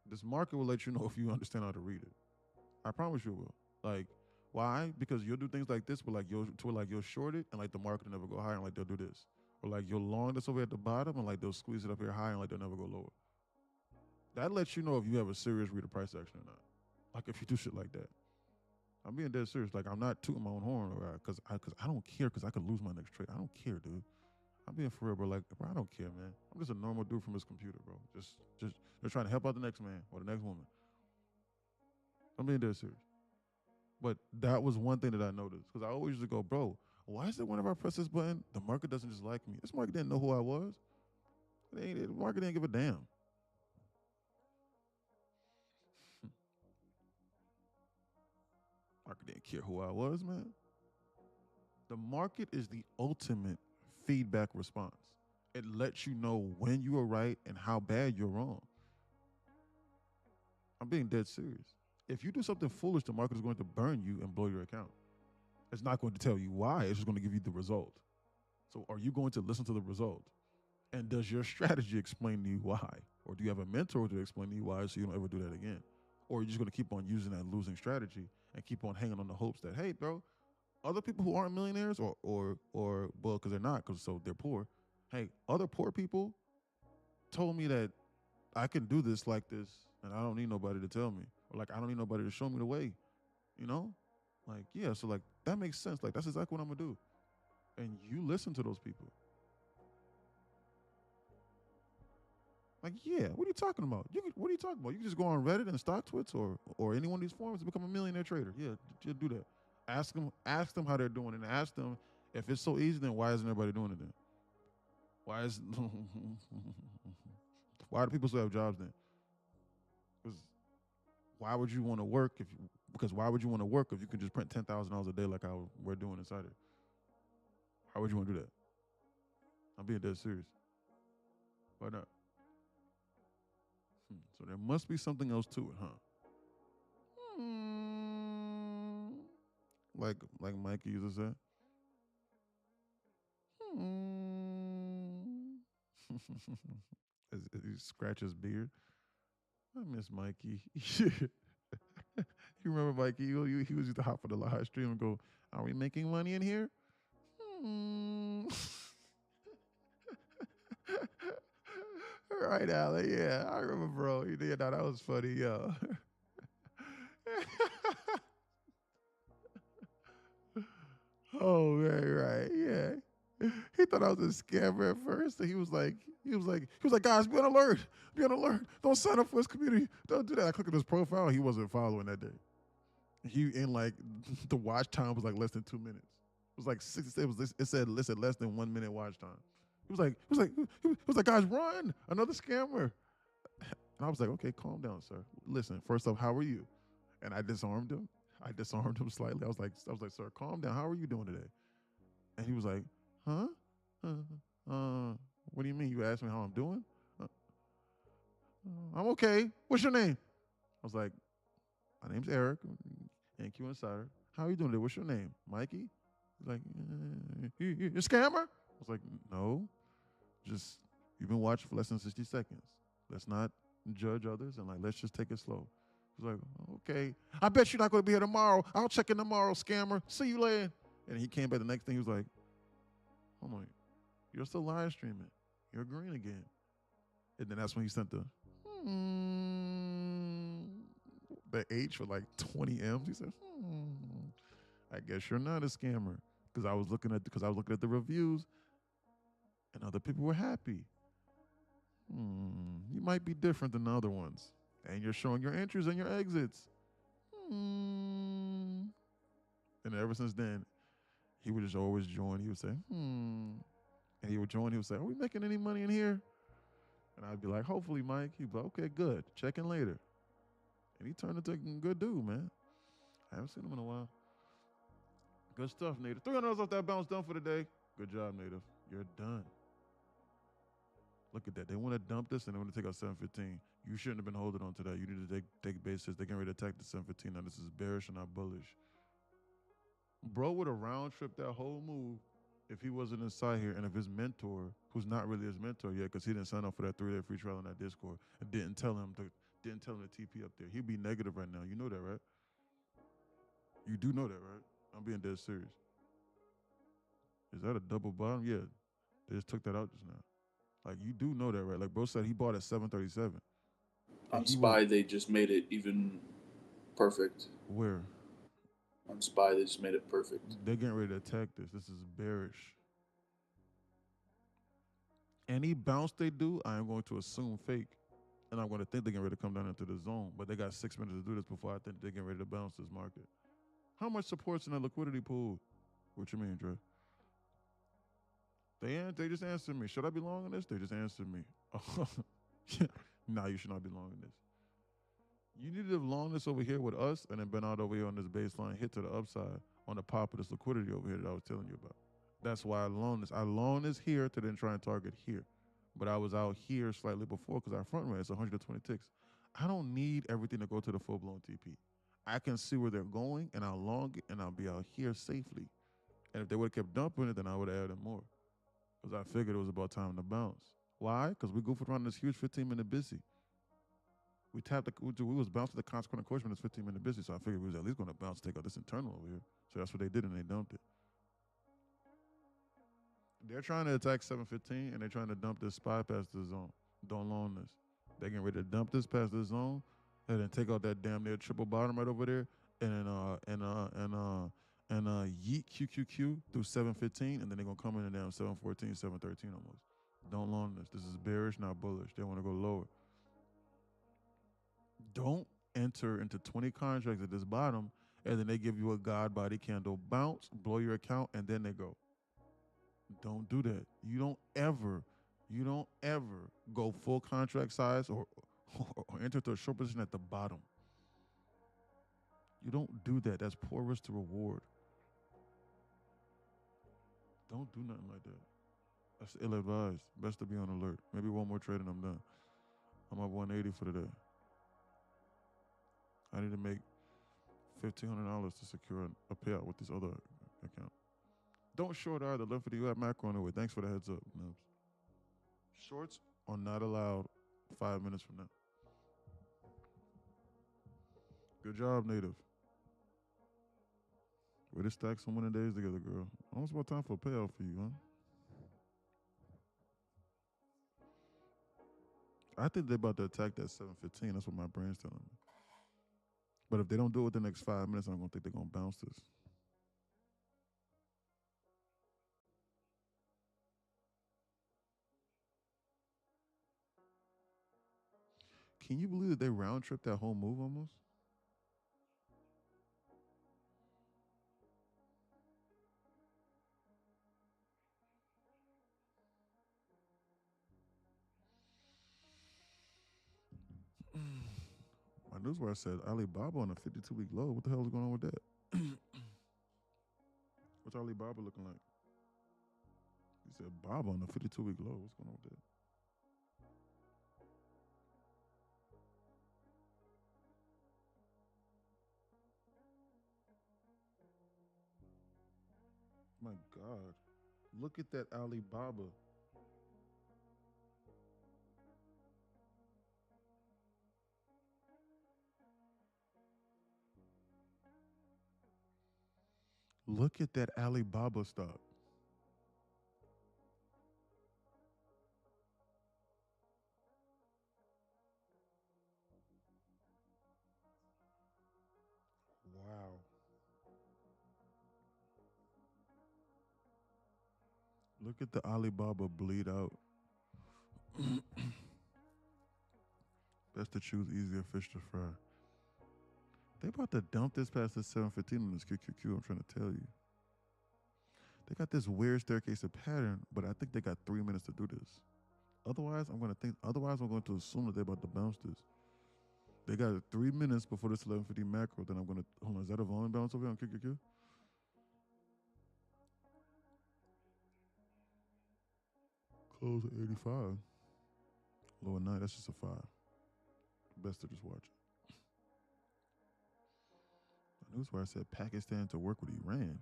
This market will let you know if you understand how to read it. I promise you will. Like, why? Because you'll do things like this, but you'll short it and like the market will never go higher and like they'll do this. Or like you'll long this over at the bottom and like they'll squeeze it up here high and like they'll never go lower. That lets you know if you have a serious read of price action or not. Like if you do shit like that. I'm being dead serious. Like I'm not tooting my own horn, or because I don't care, because I could lose my next trade. I don't care, dude. I'm being for real, bro. Like, bro, I don't care, man. I'm just a normal dude from his computer, bro. Just they're trying to help out the next man or the next woman. I'm being dead serious. But that was one thing that I noticed, because I always used to go, bro, why is it whenever I press this button, the market doesn't just like me? This market didn't know who I was. The market didn't give a damn. Market didn't care who I was, man. The market is the ultimate feedback response. It lets you know when you are right and how bad you're wrong. I'm being dead serious. If you do something foolish, the market is going to burn you and blow your account. It's not going to tell you why. It's just going to give you the result. So are you going to listen to the result? And does your strategy explain to you why? Or do you have a mentor to explain to you why so you don't ever do that again? Or are you just going to keep on using that losing strategy and keep on hanging on the hopes that, hey, bro, other people who aren't millionaires or well, because they're not, because so they're poor. Hey, other poor people told me that I can do this like this, and I don't need nobody to tell me, or like I don't need nobody to show me the way. You know, like yeah. So like that makes sense. Like that's exactly what I'm gonna do. And you listen to those people. Like yeah, what are you talking about? What are you talking about? You can just go on Reddit and StockTwits or any one of these forums and become a millionaire trader. Yeah, just do that. Ask them how they're doing, and ask them if it's so easy, then why isn't everybody doing it then? Why do people still have jobs then? Because why would you want to work because why would you want to work if you can just print $10,000 a day like how we're doing inside it? How would you want to do that? I'm being dead serious. Why not? So there must be something else to it, huh? Like Mikey used to say. As he scratches his beard. I miss Mikey. You remember Mikey? He was used to hop on the live stream and go, "Are we making money in here?" Right, Alec. Yeah, I remember, bro. Yeah, no, that was funny, yo. Oh man, right, yeah. He thought I was a scammer at first. And he was like, guys, be on alert. Be on alert. Don't sign up for his community. Don't do that. I clicked on his profile. He wasn't following that day. He in like the watch time was like less than 2 minutes. It was like six. It said less than 1 minute watch time. He was like, guys, run! Another scammer. And I was like, okay, calm down, sir. Listen, first off, how are you? And I disarmed him. Slightly. I was like, sir, calm down. How are you doing today? And he was like, huh? What do you mean? You asked me how I'm doing? I'm okay. What's your name? I was like, my name's Eric, NQ Insider. How are you doing today? What's your name? Mikey? He's like, you a scammer? I was like, no. Just, you've been watching for less than 60 seconds. Let's not judge others and let's just take it slow. He's like, okay. I bet you're not going to be here tomorrow. I'll check in tomorrow, scammer. See you later. And he came back the next thing. He was like, hold on. You're still live streaming. You're green again. And then that's when he sent the H for like 20 M's. He said, I guess you're not a scammer. Because I was looking at the reviews and other people were happy. You might be different than the other ones. And you're showing your entries and your exits. And ever since then, he would just always join. He would say, And he would join. He would say, are we making any money in here? And I'd be like, hopefully, Mike. He'd be like, okay, good. Check in later. And he turned into a good dude, man. I haven't seen him in a while. Good stuff, Native. $300 off that bounce done for the day. Good job, Native. You're done. Look at that. They want to dump this and they want to take out 715. You shouldn't have been holding on to that. You need to take basis. They're getting ready to attack the 715. Now, this is bearish and not bullish. Bro would have round tripped that whole move if he wasn't inside here and if his mentor, who's not really his mentor yet because he didn't sign up for that 3-day free trial on that Discord and didn't tell him to TP up there. He'd be negative right now. You know that, right? You do know that, right? I'm being dead serious. Is that a double bottom? Yeah. They just took that out just now. Like, you do know that, right? Like, bro said he bought at 737. On SPY, they just made it even perfect. Where? On SPY, they just made it perfect. They're getting ready to attack this. This is bearish. Any bounce they do, I am going to assume fake. And I'm going to think they're getting ready to come down into the zone. But they got 6 minutes to do this before I think they're getting ready to bounce this market. How much support's in that liquidity pool? What you mean, Dre? They just answered me. Should I be long on this? They just answered me. Nah, you should not be long on this. You need to have long this over here with us and then been out over here on this baseline, hit to the upside on the pop of this liquidity over here that I was telling you about. That's why I long this. I long this here to then try and target here. But I was out here slightly before because our front run is 120 ticks. I don't need everything to go to the full-blown TP. I can see where they're going, and I'll long it, and I'll be out here safely. And if they would have kept dumping it, then I would have added more. Because I figured it was about time to bounce. Why? Because we goofed around this huge 15-minute busy. We was bouncing the consequent encouragement this 15-minute busy, so I figured we was at least going to bounce, take out this internal over here. So that's what they did, and they dumped it. They're trying to attack 715, and they're trying to dump this SPY past the zone. Don't loan this. They're getting ready to dump this past the zone, and then take out that damn near triple bottom right over there, and yeet QQQ through 715, and then they're gonna come in and down 714, 713 almost. Don't loan this. This is bearish, not bullish. They want to go lower. Don't enter into 20 contracts at this bottom, and then they give you a God body candle bounce, blow your account, and then they go. Don't do that. You don't ever go full contract size or enter into a short position at the bottom. You don't do that. That's poor risk to reward. Don't do nothing like that. That's ill advised. Best to be on alert. Maybe one more trade and I'm done. I'm up 180 for the day. I need to make $1,500 to secure a payout with this other account. Don't short either. Left for the you have macro on the way. Thanks for the heads up, Nubs. Shorts are not allowed 5 minutes from now. Good job, Native. Way to stack some winning days together, girl. Almost about time for a payout for you, huh? I think they're about to attack that 715. That's what my brain's telling me. But if they don't do it the next 5 minutes, I'm going to think they're going to bounce this. Can you believe that they round trip that whole move almost? My newswire said Alibaba on a 52-week low. What the hell is going on with that? What's Alibaba looking like? He said Baba on a 52-week low. What's going on with that? My God. Look at that Alibaba. Look at that Alibaba stock. Wow. Look at the Alibaba bleed out. Best to choose easier fish to fry. They about to dump this past the 715 on this QQQ, I'm trying to tell you. They got this weird staircase of pattern, but I think they got 3 minutes to do this. Otherwise, I'm going to assume that they're about to bounce this. They got 3 minutes before this 1150 macro. Then I'm going to, hold on, is that a volume bounce over here on QQQ? Close at 85. Low at 9, that's just a 5. Best to just watch it. The news where I said Pakistan to work with Iran.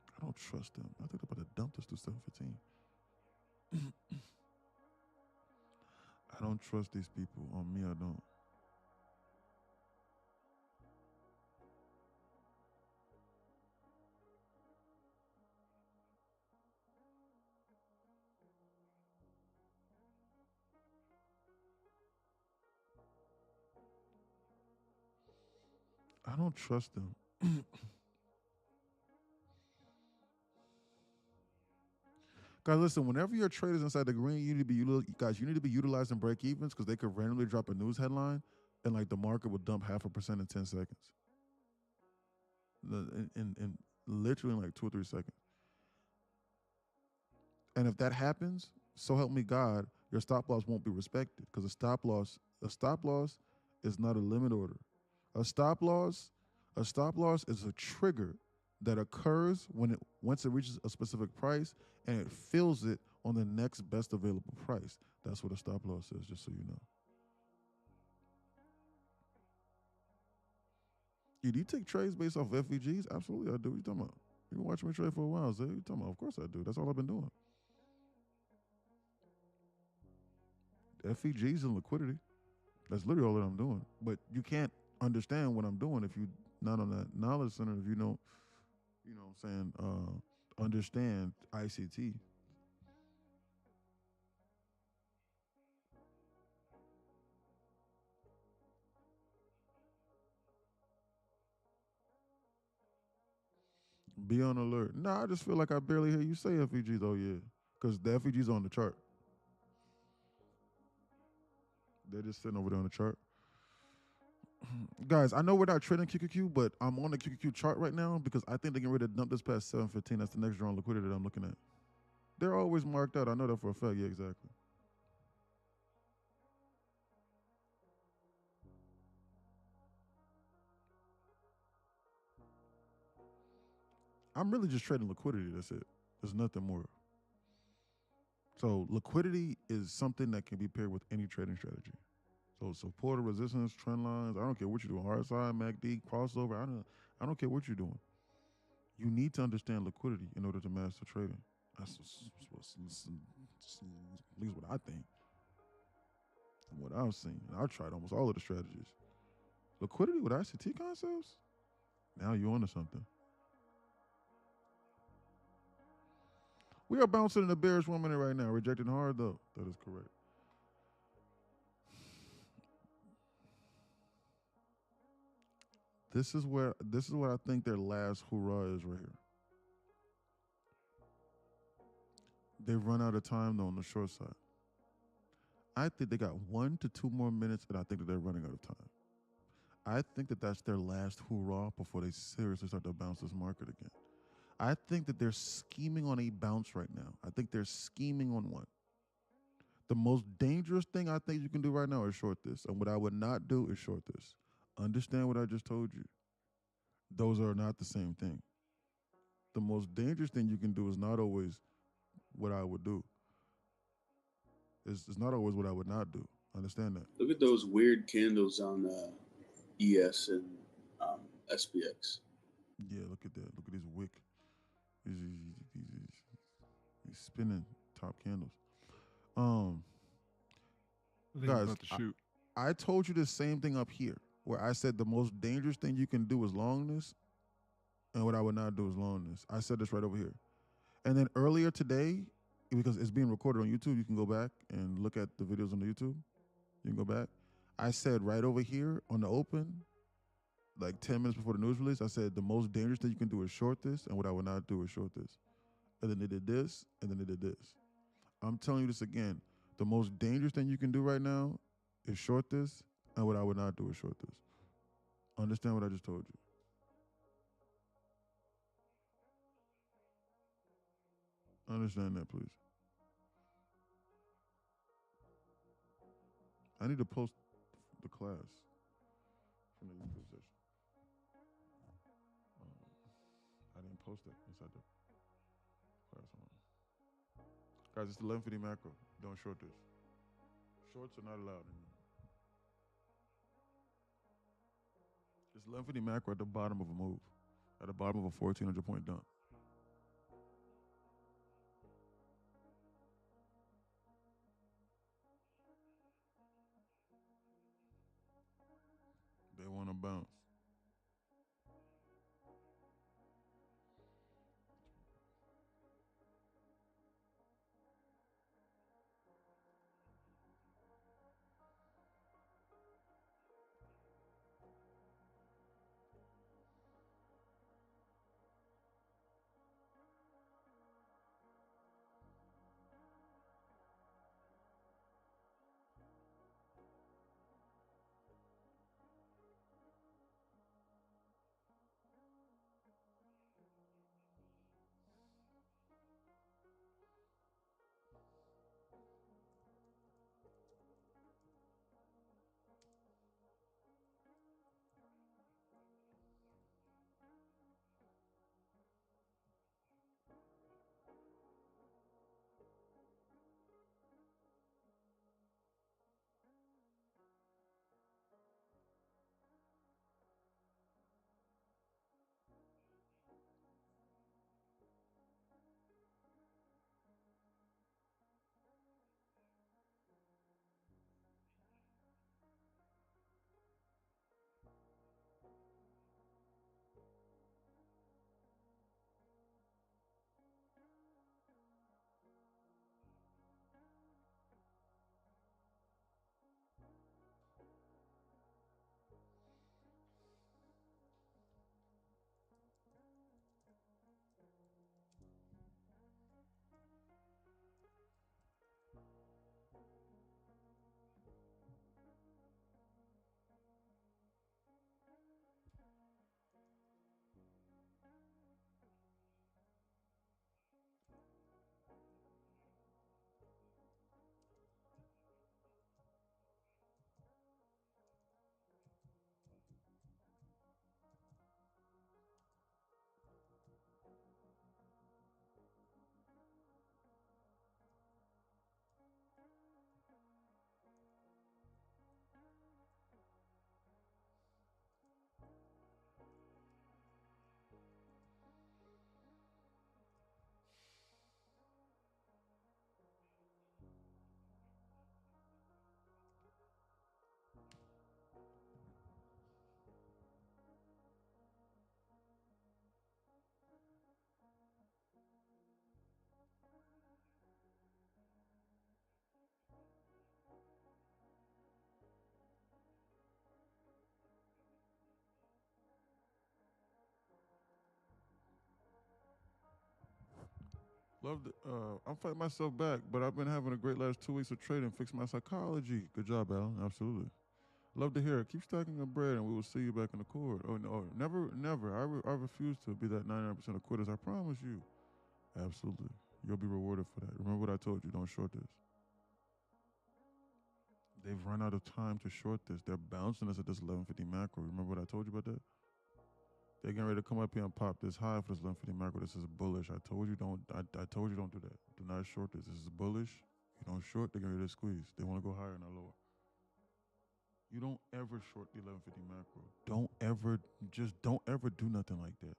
I don't trust them. I think they're about to dump this to 715. I don't trust these people. On me, I don't. I don't trust them. Guys, listen, whenever your traders inside the green, you need to be utilizing break evens because they could randomly drop a news headline and like the market would dump 0.5% in 10 seconds. In literally in like 2 or 3 seconds. And if that happens, so help me God, your stop loss won't be respected because a stop loss is not a limit order. A stop loss is a trigger that occurs once it reaches a specific price and it fills it on the next best available price. That's what a stop loss is, just so you know. Do you take trades based off FVGs? Absolutely, I do. What you talking about? You've been watching me trade for a while, Zay. What you talking about? Of course I do. That's all I've been doing. FVGs and liquidity. That's literally all that I'm doing. But you can't understand what I'm doing if you're not on that knowledge center, if you don't, you know what I'm saying, understand ICT. Be on alert. Nah, I just feel like I barely hear you say FVGs. Oh, yeah. Because the FVG's on the chart. They're just sitting over there on the chart. Guys, I know we're not trading QQQ, but I'm on the QQQ chart right now because I think they get ready to dump this past 715. That's the next drawn liquidity that I'm looking at. They're always marked out. I know that for a fact. Yeah, exactly. I'm really just trading liquidity. That's it. There's nothing more. So liquidity is something that can be paired with any trading strategy. So support or resistance, trend lines, I don't care what you're doing. Hard side, MACD, crossover, I don't care what you're doing. You need to understand liquidity in order to master trading. That's at least what I think. From what I've seen. And I've tried almost all of the strategies. Liquidity with ICT concepts? Now you're onto something. We are bouncing in a bearish 1 minute right now. Rejecting hard though. That is correct. This is what I think their last hoorah is right here. They've run out of time though on the short side. I think they got 1 to 2 more minutes, and I think that they're running out of time. I think that that's their last hoorah before they seriously start to bounce this market again. I think that they're scheming on a bounce right now. I think they're scheming on one. The most dangerous thing I think you can do right now is short this. And what I would not do is short this. Understand what I just told you. Those are not the same thing. The most dangerous thing you can do is not always what I would do. It's not always what I would not do. Understand that. Look at those weird candles on ES and SPX. Yeah, look at that. Look at these wick. These spinning top candles. I think I'm Guys, about to shoot. I told you the same thing up here, where I said the most dangerous thing you can do is long this, and what I would not do is long this. I said this right over here. And then earlier today, because it's being recorded on YouTube, you can go back and look at the videos on the YouTube. You can go back. I said right over here on the open, like 10 minutes before the news release, I said the most dangerous thing you can do is short this, and what I would not do is short this. And then they did this, and then they did this. I'm telling you this again. The most dangerous thing you can do right now is short this, and what I would not do is short this. Understand what I just told you. Understand that, please. I need to post the class from the YouTube session. I didn't post it inside the class. Guys, it's the 1150 macro. Don't short this. Shorts are not allowed anymore. It's 1150 macro at the bottom of a move, at the bottom of a 1,400 point dump. They want to bounce. Love the, I'm fighting myself back, but I've been having a great last 2 weeks of trading, fix my psychology. Good job, Alan. Absolutely. Love to hear it. Keep stacking your bread, and we will see you back in the court. Oh no, never, never. I refuse to be that 99% of quitters. I promise you. Absolutely. You'll be rewarded for that. Remember what I told you. Don't short this. They've run out of time to short this. They're bouncing us at this 1150 macro. Remember what I told you about that? They're getting ready to come up here and pop this high for this 1150 macro. This is bullish. I told you don't. I told you don't do that. Do not short this. This is bullish. You don't short. They're getting ready to squeeze. They want to go higher, not lower. You don't ever short the 1150 macro. Don't ever do nothing like that.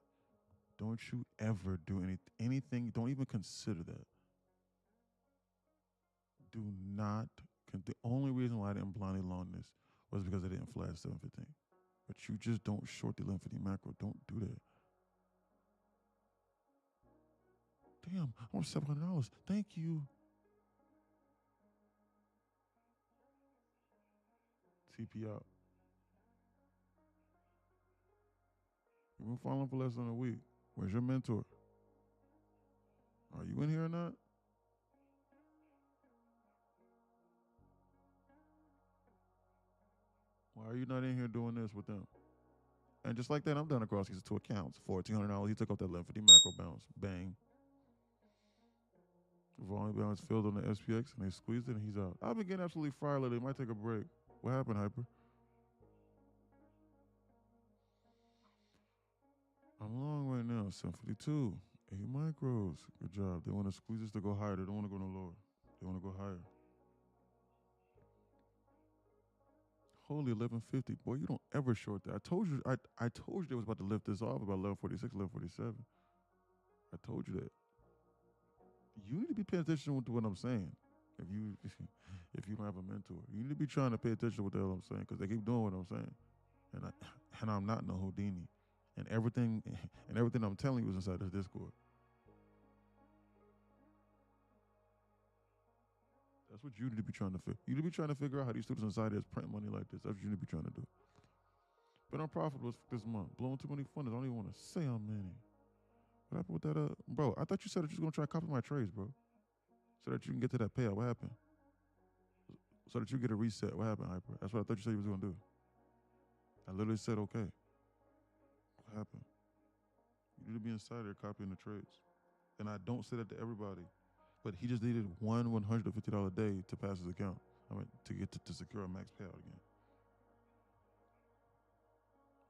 Don't you ever do anything. Don't even consider that. Do not. The only reason why I didn't blindly long this was because I didn't flash 715. But you just don't short the 1150 macro. Don't do that. Damn, I want $700. Thank you. TP out. You've been following for less than a week. Where's your mentor? Are you in here or not? Why are you not in here doing this with them? And just like that, I'm done across these two accounts. $1,400. He took off that 1150 macro bounce. Bang. Volume balance filled on the SPX, and they squeezed it, and he's out. I've been getting absolutely fried lately. Might take a break. What happened, Hyper? I'm long right now. 752. 8 micros. Good job. They want to squeeze this to go higher. They don't want to go no lower. They want to go higher. Holy 1150. Boy, you don't ever short that. I told you they was about to lift this off about 1146, 1147. I told you that. You need to be paying attention to what I'm saying. If you don't have a mentor, you need to be trying to pay attention to what the hell I'm saying, because they keep doing what I'm saying, and I'm not no Houdini, and everything I'm telling you is inside this Discord. That's what you need to be trying to figure. You need to be trying to figure out how these students inside here print money like this. That's what you need to be trying to do. Been unprofitable this month, blowing too many funds. I don't even want to say how many. What happened with that? Bro, I thought you said that you was gonna try to copy my trades, bro, so that you can get to that payout. What happened? So that you get a reset. What happened, Hyper? That's what I thought you said you was gonna do. I literally said okay. What happened? You need to be inside there copying the trades. And I don't say that to everybody. But he just needed one $150 a day to pass his account. I mean, to get to secure a max payout again.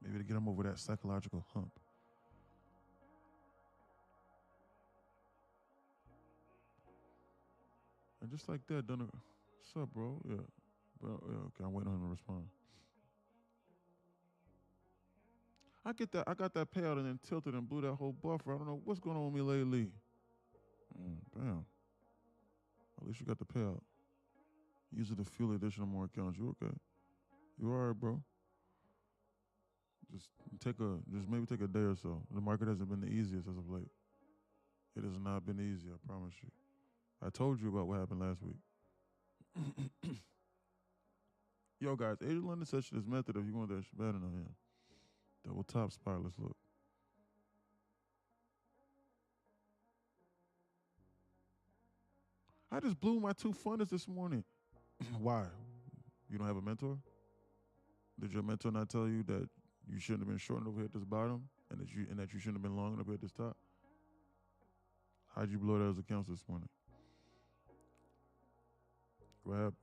Maybe to get him over that psychological hump. And just like that, what's up, bro? Yeah. Well, yeah, okay, I'm waiting on him to respond. I got that payout and then tilted and blew that whole buffer. I don't know what's going on with me lately. Damn. At least you got the payout. Use it to fuel additional more accounts. You okay? You all right, bro? Just maybe take a day or so. The market hasn't been the easiest as of late. It has not been easy, I promise you. I told you about what happened last week. Yo, guys, Asian London session is method if you want that shit bad enough, yeah. Double top spot, let's look. I just blew my 2 funders this morning. Why? You don't have a mentor? Did your mentor not tell you that you shouldn't have been shorting over here at this bottom and that you shouldn't have been long over here at this top? How'd you blow those accounts this morning? What happened?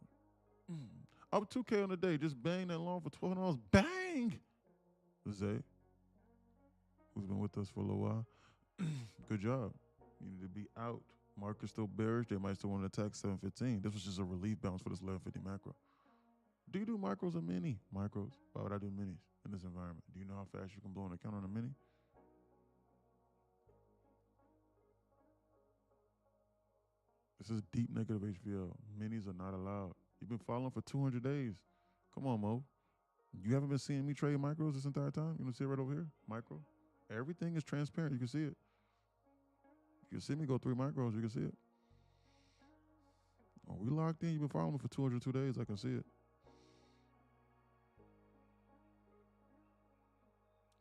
Up 2K on the day, just bang that long for $1,200. Bang! Zay, who's been with us for a little while. Good job. You need to be out. Market's still bearish. They might still want to attack 715. This was just a relief bounce for this 1150 macro. Do you do micros or mini? Micros. Why would I do minis in this environment? Do you know how fast you can blow an account on a mini? This is deep negative HVL. Minis are not allowed. You've been following for 200 days. Come on, Mo. You haven't been seeing me trade micros this entire time? You can see it right over here. Micro. Everything is transparent. You can see it. You can see me go 3 micros. You can see it. Oh, we locked in. You've been following me for 202 days. I can see it.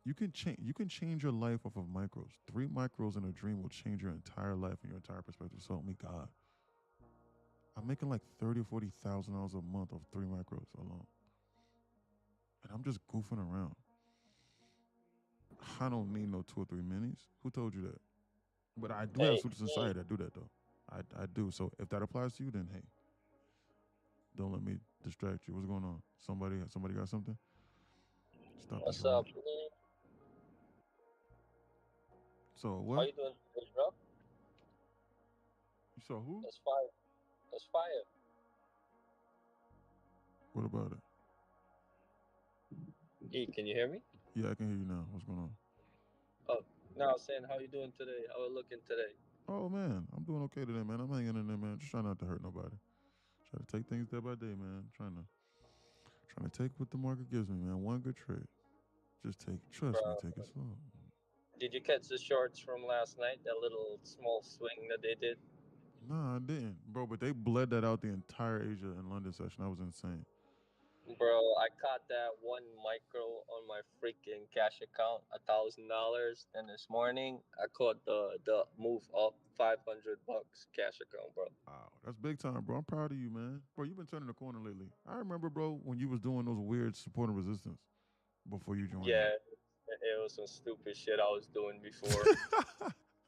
You can change your life off of micros. 3 micros in a dream will change your entire life and your entire perspective. So help me God. I'm making like 30 or 40,000 dollars a month of 3 micros alone, and I'm just goofing around. I don't need no 2 or 3 minis. Who told you that? But I do have Hey, students in hey, society that do that though. I do. So if that applies to you, then hey, don't let me distract you. What's going on? Somebody got something? Stop this what's room. up, Lee? So How what? you doing today, bro? You saw who? That's fire. That's fire. What about it? E, can you hear me? Yeah, I can hear you now. What's going on? Oh, no, I was saying, how you doing today? How we looking today? Oh man, I'm doing okay today, man. I'm hanging in there, man. Just trying not to hurt nobody. Try to take things day by day, man. Trying to take what the market gives me, man. One good trade. Just trust me, Bro, take it slow. did you catch the shorts from last night? That little small swing that they did? Nah, I didn't, bro. But they bled that out the entire Asia and London session. That was insane. Bro, I caught that 1 micro on my freaking cash account, $1,000. And this morning, I caught the move up, $500 cash account, bro. Wow, that's big time, bro. I'm proud of you, man. Bro, you've been turning the corner lately. I remember, bro, when you was doing those weird support and resistance before you joined Yeah, it was some stupid shit I was doing before.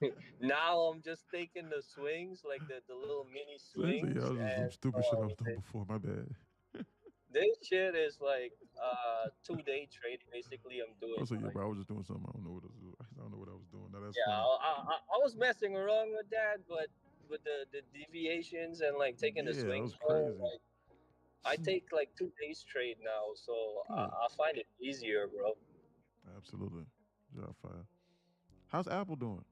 me. Now I'm just taking the swings, like the little mini So he said, yeah, swings, that was just some and stupid shit I was doing before. My bad. this shit is like 2-day trade. Basically, I'm doing Also, yeah, like, bro, I was just doing something. I don't know what I was. I don't know what I was doing. Now that's yeah, funny. I was messing around with that, but with the deviations and like taking the Yeah, that swings, was bro, crazy. like I take like 2 days trade now, so Good. I find it easier, bro. Absolutely. Job fire. How's Apple doing?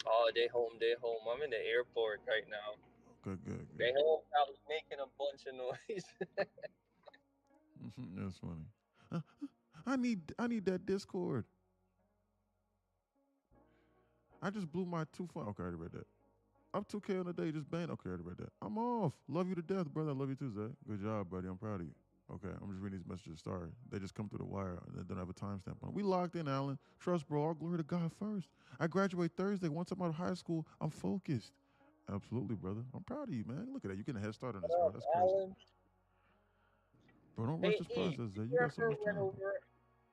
Oh, they home, they home. I'm in the airport right now. Good, good, They good. home, probably making a bunch of noise. That's funny. I need that Discord. I just blew my 2 phone. Okay, I already read that. Up 2K on the day, just banned. Okay, I already read that. I'm off. Love you to death, brother. I love you too, Zach. Good job, buddy. I'm proud of you. Okay, I'm just reading these messages. Sorry. They just come through the wire. They don't have a timestamp on. We locked in, Alan. Trust, bro. All glory to God first. I graduate Thursday. Once I'm out of high school, I'm focused. Absolutely, brother. I'm proud of you, man. Look at that. You getting a head start on this, bro. That's crazy. Alan, Bro, don't rush hey, this E, process, did Zach. you You got so ever much went time. over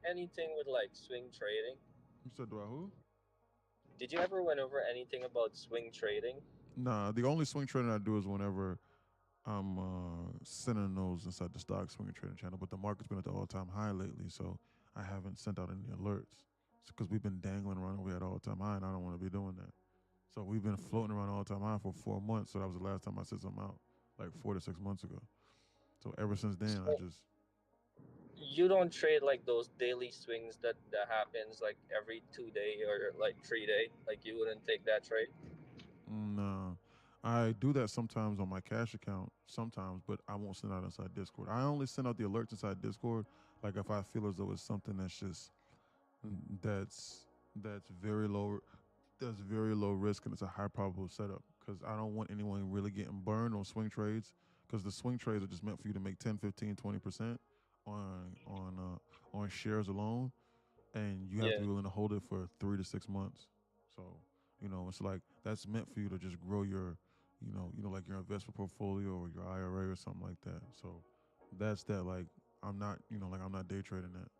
anything with like swing trading? You said, do I who? Did you ever went over anything about swing trading? Nah, the only swing trading I do is whenever I'm sending those inside the stock swing trading channel, but the market's been at the all-time high lately, so I haven't sent out any alerts because we've been dangling around over at all-time high, and I don't want to be doing that. So we've been floating around all-time high for 4 months. So that was the last time I sent something out, like 4 to 6 months ago. So ever since then, I So just you don't trade like those daily swings that happens like every 2 day or like 3 day. Like you wouldn't take that trade. no. I do that sometimes on my cash account, sometimes, but I won't send out inside Discord. I only send out the alerts inside Discord, like if I feel as though it's something that's just that's that's very low that's very low risk and it's a high probable setup because I don't want anyone really getting burned on swing trades because the swing trades are just meant for you to make 10, 15, 20% on shares alone, and you have to Yeah. be willing to hold it for 3 to 6 months. So, it's like that's meant for you to just grow your, like your investment portfolio or your IRA or something like that. So that's that. Like I'm not, I'm not day trading that.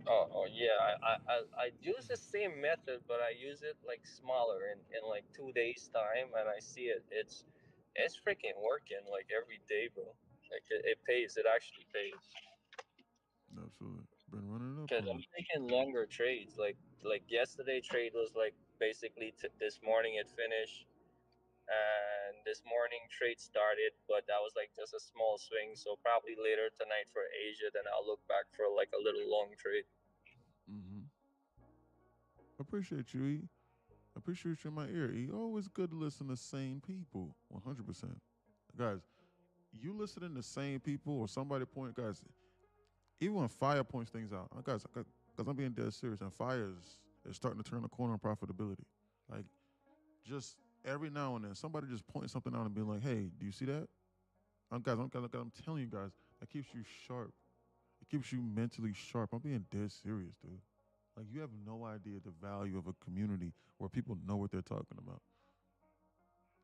Oh yeah. I use the same method, but I use it like smaller in like 2 days time, and I see it's freaking working like every day, bro. Like it pays. It actually pays. Absolutely. Been running it up Cause on I'm it. taking longer trades. Like yesterday trade was like basically this morning it finished, and this morning trade started, but that was like just a small swing. So probably later tonight for Asia, then I'll look back for like a little long trade. Mm-hmm. Appreciate you, E. Appreciate you in my ear, E. Always good to listen to same people. 100%. Guys, you listen to the same people or somebody guys, even when Fire points things out, guys, because I'm being dead serious, and Fire is starting to turn the corner on profitability. Like, just every now and then, somebody just points something out and be like, hey, do you see that? I'm telling you guys, that keeps you sharp. It keeps you mentally sharp. I'm being dead serious, dude. Like you have no idea the value of a community where people know what they're talking about.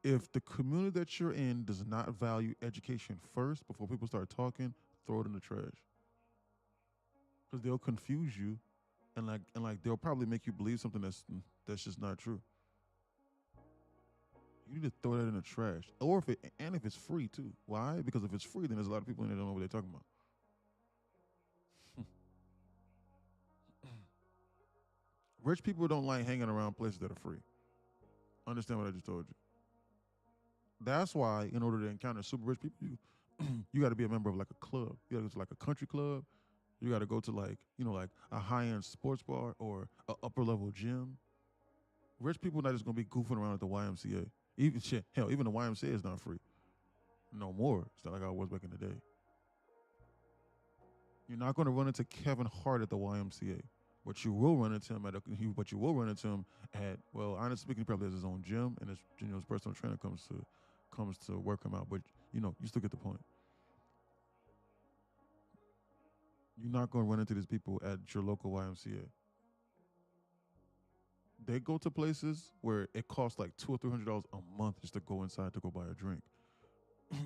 If the community that you're in does not value education first before people start talking, throw it in the trash. Because they'll confuse you and they'll probably make you believe something that's just not true. You need to throw that in the trash. Or if it's free too. Why? Because if it's free, then there's a lot of people in there that don't know what they're talking about. Rich people don't like hanging around places that are free. Understand what I just told you. That's why, in order to encounter super rich people, you got to be a member of like a club. You got to go to like a country club. You got to go to like a high-end sports bar or a upper-level gym. Rich people not just gonna be goofing around at the YMCA. Even the YMCA is not free. No more. It's not like I was back in the day. You're not gonna run into Kevin Hart at the YMCA, but you will run into him at well, honestly speaking, he probably has his own gym and his personal trainer comes to work him out. But you still get the point. You're not gonna run into these people at your local YMCA. They go to places where it costs like $200 or $300 a month just to go inside to go buy a drink. They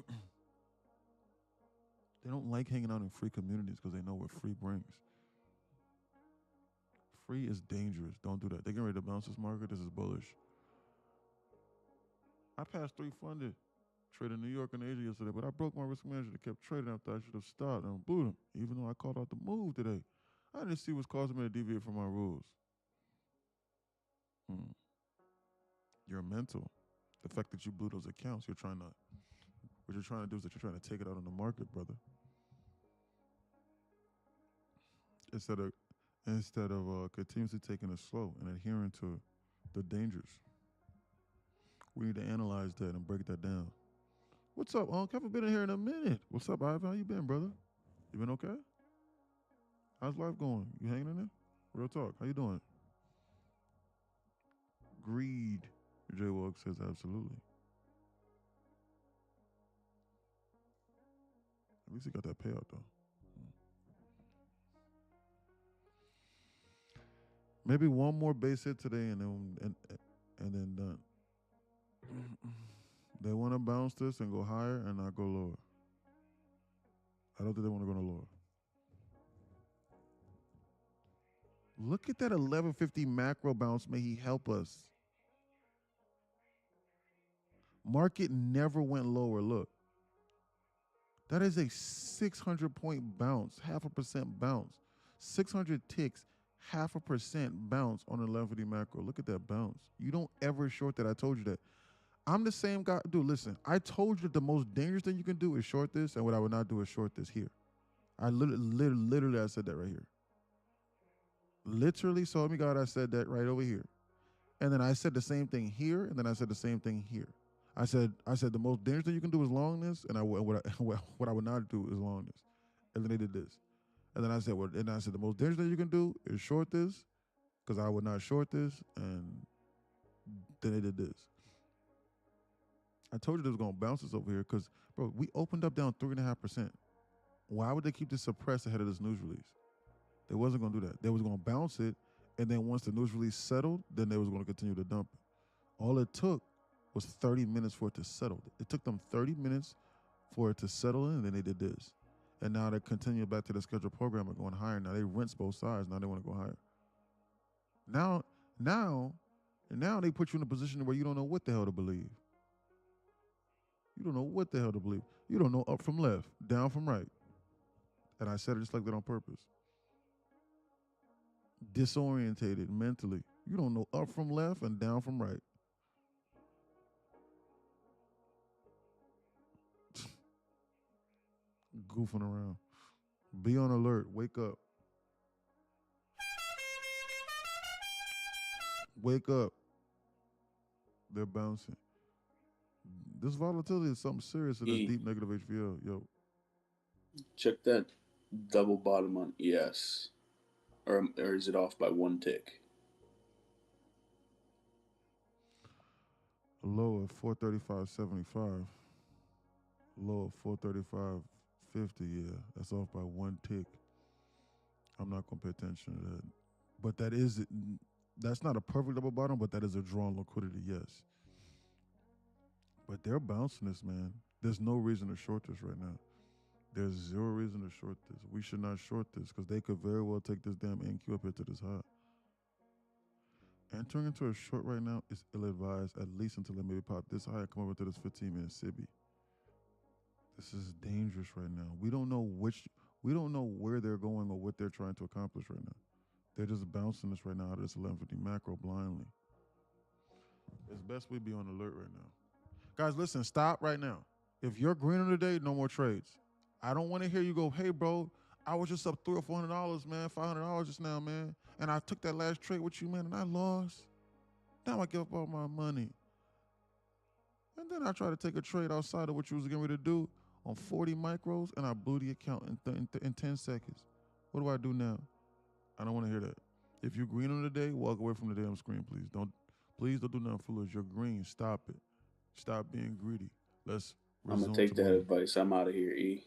don't like hanging out in free communities because they know what free brings. Free is dangerous. Don't do that. They're getting ready to bounce this market. This is bullish. I passed 3 funded trade in New York and Asia yesterday, but I broke my risk management and kept trading after I should have stopped and blew them, even though I called out the move today. I didn't see what's causing me to deviate from my rules. Your mental. The fact that you blew those accounts, what you're trying to do is that you're trying to take it out on the market, brother. Instead of continuously taking it slow and adhering to the dangers. We need to analyze that and break that down. What's up, Unc? Haven't been in here in a minute. What's up, Ivan? How you been, brother? You been okay? How's life going? You hanging in there? Real talk. How you doing? Greed. J Walk says absolutely. At least he got that payout though. Maybe one more base hit today and then done. They want to bounce this and go higher and not go lower. I don't think they want to go no lower. Look at that 1150 macro bounce. May he help us. Market never went lower. Look. That is a 600 point bounce, 0.5% bounce. 600 ticks, 0.5% bounce on 1150 macro. Look at that bounce. You don't ever short that. I told you that. I'm the same guy. Dude, listen, I told you the most dangerous thing you can do is short this, and what I would not do is short this here. I literally I said that right here. Literally, so me God, I said that right over here. And then I said the same thing here, and then I said the same thing here. I said the most dangerous thing you can do is long this, and what I would not do is long this. And then they did this. And then I said the most dangerous thing you can do is short this, because I would not short this, and then they did this. I told you they was gonna bounce this over here, because bro, we opened up down 3.5%. Why would they keep this suppressed ahead of this news release? They wasn't gonna do that. They was gonna bounce it, and then once the news release settled, then they was gonna continue to dump it. All it took was 30 minutes for it to settle. It took them 30 minutes for it to settle in, and then they did this. And now they're continuing back to the scheduled program and going higher. Now they rinse both sides. Now they want to go higher. Now they put you in a position where you don't know what the hell to believe. You don't know what the hell to believe. You don't know up from left, down from right. And I said it just like that on purpose. Disorientated mentally. You don't know up from left and down from right. Goofing around. Be on alert. Wake up. Wake up. They're bouncing. This volatility is something serious in this deep negative HVL. Yo. Check that double bottom on ES. Or is it off by 1 tick? A low of 435.75. Low of 435.50. Yeah, that's off by 1 tick. I'm not gonna pay attention to that. But that's not a perfect double bottom, but that is a drawn liquidity, yes. But they're bouncing this, man. There's no reason to short this right now. There's zero reason to short this. We should not short this because they could very well take this damn NQ up here to this high. Entering into a short right now is ill-advised, at least until they maybe pop this high and come over to this 15-minute SIBI. This is dangerous right now. We don't know where they're going or what they're trying to accomplish right now. They're just bouncing this right now out of this 1150 macro blindly. It's best we be on alert right now. Guys, listen, stop right now. If you're green on the day, no more trades. I don't want to hear you go, hey, bro, I was just up $300 or $400, man, $500 just now, man. And I took that last trade with you, man, and I lost. Now I give up all my money. And then I try to take a trade outside of what you was getting ready to do on 40 micros, and I blew the account in 10 seconds. What do I do now? I don't want to hear that. If you're green on the day, walk away from the damn screen, please. Please don't do nothing foolish. You're green. Stop it. Stop being greedy. Let's I'm resume gonna take to that move. advice. I'm out of here, E.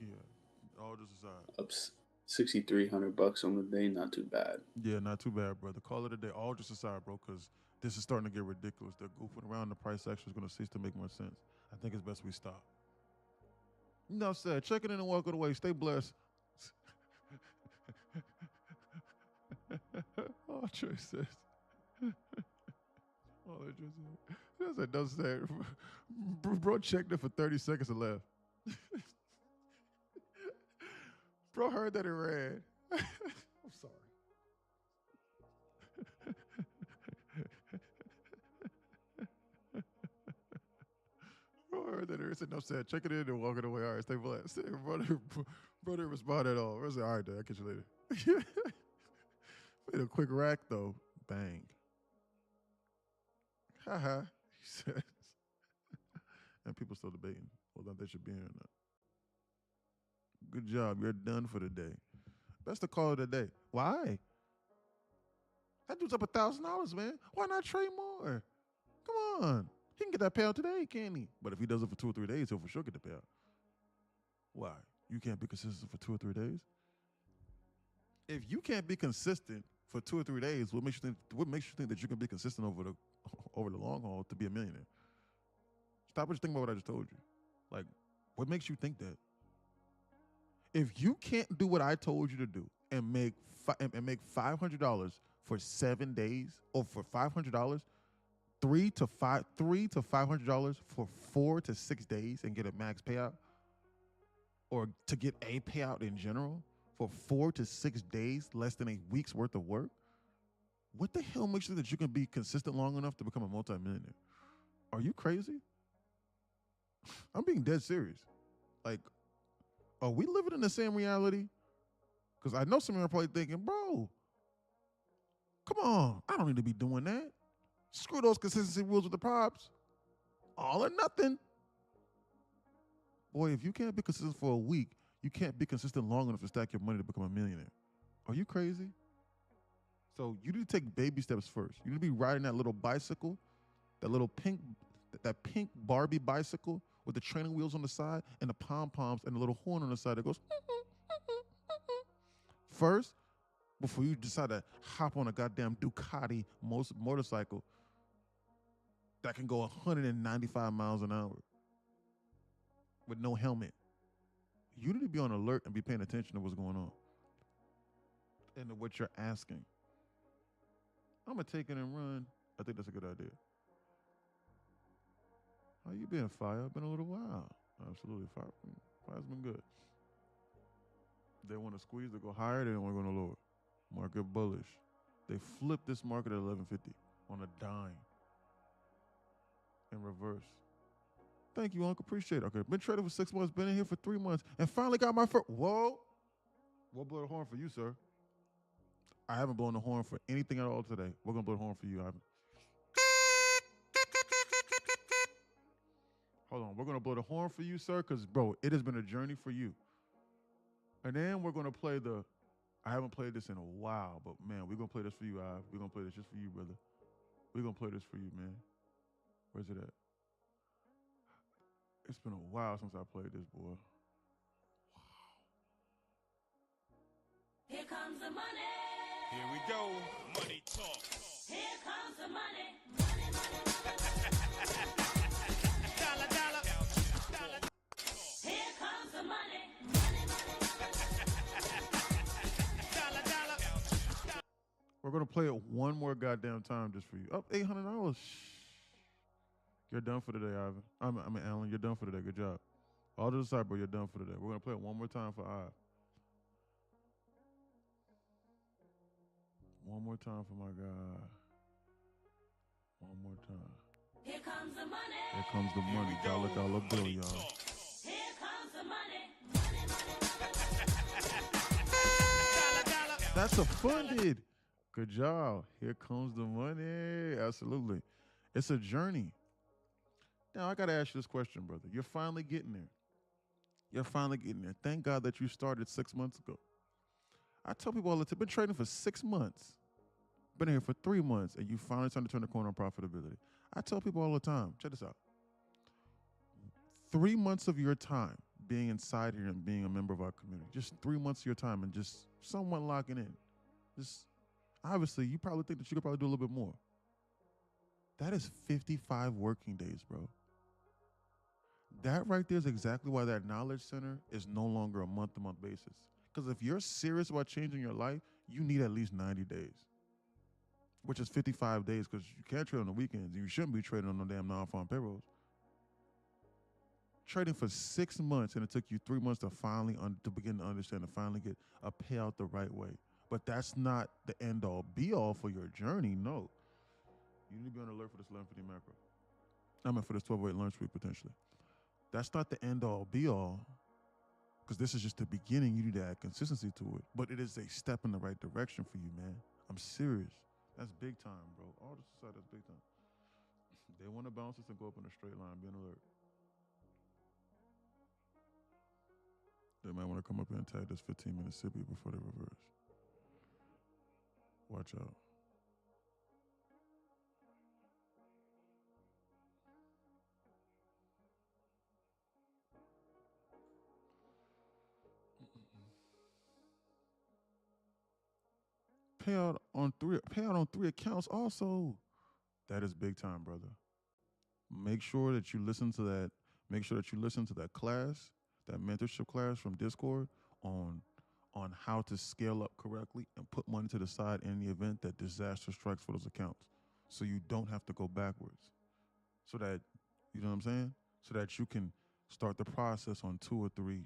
Yeah. All just aside. Up $6,300 on the day, not too bad. Yeah, not too bad, brother. Call it a day. All just aside, bro, because this is starting to get ridiculous. They're goofing around. The price action is going to cease to make more sense. I think it's best we stop. Enough said. Check it in and walk it away. Stay blessed. Oh, Trey says. Oh, Trey said. Don't say it. Bro checked it for 30 seconds and left. Bro heard that it ran. I'm sorry. Bro heard that it said, no, said, check it in and walk it away. All right, stay blessed. Bro didn't respond at all. I said, all right, Dad, I'll catch you later. Made a quick rack, though. Bang. Haha, he says. And people still debating whether they should be here or not. Good job. You're done for the day. That's the call of the day. Why? That dude's up $1,000, man. Why not trade more? Come on. He can get that payout today, can't he? But if he does it for 2 or 3 days, he'll for sure get the payout. Why? You can't be consistent for 2 or 3 days? If you can't be consistent for 2 or 3 days, what makes you think that you can be consistent over the long haul to be a millionaire? Stop and just think about what I just told you. Like, what makes you think that? If you can't do what I told you to do and make $500 for 7 days, or for $500, $300 to $500 for 4 to 6 days and get a max payout, or to get a payout in general for 4 to 6 days, less than a week's worth of work, what the hell makes you think that you can be consistent long enough to become a multimillionaire? Are you crazy? I'm being dead serious. Like, are we living in the same reality? Because I know some of you are probably thinking, bro, come on, I don't need to be doing that. Screw those consistency rules with the props. All or nothing. Boy, if you can't be consistent for a week, you can't be consistent long enough to stack your money to become a millionaire. Are you crazy? So you need to take baby steps first. You need to be riding that little bicycle, that little pink Barbie bicycle with the training wheels on the side and the pom-poms and the little horn on the side that goes first, before you decide to hop on a goddamn Ducati motorcycle that can go 195 miles an hour with no helmet. You need to be on alert and be paying attention to what's going on and to what you're asking. I'm going to take it and run. I think that's a good idea. How you been, Fire? Been a little while. Absolutely. Fire's been good. They want to squeeze, they go higher, they don't want to go no lower. Market bullish. They flipped this market at 1150 on a dime. In reverse. Thank you, Uncle. Appreciate it. Okay, been trading for 6 months, been in here for 3 months, and finally got my first. Whoa! We'll blow the horn for you, sir. I haven't blown the horn for anything at all today. We're going to blow the horn for you, Ivan. Hold on. We're going to blow the horn for you, sir, because, bro, it has been a journey for you. And then we're going to play I haven't played this in a while, but, man, we're going to play this for you, Ivan. We're going to play this just for you, brother. We're going to play this for you, man. Where's it at? It's been a while since I played this, boy. Wow. Here comes Here we go. Money talk. Here comes the money. Dollar, dollar. Here comes the money. Dollar, dollar. We're gonna play it one more goddamn time just for you. Up $800. You're done for today, Ivan. I mean, Alan, you're done for today. Good job. All to the side, bro. You're done for today. We're gonna play it one more time for Ivan. One more time for my guy. One more time. Here comes the money. Here comes the money. Dollar bill, y'all. Here comes the money. That's a funded. Good job. Here comes the money. Absolutely. It's a journey. Now, I got to ask you this question, brother. You're finally getting there. You're finally getting there. Thank God that you started 6 months ago. I tell people all the time, been trading for 6 months, been here for 3 months, and you finally starting to turn the corner on profitability. I tell people all the time, check this out. 3 months of your time being inside here and being a member of our community, just 3 months of your time and just somewhat locking in. Just obviously, you probably think that you could probably do a little bit more. That is 55 working days, bro. That right there is exactly why that knowledge center is no longer a month-to-month basis. Because if you're serious about changing your life, you need at least 90 days, which is 55 days because you can't trade on the weekends. You shouldn't be trading on no damn non-farm payrolls. Trading for 6 months, and it took you 3 months to finally to begin to understand, to finally get a payout the right way. But that's not the end-all, be-all for your journey, no. You need to be on alert for this 1150 macro. I mean, for this 1208 lunch week, potentially. That's not the end-all, be-all, because this is just the beginning. You need to add consistency to it. But it is a step in the right direction for you, man. I'm serious. That's big time, bro. All this aside, that's big time. They want to bounce this and go up in a straight line. Be on alert. They might want to come up here and tag this 15-minute sippy before they reverse. Watch out. Payout on three accounts also. That is big time, brother. Make sure that you listen to that. Make sure that you listen to that class, that mentorship class from Discord on how to scale up correctly and put money to the side in the event that disaster strikes for those accounts. So you don't have to go backwards. So that, you know what I'm saying? So that you can start the process on 2 or 3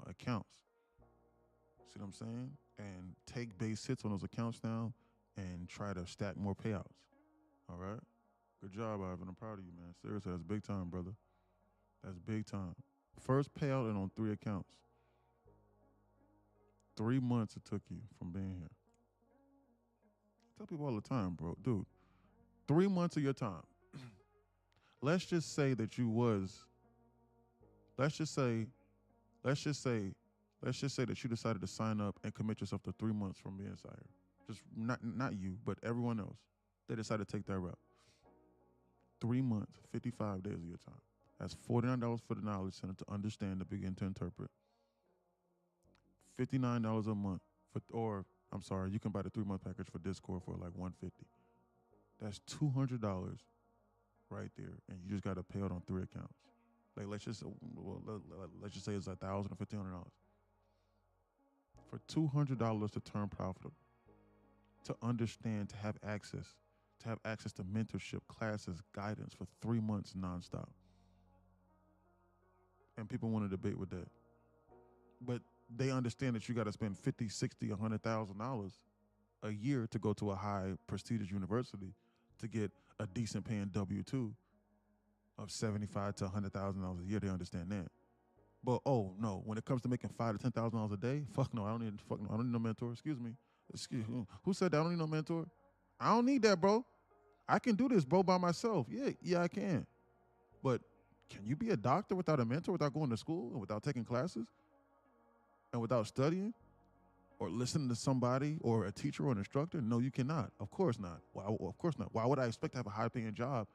accounts. See what I'm saying? And take base hits on those accounts now and try to stack more payouts. All right? Good job, Ivan. I'm proud of you, man. Seriously, that's big time, brother. That's big time. First payout and on 3 accounts. 3 months it took you from being here. I tell people all the time, bro. Dude, 3 months of your time. Let's just say that you was, let's just say that you decided to sign up and commit yourself to 3 months from being inside here. Just not you, but everyone else. They decided to take that route. 3 months, 55 days of your time. That's $49 for the knowledge center to understand, to begin to interpret. $59 a month you can buy the 3-month package for Discord for like $150. That's $200 right there, and you just got to pay it on 3 accounts. Like let's just say it's $1,000 or $1,500 for $200 to turn profitable, to understand, to have access to mentorship, classes, guidance for 3 months nonstop. And people want to debate with that, but they understand that you got to spend $50, $60, $100,000 a year to go to a high prestigious university to get a decent paying W-2 of $75,000 to $100,000 a year. They understand that. But oh no, when it comes to making $5,000 to $10,000 a day, I don't need no mentor. Excuse me. Who said that? I don't need no mentor. I don't need that, bro. I can do this, bro, by myself. Yeah, I can. But can you be a doctor without a mentor, without going to school, and without taking classes, and without studying, or listening to somebody, or a teacher, or an instructor? No, you cannot. Of course not. Of course not. Why would I expect to have a high-paying job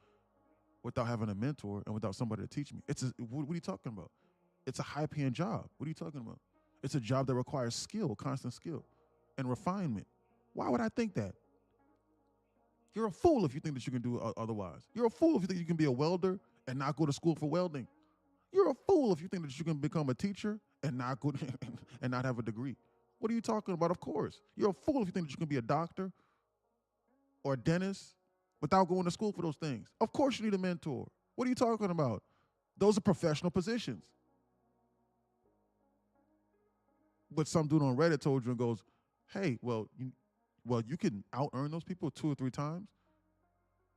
without having a mentor and without somebody to teach me? What are you talking about? It's a high-paying job. What are you talking about? It's a job that requires skill, constant skill. and refinement. Why would I think that? You're a fool if you think that you can do otherwise. You're a fool if you think you can be a welder and not go to school for welding. You're a fool if you think that you can become a teacher and not go and not have a degree. What are you talking about? Of course. You're a fool if you think that you can be a doctor or a dentist without going to school for those things. Of course you need a mentor. What are you talking about? Those are professional positions. But some dude on Reddit told you and goes, hey, well, you can out-earn those people 2 or 3 times,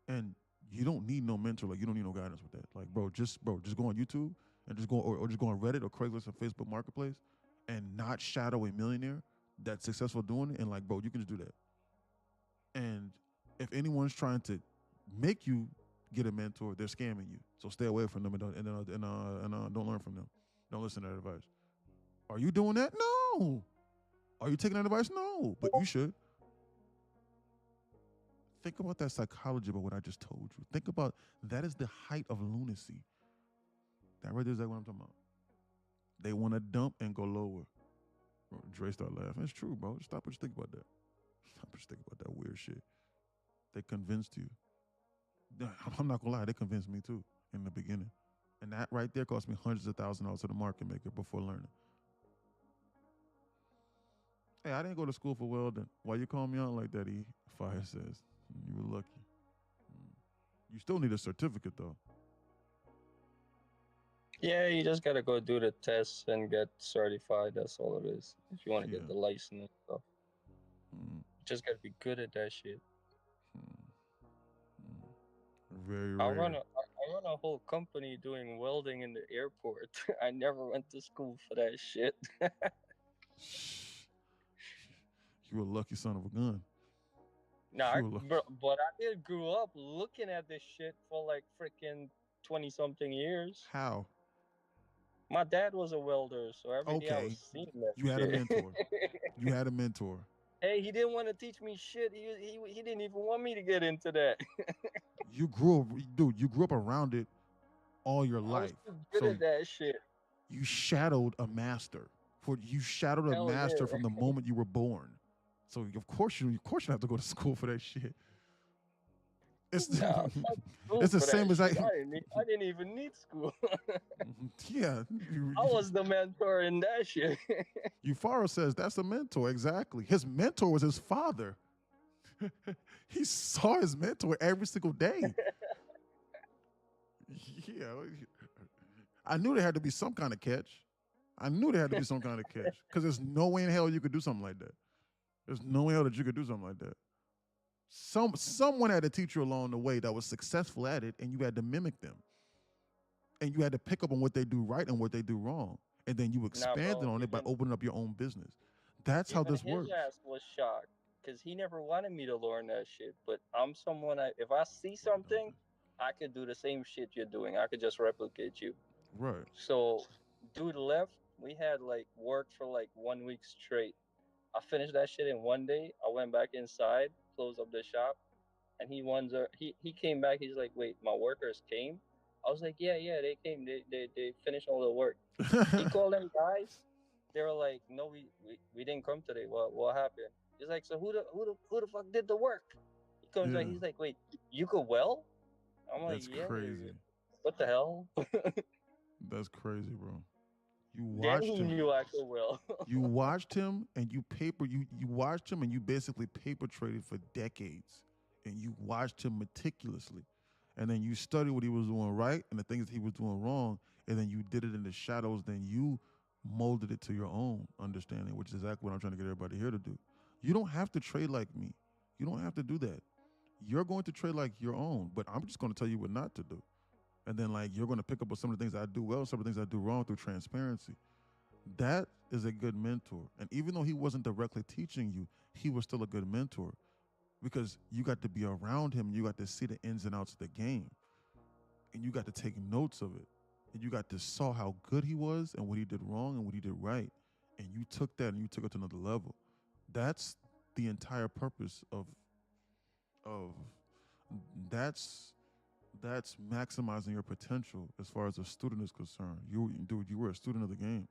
and you don't need no mentor. Like, you don't need no guidance with that. Like, just go on YouTube and just go, or just go on Reddit or Craigslist or Facebook Marketplace and not shadow a millionaire that's successful doing it. And like, bro, you can just do that. And if anyone's trying to make you get a mentor, they're scamming you. So stay away from them and don't learn from them. Don't listen to that advice. Are you doing that? No. Are you taking that advice? No, but you should. Think about that psychology about what I just told you. Think about that is the height of lunacy. That right there is exactly what I'm talking about. They want to dump and go lower. Bro, Dre start laughing. It's true, bro. Just stop and just think about that. Stop and just think about that weird shit. They convinced you. I'm not gonna lie, they convinced me too in the beginning. And that right there cost me hundreds of thousands of dollars to the market maker before learning. Hey, I didn't go to school for welding. Why you call me out like that, E? Fire says. You were lucky. You still need a certificate, though. Yeah, you just gotta go do the tests and get certified. That's all it is. If you want to get the license and stuff, you just gotta be good at that shit. Very I rare. run a whole company doing welding in the airport. I never went to school for that shit. You a lucky son of a gun. Nah, but I did grew up looking at this shit for like freaking 20-something years. How? My dad was a welder, so every day I was seeing that You had shit. a mentor. You had a mentor. Hey, he didn't want to teach me shit. He didn't even want me to get into that. You grew up around it all your life. I was too good at that shit. You shadowed a master. You shadowed a master from the moment you were born. So of course you have to go to school for that shit. It's it's the same as I didn't even need school. Yeah. I was the mentor in that shit. Eupharo says that's a mentor. Exactly. His mentor was his father. He saw his mentor every single day. Yeah. I knew there had to be some kind of catch. Because there's no way in hell you could do something like that. There's no way in hell that you could do something like that. Someone had to teach you along the way that was successful at it, and you had to mimic them. And you had to pick up on what they do right and what they do wrong. And then you expanded on it by opening up your own business. That's how this works. His ass was shocked because he never wanted me to learn that shit. But I'm someone, if I see something, I could do the same shit you're doing. I could just replicate you. Right. So, dude left. We had like work for like 1 week straight. I finished that shit in 1 day. I went back inside, closed up the shop, and he came back. He's like, "Wait, my workers came?" I was like, "Yeah, they came. They finished all the work." He called them guys. They were like, "No, we didn't come today. What happened?" He's like, "So who the fuck did the work?" He comes back. He's like, "Wait, you could weld?" I'm like, That's "Yeah." crazy. What the hell? That's crazy, bro. You Then watched he him. knew I could weld. You watched him and you watched him and you basically paper traded for decades. And you watched him meticulously. And then you studied what he was doing right and the things that he was doing wrong. And then you did it in the shadows. Then you molded it to your own understanding, which is exactly what I'm trying to get everybody here to do. You don't have to trade like me. You don't have to do that. You're going to trade like your own, but I'm just going to tell you what not to do. And then like you're going to pick up on some of the things I do well, some of the things I do wrong through transparency. That is a good mentor. And even though he wasn't directly teaching you, he was still a good mentor because you got to be around him. You got to see the ins and outs of the game. And you got to take notes of it. And you got to saw how good he was and what he did wrong and what he did right. And you took that and you took it to another level. That's the entire purpose of that's maximizing your potential as far as a student is concerned. You were a student of the game.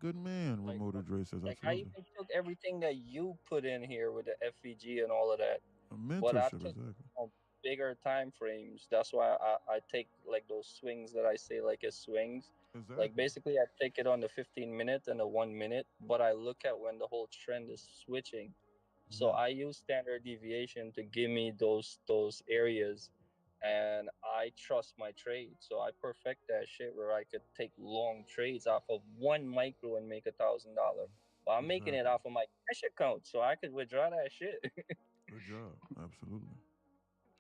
Good man, Like, Remote Dre says like I absolutely. even took everything that you put in here with the FVG and all of that, A but I mentorship, took exactly. bigger time frames. That's why I take like those swings that I say like as swings. Like Exactly. basically, I take it on the 15 minute and the 1 minute, but I look at when the whole trend is switching. So Yes. I use standard deviation to give me those areas, and I trust my trade. So I perfect that shit where I could take long trades off of one micro and make $1,000. But I'm making it Exactly. off of my cash account, so I could withdraw that shit. Good job. Absolutely.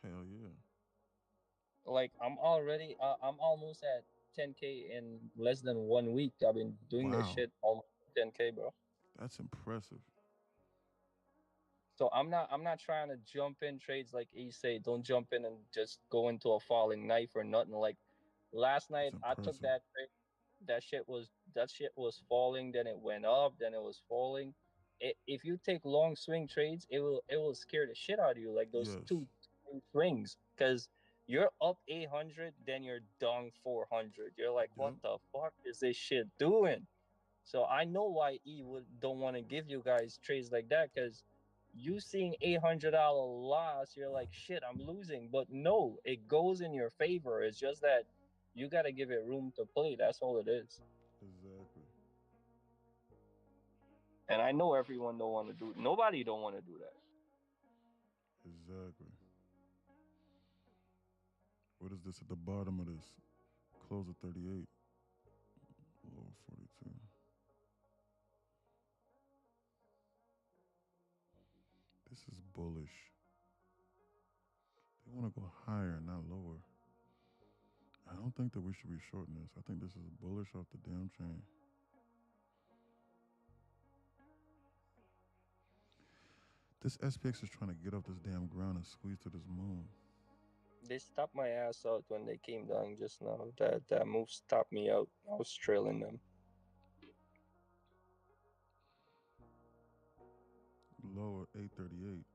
Hell yeah. Like I'm almost at 10K in less than 1 week. I've been doing this Wow. shit almost 10K, bro. That's impressive. So I'm not trying to jump in trades like he say. Don't jump in and just go into a falling knife or nothing. Like last That's night, I took impressive. that trade. That shit was falling. Then it went up. Then it was falling. If you take long swing trades, it will scare the shit out of you. Like those Yes. two swings, because you're up 800, then you're down 400. You're like, what Yep. the fuck is this shit doing? So I know why E would don't want to give you guys trades like that, because you seeing $800 loss, you're like, shit, I'm losing. But no, it goes in your favor. It's just that you got to give it room to play. That's all it is. Exactly. And I know everyone don't want to do. Nobody don't want to do that. Exactly. What is this at the bottom of this? Close at 38. Low 42. This is bullish. They want to go higher, not lower. I don't think that we should be shorting this. I think this is bullish off the damn chain. This SPX is trying to get off this damn ground and squeeze to this moon. They stopped my ass out when they came down just now. That move stopped me out. I was trailing them. Lower 838.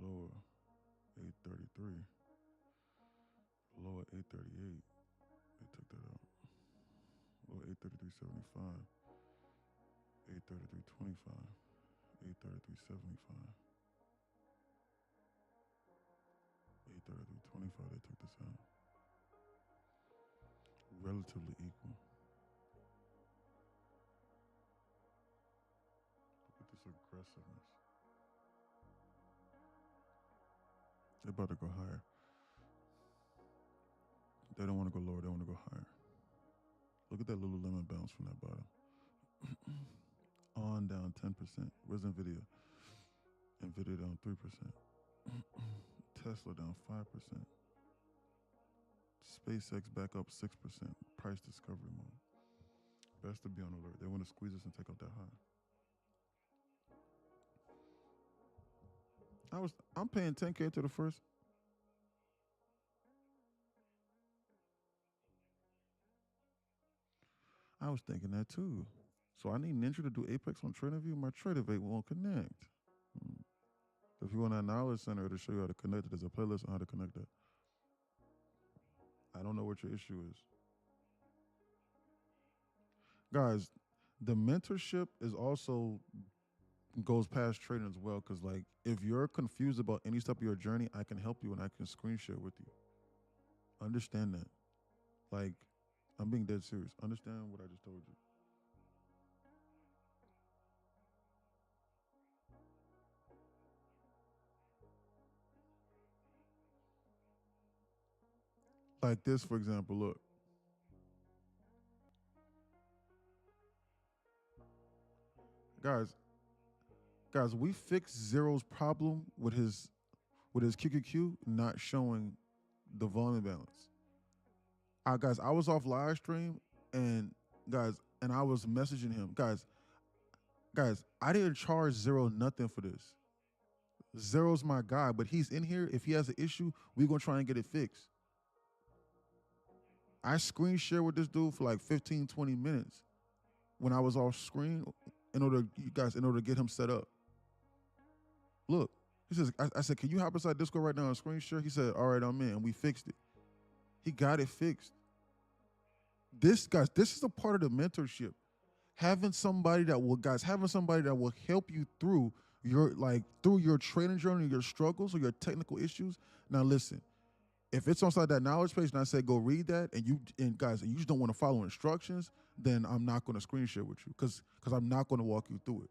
Lower 833. Lower 838. They took that out. Lower 833.75. 833.25. 833.75. 833.25. They took this out. Relatively equal. Look at this aggressiveness. They're about to go higher. They don't want to go lower. They want to go higher. Look at that Lululemon bounce from that bottom. On down 10%. Where's NVIDIA? NVIDIA down 3%. Tesla down 5%. SpaceX back up 6%. Price discovery mode. Best to be on alert. They want to squeeze us and take out that high. I'm paying 10K to the first. I was thinking that too. So I need Ninja to do Apex on TradingView. My TradingView won't connect. If you want that knowledge center, it'll show you how to connect it. There's a playlist on how to connect that. I don't know what your issue is. Guys, the mentorship is also goes past trading as well, because like if you're confused about any step of your journey, I can help you and I can screen share with you. Understand that. Like, I'm being dead serious. Understand what I just told you. Like this, for example, look. Guys, we fixed Zero's problem with his QQQ not showing the volume balance. Guys, I was off live stream and I was messaging him. Guys, I didn't charge Zero nothing for this. Zero's my guy, but he's in here. If he has an issue, we're gonna try and get it fixed. I screen share with this dude for like 15, 20 minutes when I was off screen in order to get him set up. Look, he says, I said, can you hop inside Discord right now and screen share? He said, all right, I'm in, and we fixed it. He got it fixed. This is a part of the mentorship. having somebody that will help you through your trading journey, your struggles or your technical issues. Now listen, if it's on that knowledge page and I say go read that and you just don't want to follow instructions, then I'm not going to screen share with you because I'm not going to walk you through it.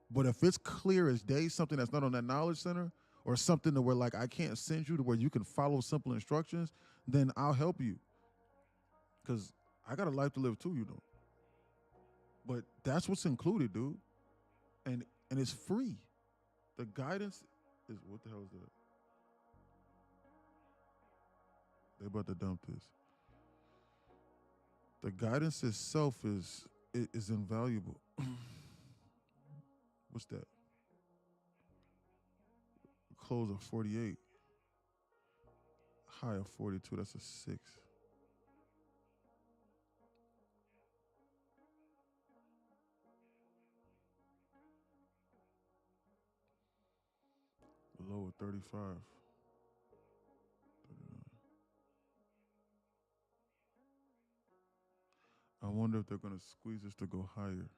But if it's clear as day, something that's not on that knowledge center or something to where like I can't send you to where you can follow simple instructions, then I'll help you. Because I got a life to live too, you know. But that's what's included, dude. And it's free. The guidance is, what the hell is that? They about to dump this. The guidance itself is invaluable. What's that? Close of 48. High of 42. That's a 6. Low of 35. 39. I wonder if they're going to squeeze this to go higher.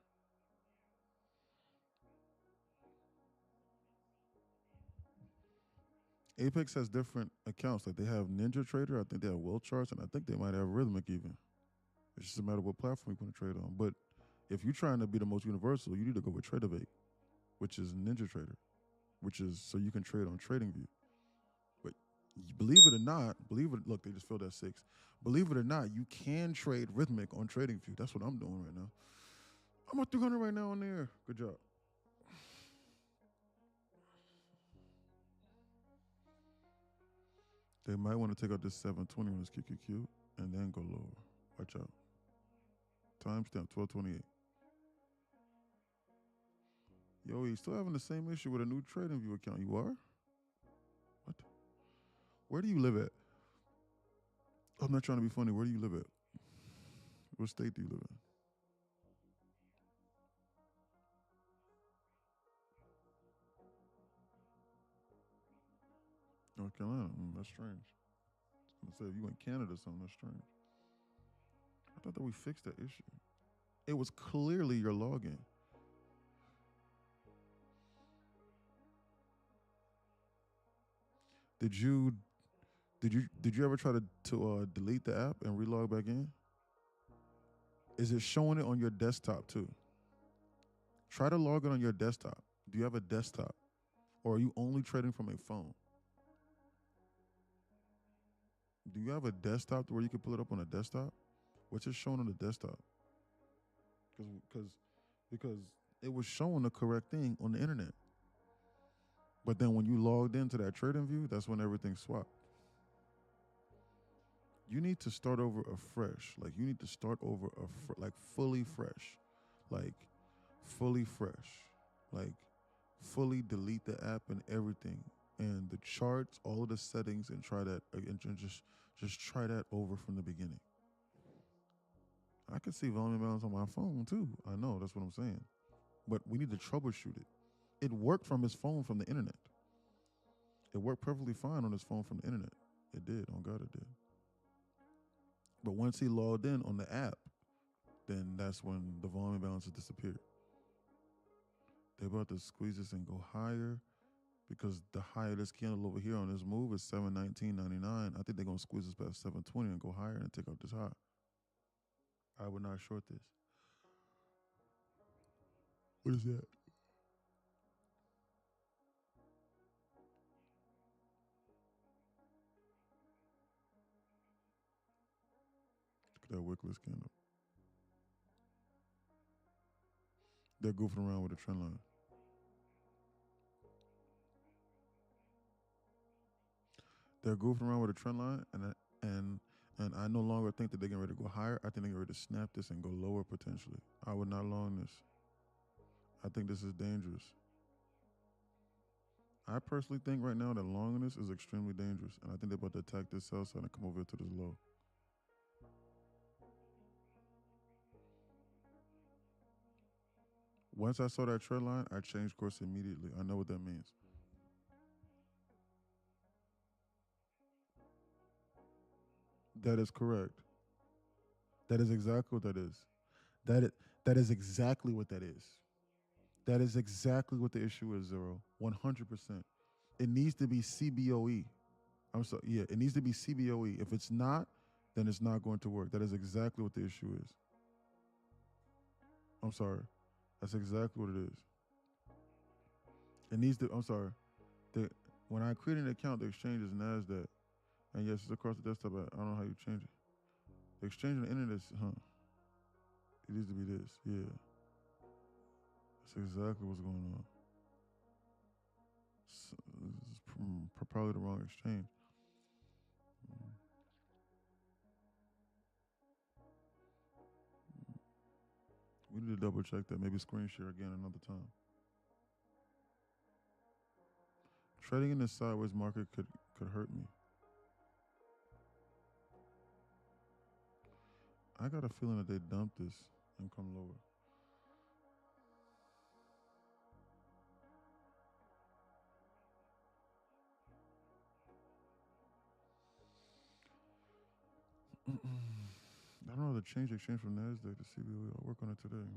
Apex has different accounts. Like they have Ninja Trader, I think they have Will Charts, and I think they might have Rhythmic even. It's just a matter of what platform you want to trade on. But if you're trying to be the most universal, you need to go with Tradeovate, which is Ninja Trader, which is so you can trade on TradingView. But believe it or not, look, they just filled that 6. Believe it or not, you can trade Rhythmic on TradingView. That's what I'm doing right now. I'm at 300 right now on there. Good job. They might want to take out this 720 on this QQQ and then go lower. Watch out. Timestamp 1228. Yo, he's still having the same issue with a new TradingView account. You are? What? Where do you live at? I'm not trying to be funny. Where do you live at? What state do you live in? North Carolina. That's strange. I was going to say, if you in Canada or something, that's strange. I thought that we fixed that issue. It was clearly your login. Did you ever try to delete the app and relog back in? Is it showing it on your desktop too? Try to log in on your desktop. Do you have a desktop? Or are you only trading from a phone? Do you have a desktop where you can pull it up on a desktop? What's it showing on the desktop? Because it was showing the correct thing on the internet. But then when you logged into that TradingView, that's when everything swapped. You need to start over afresh. Like you need to start over like fully fresh. Like fully fresh. Like fully delete the app and everything. And the charts, all of the settings, and try that and just try that over from the beginning. I can see volume balance on my phone too. I know, that's what I'm saying. But we need to troubleshoot it. It worked from his phone from the internet. It worked perfectly fine on his phone from the internet. It did. On God, it did. But once he logged in on the app, then that's when the volume balances disappeared. They're about to squeeze this and go higher because the higher this candle over here on this move is 719.99. I think they're going to squeeze this past 720 and go higher and take out this high. I would not short this. What is that? Look at that wickless candle. They're goofing around with the trend line. They're goofing around with a trend line, and I no longer think that they're getting ready to go higher. I think they're getting ready to snap this and go lower potentially. I would not long this. I think this is dangerous. I personally think right now that longing this is extremely dangerous, and I think they're about to attack this sell side and come over to this low. Once I saw that trend line, I changed course immediately. I know what that means. That is correct. That is exactly what that is. That is, that is exactly what that is. That is exactly what the issue is, Zero. 100%. It needs to be CBOE. I'm sorry. Yeah, it needs to be CBOE. If it's not, then it's not going to work. That is exactly what the issue is. I'm sorry. That's exactly what it is. It needs to. I'm sorry. When I create an account, the exchange is Nasdaq, and yes, it's across the desktop. I don't know how you change it. The exchange on the internet is, It needs to be this. Yeah. That's exactly what's going on. It's probably the wrong exchange. We need to double check that. Maybe screen share again another time. Trading in the sideways market could hurt me. I got a feeling that they dumped this and come lower. I don't know how to change the exchange from Nasdaq to CBOE. I'll work on it today.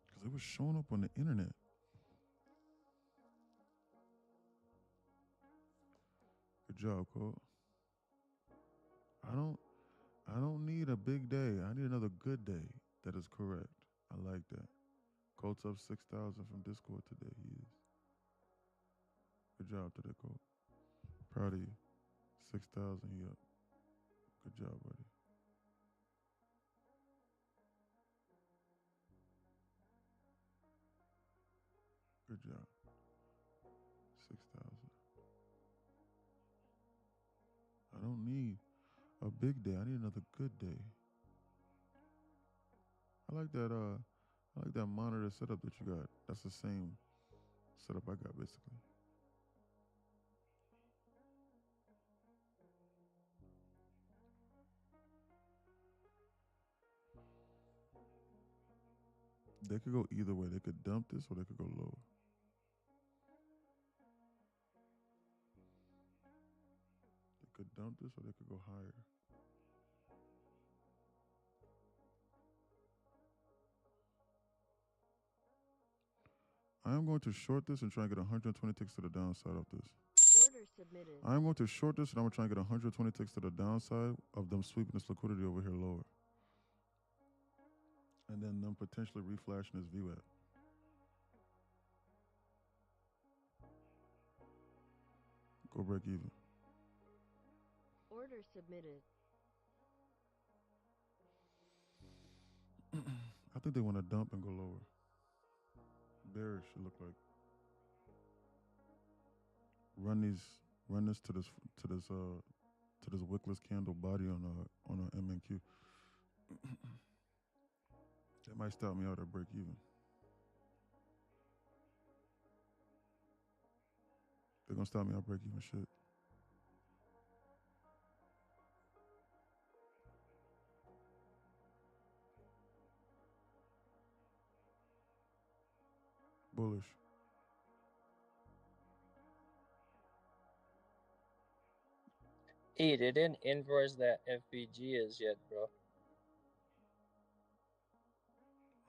Because it was showing up on the internet. Good job, Cole. I don't need a big day. I need another good day. That is correct. I like that. Colt's up 6,000 from Discord today. He is. Good job today, Colt. Proud of you. 6,000 he up. Good job, buddy. Good job. 6,000. I don't need a big day. I need another good day. I like that monitor setup that you got. That's the same setup I got basically. They could go either way. They could dump this or they could go lower. They could dump this or they could go higher. I am going to short this and try and get 120 ticks to the downside of this. Order submitted. I'm going to short this and I'm going to try and get 120 ticks to the downside of them sweeping this liquidity over here lower. And then them potentially reflashing this VWAP. Go break even. Order submitted. I think they want to dump and go lower. Bearish should look like. Run this to this wickless candle body on a MNQ. That might stop me out at break even. They're gonna stop me out break even shit. Bullish. Hey, they didn't invoice that FBG as yet, bro.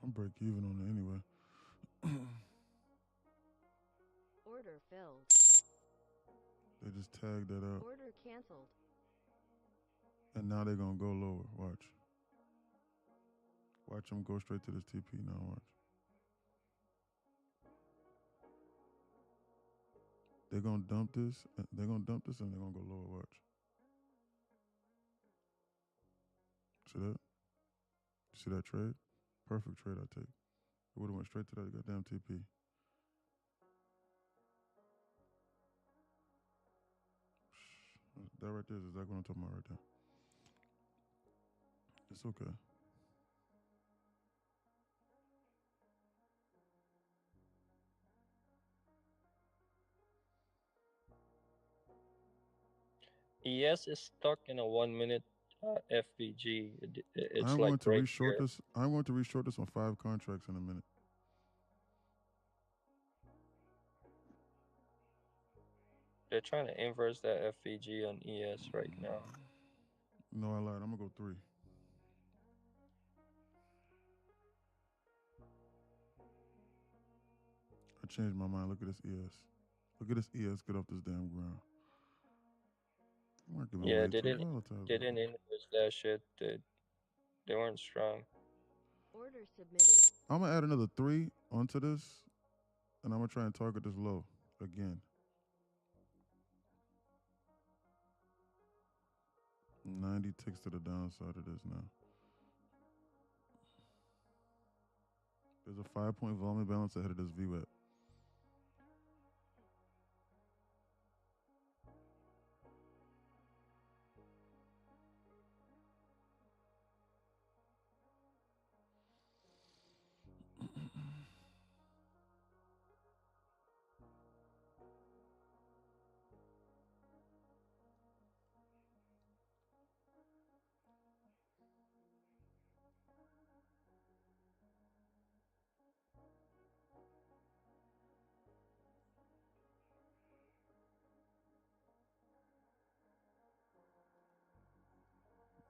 I'm break even on it anyway. Order filled. They just tagged that up. Order canceled. And now they're gonna go lower. Watch. Watch them go straight to this TP now. Watch. They're gonna dump this. They're gonna dump this and they're gonna go lower. Watch. See that? See that trade? Perfect trade I take. It would have went straight to that goddamn TP. That right there is exactly what I'm talking about right there. It's okay. ES is stuck in a 1 minute FBG. It's I'm like going to right reshort here. this. I'm going to reshort this on 5 contracts in a minute. They're trying to inverse that FVG on ES right now. No, I lied. I'm gonna go 3. I changed my mind. Look at this ES. Look at this ES. Get off this damn ground. Market been Yeah, way they too didn't volatile. they didn't inverse that shit. They weren't strong. Order submitted. I'm gonna add another 3 onto this, and I'm gonna try and target this low again. 90 ticks to the downside of this now. There's a 5-point volume balance ahead of this VWAP.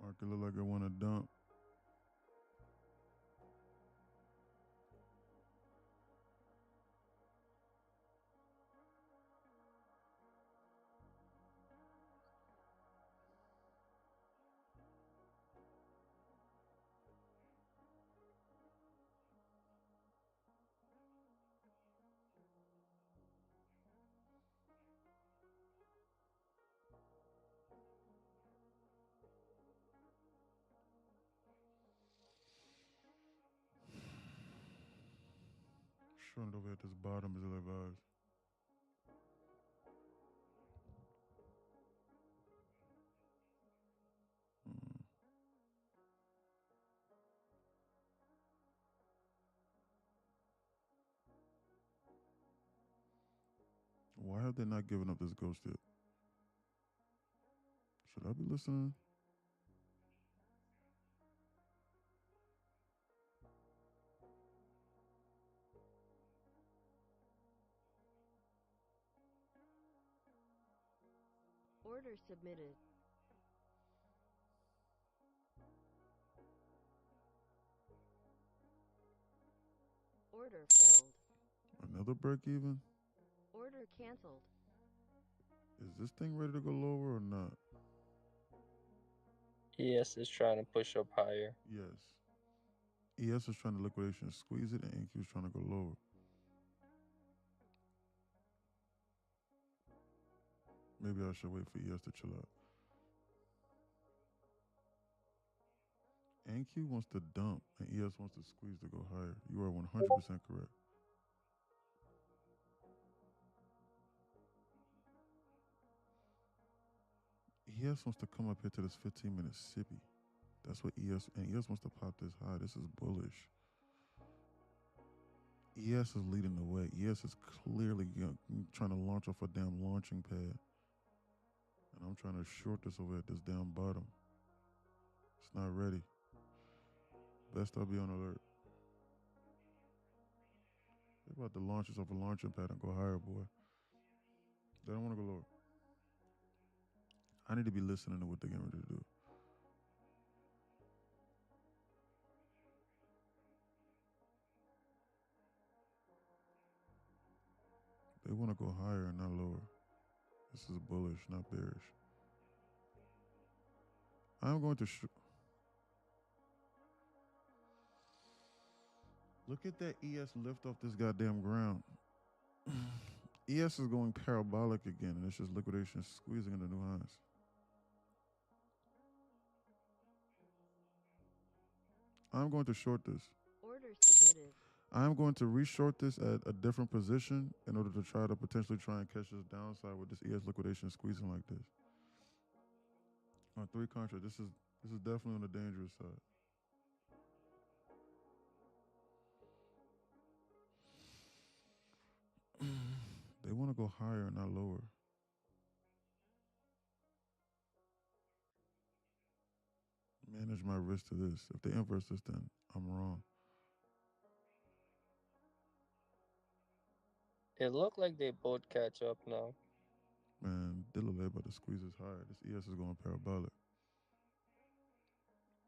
Market look like it want to dump. Showing it over at this bottom is ill advised. Hmm. Why have they not given up this ghost yet? Should I be listening? Order submitted. Order filled. Another break even? Order canceled. Is this thing ready to go lower or not? ES is trying to push up higher. Yes. ES is trying to liquidation squeeze it, and NQ is trying to go lower. Maybe I should wait for ES to chill out. NQ wants to dump, and ES wants to squeeze to go higher. You are 100% correct. ES wants to come up here to this 15-minute sippy. That's what ES, and ES wants to pop this high. This is bullish. ES is leading the way. ES is clearly trying to launch off a damn launching pad. And I'm trying to short this over at this damn bottom. It's not ready. Best I'll be on alert. They're about to launch this off a launching pad and go higher, boy. They don't want to go lower. I need to be listening to what they're getting ready to do. They want to go higher and not lower. This is bullish, not bearish. I'm going to look at that ES lift off this goddamn ground. ES is going parabolic again, and it's just liquidation squeezing into new highs. I'm going to short this. Order submitted. I'm going to reshort this at a different position in order to try to potentially try and catch this downside with this ES liquidation squeezing like this. On 3 contract, this is definitely on the dangerous side. They want to go higher, not lower. Manage my risk to this. If they inverse this, then I'm wrong. It looked like they both catch up now. Man, Still a label to squeeze this higher. This ES is going parabolic.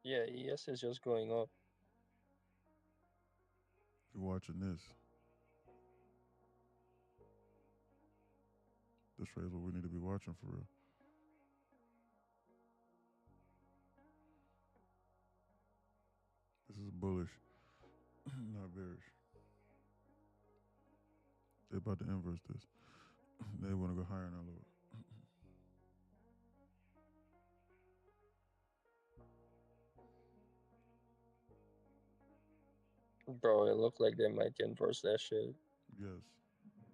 Yeah, ES is just going up. You're watching this. This right is what we need to be watching for real. This is bullish, not bearish. They're about to inverse this. They want to go higher, not lower. Bro, it looked like they might inverse that shit. Yes.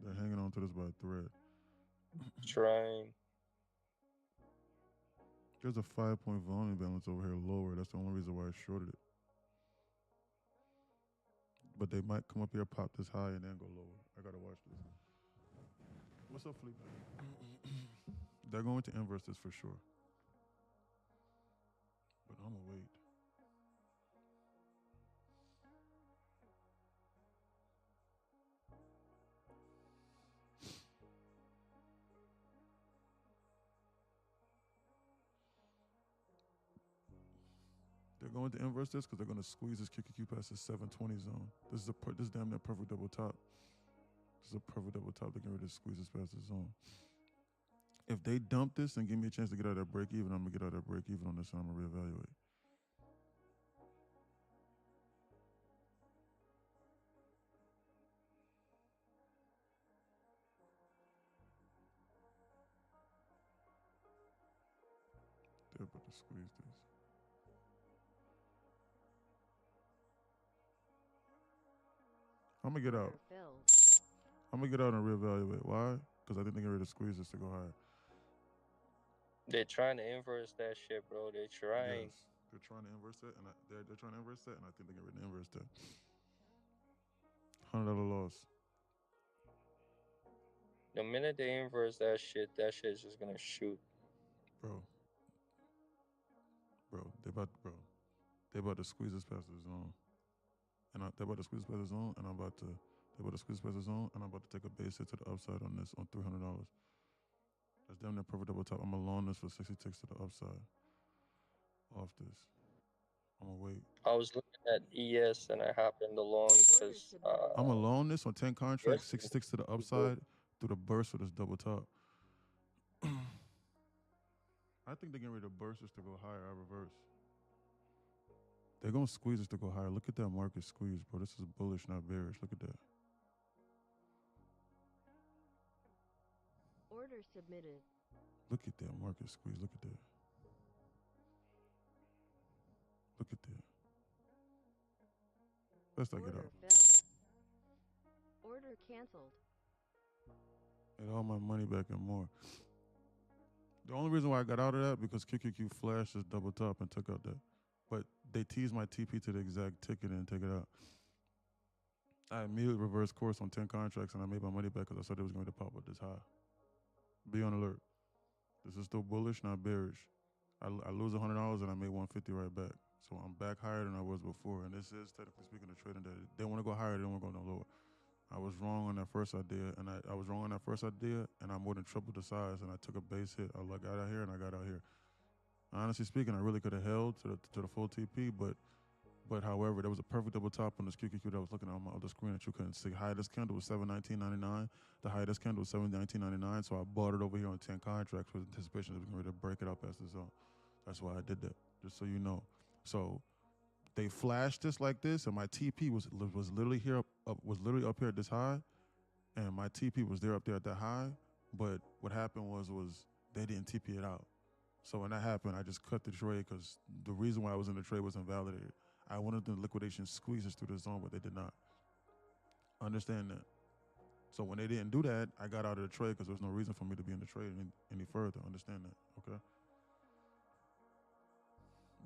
They're hanging on to this by a thread. Trying. There's a 5-point volume balance over here lower. That's the only reason why I shorted it. But they might come up here, pop this high, and then go lower. I gotta watch this. What's up, Felipe? They're going to inverse this for sure. But I'm gonna wait. They're going to inverse this because they're going to squeeze this QQQ past the 720 zone. This is damn near perfect double top. This is a perfect double top. They're getting ready to squeeze this past the zone. If they dump this and give me a chance to get out of that break even, I'm going to get out of that break even on this and I'm going to reevaluate. They're about to squeeze this. I'm going to get out. Order filled. I'm going to get out and reevaluate. Why? Because I think they're getting ready to squeeze this to go higher. They're trying to inverse that shit, bro. They're trying. Yes. They're trying to inverse that, and they're trying to inverse that, and I think they're getting ready to inverse that. $100 loss. The minute they inverse that shit's just gonna shoot. Bro, they about to squeeze this past the zone, and they're about to squeeze past the zone, and they're about to squeeze past the zone, and I'm about to take a base hit to the upside on this on $300. That's damn near perfect double top. I'm gonna long this for 60 ticks to the upside. Off this, I'm gonna wait. I was looking at ES and I happened along because I'm gonna long this on 10 contracts, 6 ticks to the upside through the burst of this double top. I think they're getting ready to burst this to go higher. I reverse. They're gonna squeeze this to go higher. Look at that market squeeze, bro. This is bullish, not bearish. Look at that. Order submitted. Look at that market squeeze. Look at that. Look at that. Best I get Order out. filled. Order canceled. And all my money back and more. The only reason why I got out of that because QQQ flashed this double top and took out that. But they teased my TP to the exact ticket and take it out. I immediately reversed course on 10 contracts and I made my money back because I said it was going to pop up this high. Be on alert. This is still bullish, not bearish. I lose $100 and I made $150 right back. So I'm back higher than I was before. And this is technically speaking of trading that they want to go higher, they don't want to go no lower. I was wrong on that first idea, and I was wrong on that first idea, and I more than tripled the size, and I took a base hit. I got out here, and I got out here. Honestly speaking, I really could have held to the full TP, but however, there was a perfect double top on this QQQ that I was looking at on my other screen that you couldn't see. Highest candle was $719.99. The highest candle was $719.99, so I bought it over here on 10 contracts with anticipation that we were going to break it up past the zone. That's why I did that, just so you know. So they flashed this like this, and my TP was literally here was literally up here at this high, and my TP was there up there at that high. But what happened was they didn't TP it out. So when that happened, I just cut the trade because the reason why I was in the trade was invalidated. I wanted the liquidation squeezes through the zone, but they did not. Understand that. So when they didn't do that, I got out of the trade because there was no reason for me to be in the trade any further. Understand that, okay?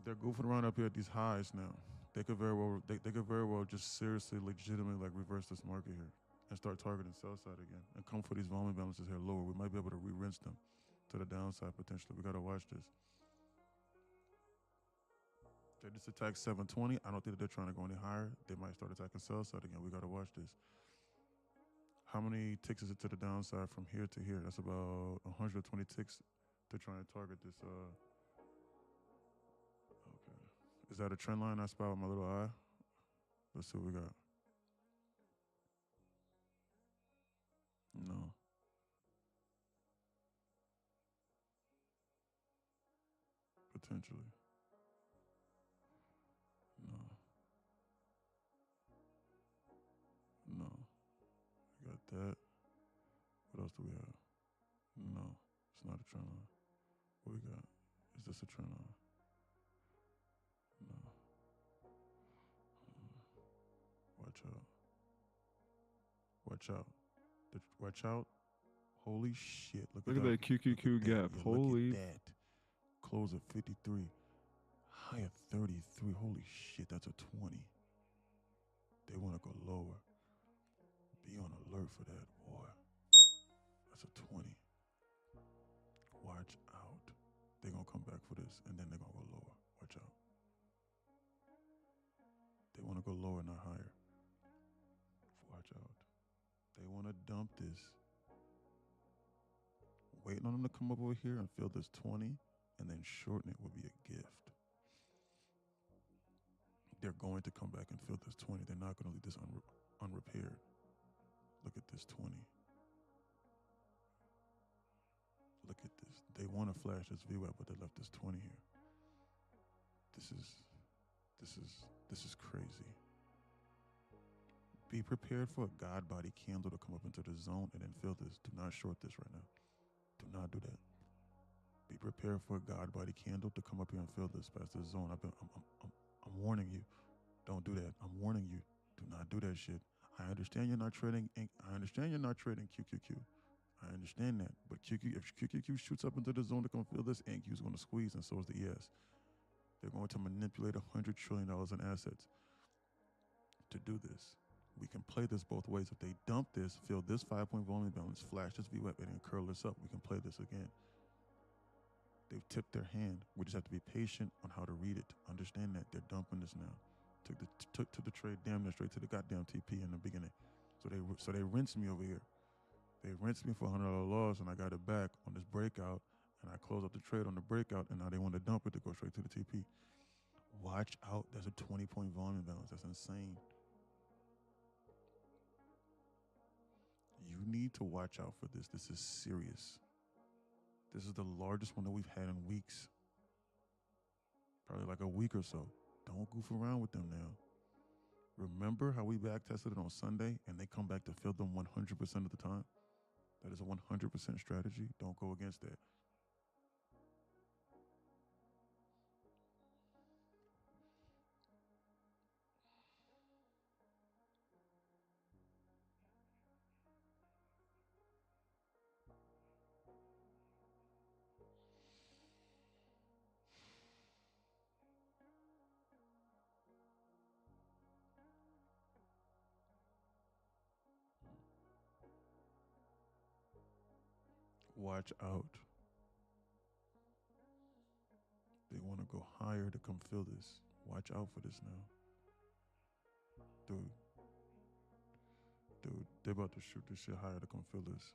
They're goofing around up here at these highs now. They could very well just seriously, legitimately like reverse this market here and start targeting sell side again and come for these volume balances here lower. We might be able to re-rinse them to the downside potentially. We gotta watch this. They just attacked 720. I don't think that they're trying to go any higher. They might start attacking sell side again. We gotta watch this. How many ticks is it to the downside from here to here? That's about 120 ticks to try and target this. Okay. Is that a trend line I spot with my little eye? Let's see what we got. No. Potentially. No. No. We got that. What else do we have? No. It's not a trend line. What we got? Is this a trend line? No. Watch out. Watch out. Watch out. Holy shit. Look Look at at that QQQ gap. Yeah, Holy. look at that. Close at 53. High at 33. Holy shit, that's a 20. They want to go lower. Be on alert for that, boy. That's a 20. Watch out. They're going to come back for this, and then they're going to go lower. Watch out. They want to go lower, not higher. Watch out. They want to dump this. Waiting on them to come up over here and fill this 20, and then shorten it would be a gift. They're going to come back and fill this 20. They're not going to leave this unrepaired. Look at this 20. Look at this. They want to flash this VWAP, but they left this 20 here. This is crazy. Be prepared for a God body candle to come up into the zone and then fill this. Do not short this right now. Do not do that. Be prepared for a God body candle to come up here and fill this past this zone. I'm warning you. Don't do that. I'm warning you. Do not do that shit. I understand you're not trading. I understand you're not trading QQQ. I understand that. But if QQQ shoots up into the zone to come fill this, NQ is going to squeeze, and so is the ES. They're going to manipulate $100 trillion in assets to do this. We can play this both ways. If they dump this, fill this 5-point volume balance, flash this VWAP, and then curl this up, we can play this again. They've tipped their hand. We just have to be patient on how to read it. Understand that they're dumping this now. Took to the trade damn near straight to the goddamn TP in the beginning. So they rinsed me over here. They rinsed me for $100 loss, and I got it back on this breakout, and I closed up the trade on the breakout, and now they want to dump it to go straight to the TP. Watch out. There's a 20-point volume balance. That's insane. You need to watch out for this. This is serious. This is the largest one that we've had in weeks. Probably like a week or so. Don't goof around with them now. Remember how we back tested it on Sunday and they come back to fill them 100% of the time? That is a 100% strategy. Don't go against that. Watch out. They want to go higher to come fill this. Watch out for this now. Dude, they're about to shoot this shit higher to come fill this.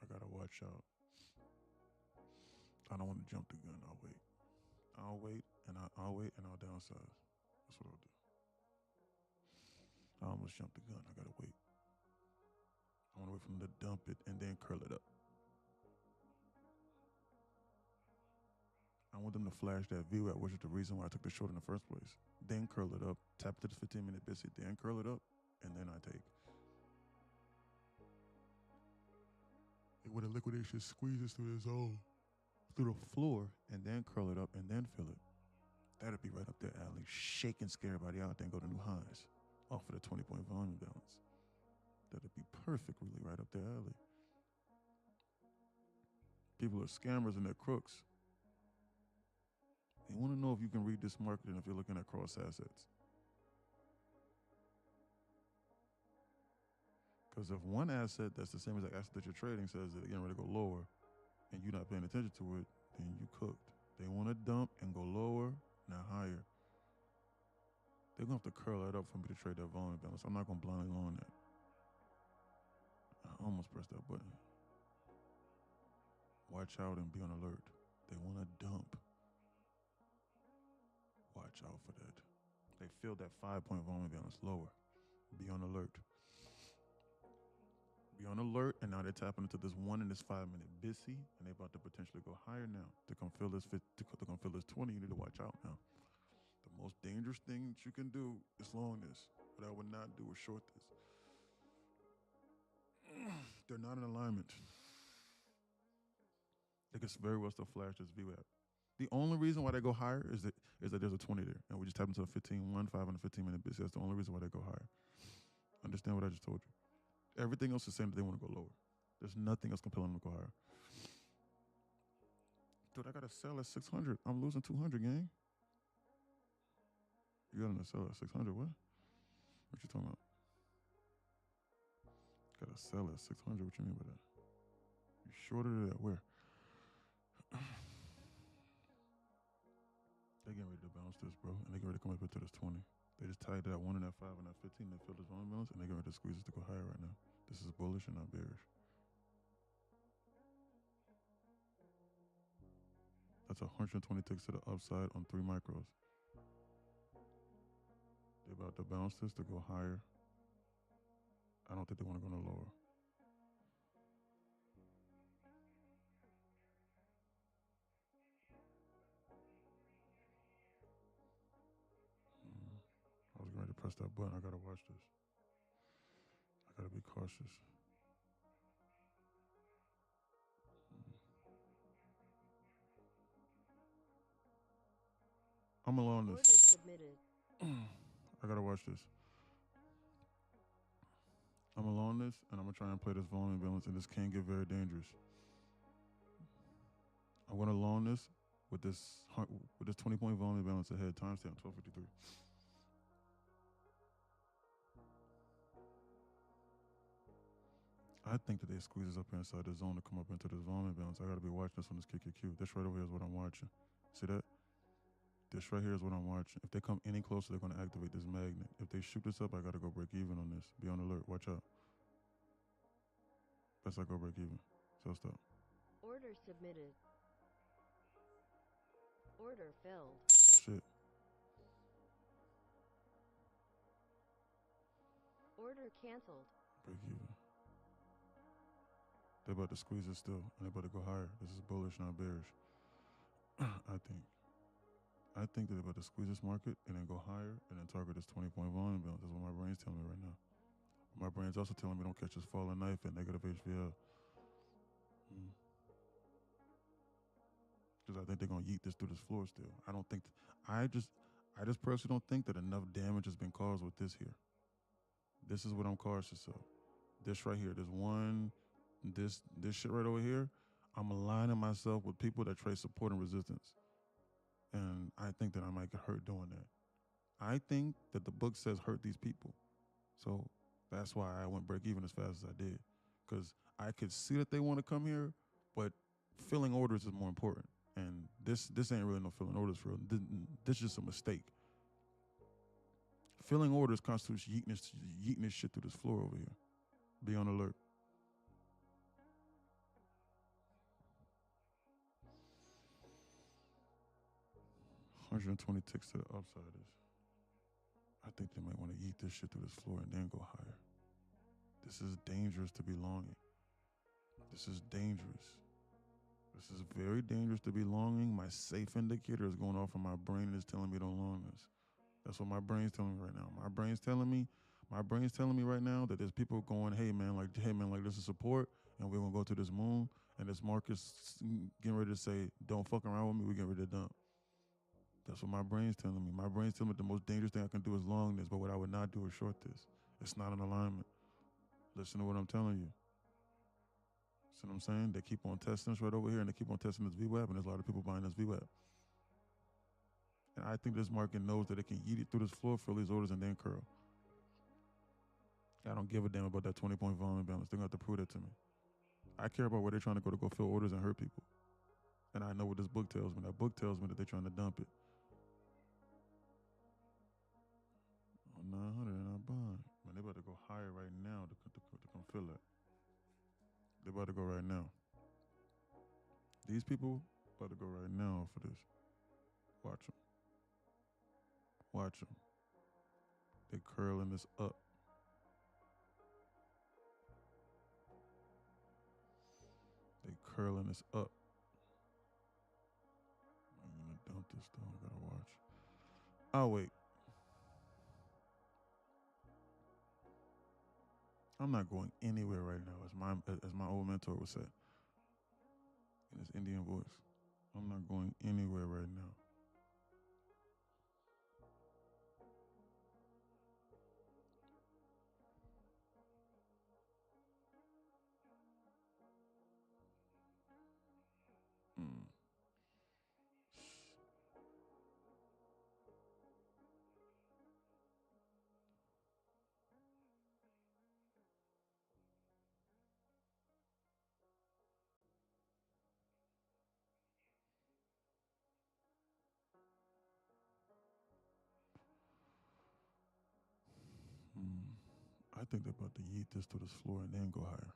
I gotta watch out. I don't want to jump the gun. I'll wait. I'll wait and I'll downsize. That's what I'll do. I almost jumped the gun. I gotta wait. I want to wait for them to dump it and then curl it up. I want them to flash that VWAP, which is the reason why I took the short in the first place. Then curl it up, tap it to the 15-minute biscuit, then curl it up, and then I take. And when the liquidation squeezes through the zone, through the floor, and then curl it up and then fill it, that'd be right up there, alley. Shake and scare everybody out, then go to new highs off of the 20-point volume balance. That'd be perfect, really, right up there, alley. People are scammers and they're crooks. They want to know if you can read this market and if you're looking at cross assets. Because if one asset that's the same as the asset that you're trading says that they're getting ready to go lower and you're not paying attention to it, then you cooked. They want to dump and go lower, not higher. They're gonna have to curl that up for me to trade that volume balance. I'm not gonna blindly long that. I almost pressed that button. Watch out and be on alert. They want to dump. Watch out for that. They feel that 5-point volume balance lower. Be on alert. Be on alert, and now they're tapping into this 1 and this 5-minute BISI, and they're about to potentially go higher now. To come fill this 20, you need to watch out now. The most dangerous thing that you can do is long this. What I would not do is short this. They're not in alignment. They could very well still flash this VWAP. The only reason why they go higher is that there's a 20 there, and we just tapped into a 15-1, 5 and a 15-minute BISI. That's the only reason why they go higher. Understand what I just told you? Everything else is saying that they want to go lower. There's nothing else compelling them to go higher. Dude, I got to sell at 600. I'm losing 200, gang. You got to sell at 600, what? What you talking about? Got to sell at 600, what you mean by that? You shorted it at where? They getting ready to bounce this, bro, and they get ready to come up into this 20. They just tied that 1 and that 5 and that 15. They filled this volume balance, and they get ready to squeeze this to go higher right now. This is bullish and not bearish. That's 120 ticks to the upside on 3 micros. They're about to bounce this to go higher. I don't think they want to go no lower. I was going to press that button. I got to watch this. I got to be cautious. I'm alone Order this. submitted. I got to watch this. I'm alone this, and I'm going to try and play this volume balance, and this can get very dangerous. I'm going to long this with this 20-point volume balance ahead. Timestamp 12:53. I think that they squeeze us up here inside the zone to come up into this volume balance. I got to be watching this on this KQQ. This right over here is what I'm watching. See that? This right here is what I'm watching. If they come any closer, they're going to activate this magnet. If they shoot this up, I got to go break even on this. Be on alert. Watch out. Best I go break even. So stop. Order submitted. Order filled. Shit. Order canceled. Break even. They're about to squeeze it still, and they're about to go higher. This is bullish, not bearish. I think that they're about to squeeze this market and then go higher and then target this 20-point volume balance. That's what my brain's telling me right now. My brain's also telling me don't catch this falling knife at negative HVL. Because I think they're gonna yeet this through this floor still. I just personally don't think that enough damage has been caused with this here. This is what I'm cautious of. This right here, this shit right over here, I'm aligning myself with people that trade support and resistance. And I think that I might get hurt doing that. I think that the book says hurt these people. So that's why I went break even as fast as I did. Because I could see that they want to come here, but filling orders is more important. And this ain't really no filling orders for real. This is just a mistake. Filling orders constitutes yeeting this shit through this floor over here. Be on alert. $120 ticks to the upside is. I think they might want to eat this shit through this floor and then go higher. This is dangerous to be longing. This is dangerous. This is very dangerous to be longing. My safe indicator is going off and my brain and is telling me don't long this. That's what my brain's telling me right now. My brain's telling me right now that there's people going, hey man, like this is support, and we're gonna go to this moon, and this market's getting ready to say, don't fuck around with me, we're getting ready to dump. That's what my brain's telling me. My brain's telling me the most dangerous thing I can do is long this, but what I would not do is short this. It's not in alignment. Listen to what I'm telling you. See what I'm saying? They keep on testing us right over here, and they keep on testing this VWAP, and there's a lot of people buying this VWAP. And I think this market knows that it can eat it through this floor, fill these orders, and then curl. I don't give a damn about that 20-point volume balance. They're going to have to prove that to me. I care about where they're trying to go fill orders and hurt people. And I know what this book tells me. That book tells me that they're trying to dump it. 900 and I buy. Man, they about to go higher right now to come fill it. They about to go right now. These people about to go right now for this. Watch them. Watch them. They curling this up. They curling this up. I'm gonna dump this though. I gotta watch. Oh wait. I'm not going anywhere right now, as my old mentor would say in his Indian voice. I'm not going anywhere right now. Mm. I think they're about to yeet this to this floor and then go higher.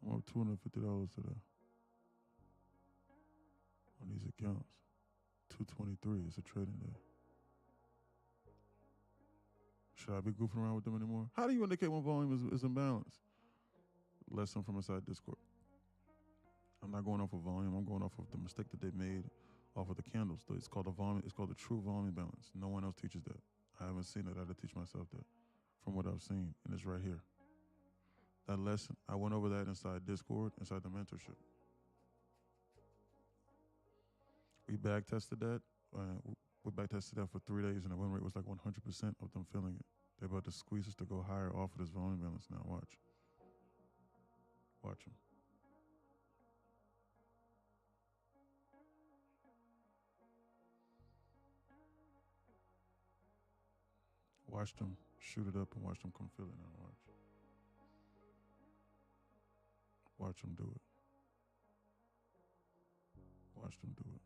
I'm up $250 today on these accounts. 223 is a trading day. Should I be goofing around with them anymore? How do you indicate when volume is imbalanced? Lesson from inside Discord. I'm not going off of volume. I'm going off of the mistake that they made off of the candles. It's called a volume. It's called the true volume balance. No one else teaches that. I haven't seen it. I had to teach myself that from what I've seen, and it's right here. That lesson, I went over that inside Discord, inside the mentorship. We back tested that. We back tested that for 3 days, and the win rate was like 100% of them feeling it. They're about to squeeze us to go higher off of this volume balance now. Watch. Watch them. Watch them shoot it up and watch them come fill it now. Watch. Watch them do it. Watch them do it.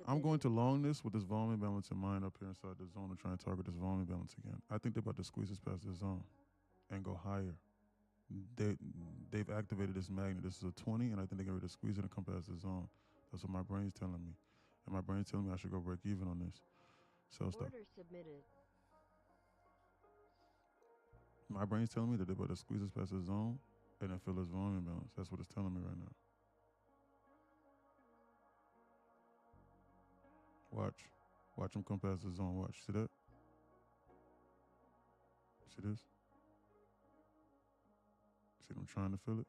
I'm going to long this with this volume balance in mind up here inside the zone and try and target this volume balance again. I think they're about to squeeze us past this zone and go higher. They've activated this magnet. This is a 20, and I think they're going to squeeze it and come past the zone. That's what my brain's telling me. And my brain's telling me I should go break even on this. Sell stop. Order submitted. My brain's telling me that they're about to squeeze us past the zone and then fill this volume balance. That's what it's telling me right now. Watch. Watch them come past the zone. Watch. See that? See this? See them trying to fill it?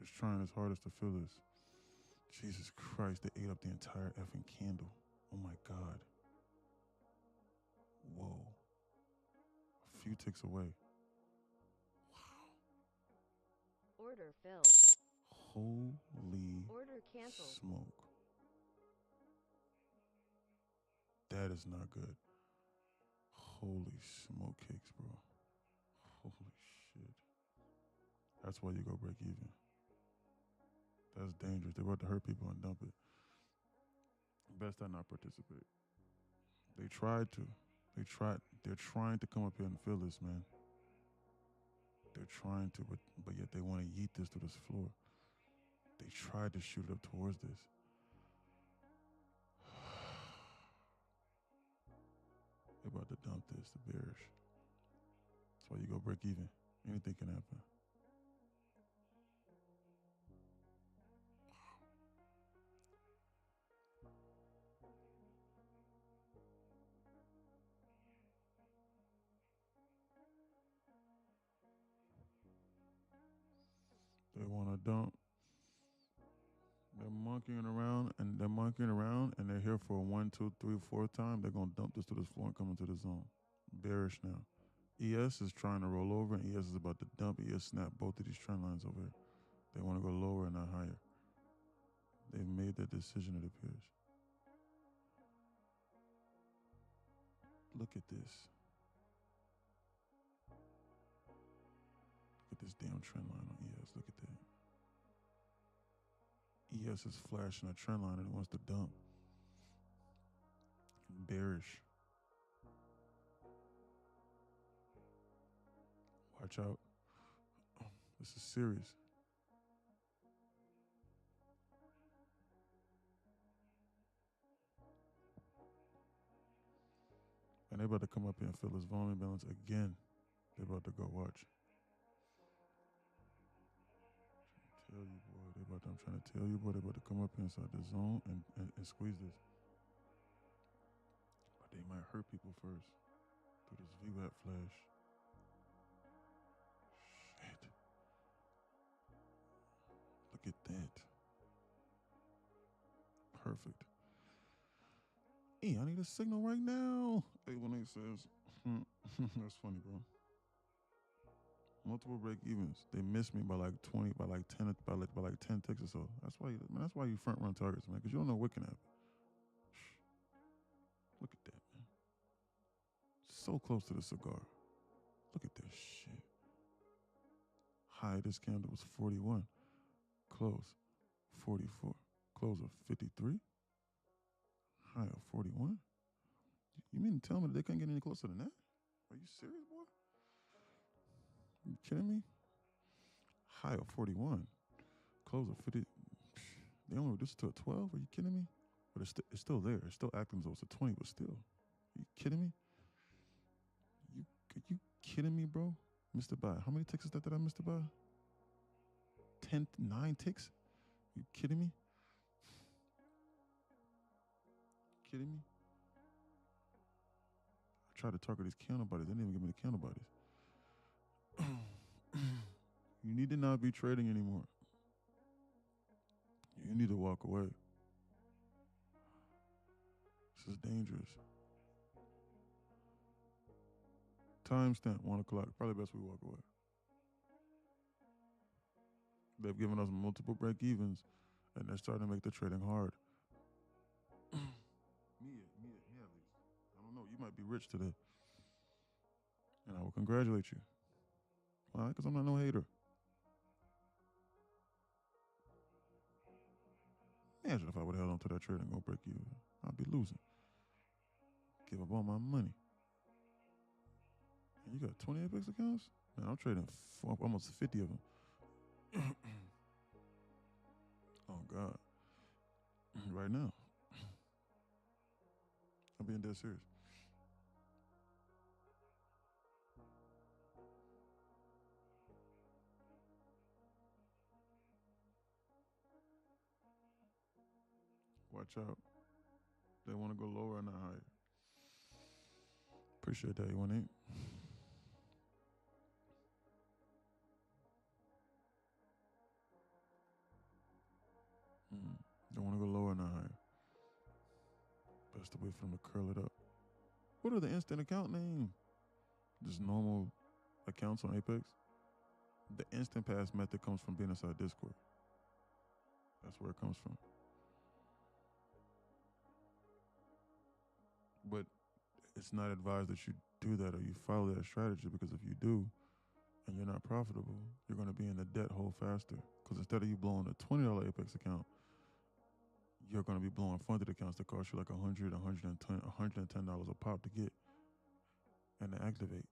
It's trying its hardest to fill this. Jesus Christ, they ate up the entire effing candle. Oh my God. Whoa. A few ticks away. Wow. Order filled. Holy Order canceled. smoke. That is not good. Holy smoke cakes, bro. Holy shit. That's why you go break even. That's dangerous. They're about to hurt people and dump it. Best I not participate. They tried to. They're trying to come up here and fill this, man. They're trying to, but yet they want to yeet this to this floor. They tried to shoot it up towards this. They're about to dump this, the bearish. That's why you go break even. Anything can happen. They want to dump. They're monkeying around and they're here for a 1, 2, 3, 4 time. They're gonna dump this to this floor and come into the zone. Bearish now. ES is trying to roll over and ES is about to dump. ES snap both of these trend lines over here. They want to go lower and not higher. They've made their decision, it appears. Look at this. Look at this damn trend line on ES. Look at that. ES is flashing a trend line and it wants to dump. Bearish. Watch out. This is serious. And they about to come up here and fill this volume balance again. They about to go watch. Tell you, boy. I'm trying to tell you, boy. They about to come up here inside the zone and squeeze this. But they might hurt people first through this VWAP flash. Shit. Look at that. Perfect. Hey, I need a signal right now. 818 says, that's funny, bro. Multiple break evens. They missed me by like 20, by like 10, by like 10 ticks or so. That's why you front run targets, man, because you don't know what can happen. Look at that, man. So close to the cigar. Look at this shit. High of this candle was 41. Close 44. Close of 53. High of 41. You mean to tell me that they couldn't get any closer than that? Are you serious, boy? You kidding me? High of 41. Close of 50. They only reduced it to a 12? Are you kidding me? But it's still there. It's still acting as though it's a 20, but still. Are you kidding me? Are you kidding me, bro? Mr. Buy. How many ticks is that I missed to buy? 9 ticks? You kidding me? Kidding me? I tried to target these candle bodies. They didn't even give me the candle bodies. You need to not be trading anymore. You need to walk away. This is dangerous. Timestamp 1 o'clock. Probably best we walk away. They've given us multiple break evens, and they're starting to make the trading hard. Mia, I don't know. You might be rich today, and I will congratulate you. Why? Because I'm not no hater. Imagine if I would have held on to that trade and go break even. I'd be losing. Give up all my money. And you got 20 Apex accounts? Man, I'm trading almost 50 of them. Oh, God. Right now. I'm being dead serious. Watch out. They want to go lower and not higher. Appreciate that, 1-8. They want to go lower and not higher. Best to wait for them to curl it up. What are the instant account names? Just normal accounts on Apex? The instant pass method comes from being inside Discord. That's where it comes from. But it's not advised that you do that or you follow that strategy, because if you do and you're not profitable, you're going to be in the debt hole faster. Because instead of you blowing a $20 Apex account, you're going to be blowing funded accounts that cost you like $100, $110 a pop to get and to activate.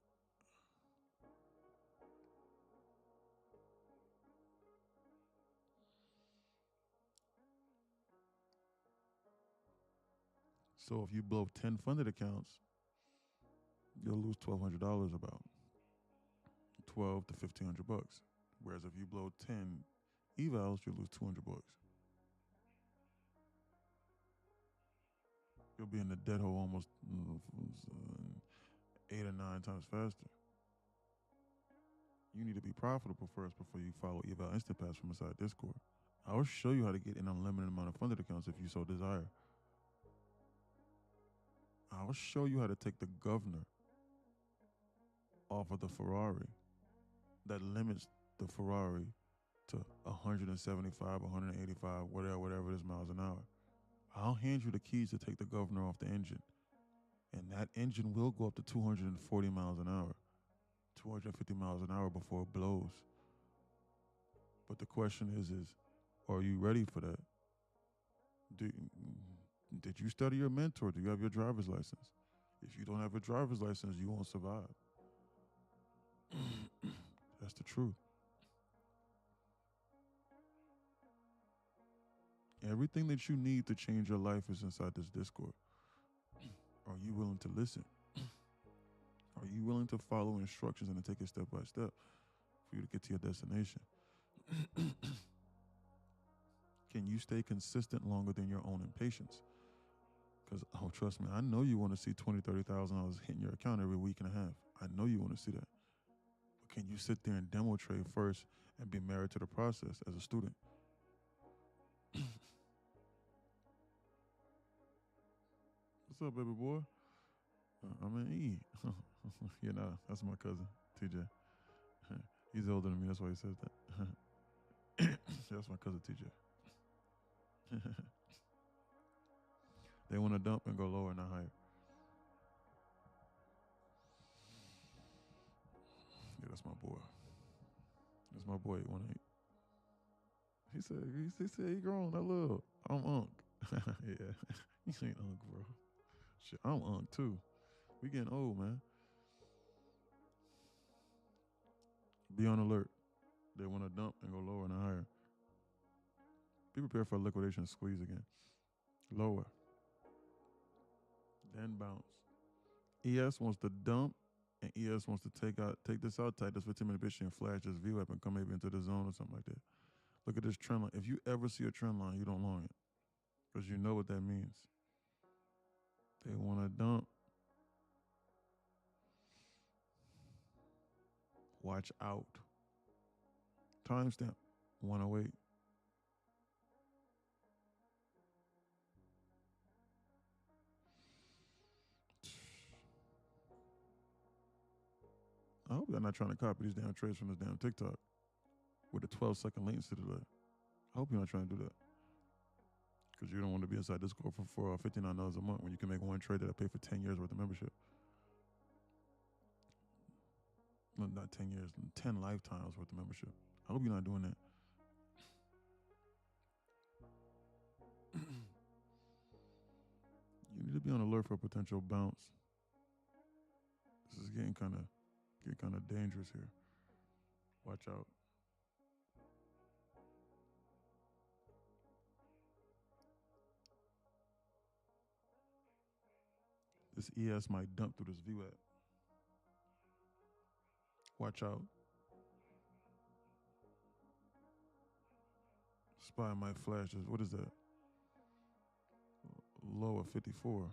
So if you blow 10 funded accounts, you'll lose $1,200 about. 12 to $1,500. Whereas if you blow 10 evals, you'll lose $200. You'll be in the dead hole almost 8 or 9 times faster. You need to be profitable first before you follow eval instant pass from inside Discord. I will show you how to get an unlimited amount of funded accounts if you so desire. I will show you how to take the governor off of the Ferrari that limits the Ferrari to 175, 185, whatever it is miles an hour. I'll hand you the keys to take the governor off the engine. And that engine will go up to 240 miles an hour, 250 miles an hour before it blows. But the question is are you ready for that? Did you study your mentor? Do you have your driver's license? If you don't have a driver's license, you won't survive. That's the truth. Everything that you need to change your life is inside this Discord. Are you willing to listen? Are you willing to follow instructions and to take it step by step for you to get to your destination? Can you stay consistent longer than your own impatience? Because, trust me, I know you want to see $20,000, $30,000 hitting your account every week and a half. I know you want to see that. But can you sit there and demo trade first and be married to the process as a student? What's up, baby boy? I'm in E. You know, that's my cousin, TJ. He's older than me, that's why he says that. That's my cousin, TJ. They want to dump and go lower, not higher. Yeah, that's my boy. That's my boy, 818. He said he grown, that little. I'm Unc. Yeah, he ain't Unc, bro. Shit, I'm Unc too. We getting old, man. Be on alert. They want to dump and go lower, not higher. Be prepared for a liquidation squeeze again. Lower. Then bounce. ES wants to dump, and ES wants to take this out tight, this 15-minute bitch and flash this VWAP and come maybe into the zone or something like that. Look at this trend line. If you ever see a trend line, you don't long it. Because you know what that means. They want to dump. Watch out. Timestamp 108. I hope y'all not trying to copy these damn trades from this damn TikTok with a 12-second latency delay. I hope you're not trying to do that. Because you don't want to be inside Discord for $59 a month when you can make one trade that I pay for 10 years worth of membership. No, not 10 years, 10 lifetimes worth of membership. I hope you're not doing that. You need to be on alert for a potential bounce. This is getting kind of dangerous here. Watch out. This ES might dump through this VWAP. Watch out. SPY might flash this. What is that? Low of 54.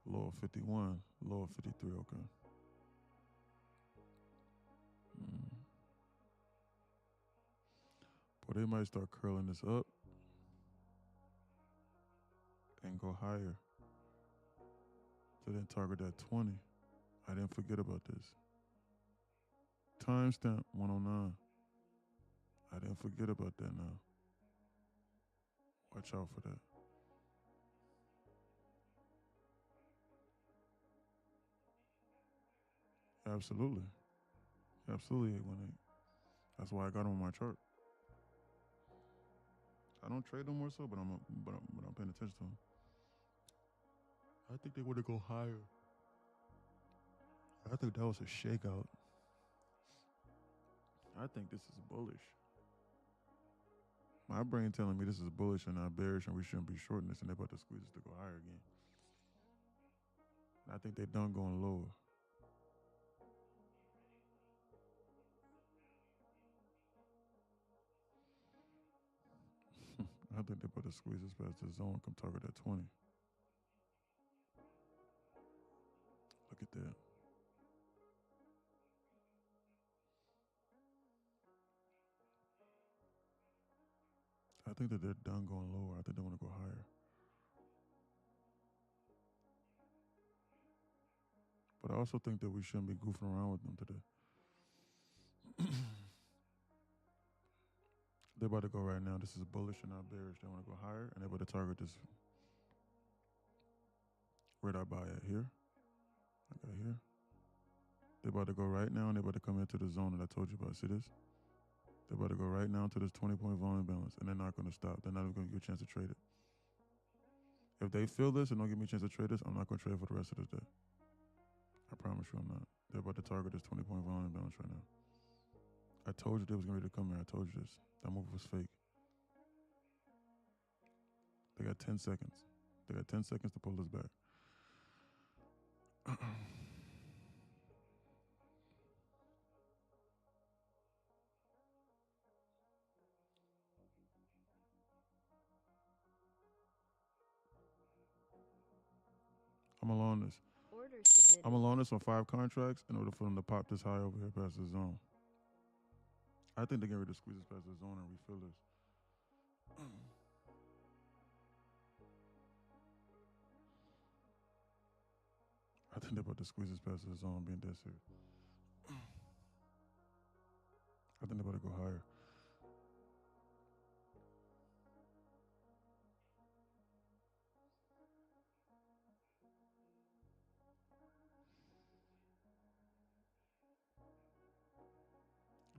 Low of 51. Low of 53. Okay. But they might start curling this up and go higher. So then target that 20. I didn't forget about this. Timestamp 109. I didn't forget about that now. Watch out for that. Absolutely. Absolutely 818. That's why I got him on my chart. I don't trade no more so, but I'm paying attention to him. I think they want to go higher. I think that was a shakeout. I think this is bullish. My brain telling me this is bullish and not bearish, and we shouldn't be shorting this, and they're about to squeeze this to go higher again. I think they're done going lower. I think they're about to squeeze this past the zone, come target that 20. Look at that. I think that they're done going lower. I think they want to go higher. But I also think that we shouldn't be goofing around with them today. They're about to go right now. This is bullish and not bearish. They want to go higher, and they're about to target this. Where did I buy at? Here? I got here. They're about to go right now, and they're about to come into the zone that I told you about. See this? They're about to go right now to this 20-point volume balance, and they're not going to stop. They're not even going to give you a chance to trade it. If they feel this and don't give me a chance to trade this, I'm not going to trade for the rest of this day. I promise you I'm not. They're about to target this 20-point volume balance right now. I told you they was going to come here. I told you this. That move was fake. They got 10 seconds. They got 10 seconds to pull this back. I'm along this. Order submitted. I'm along this on 5 contracts in order for them to pop this high over here past the zone. I think they're getting ready to squeeze this past the zone and refill this. I think they're about to squeeze this past the zone, being dead serious. I think they're about to go higher.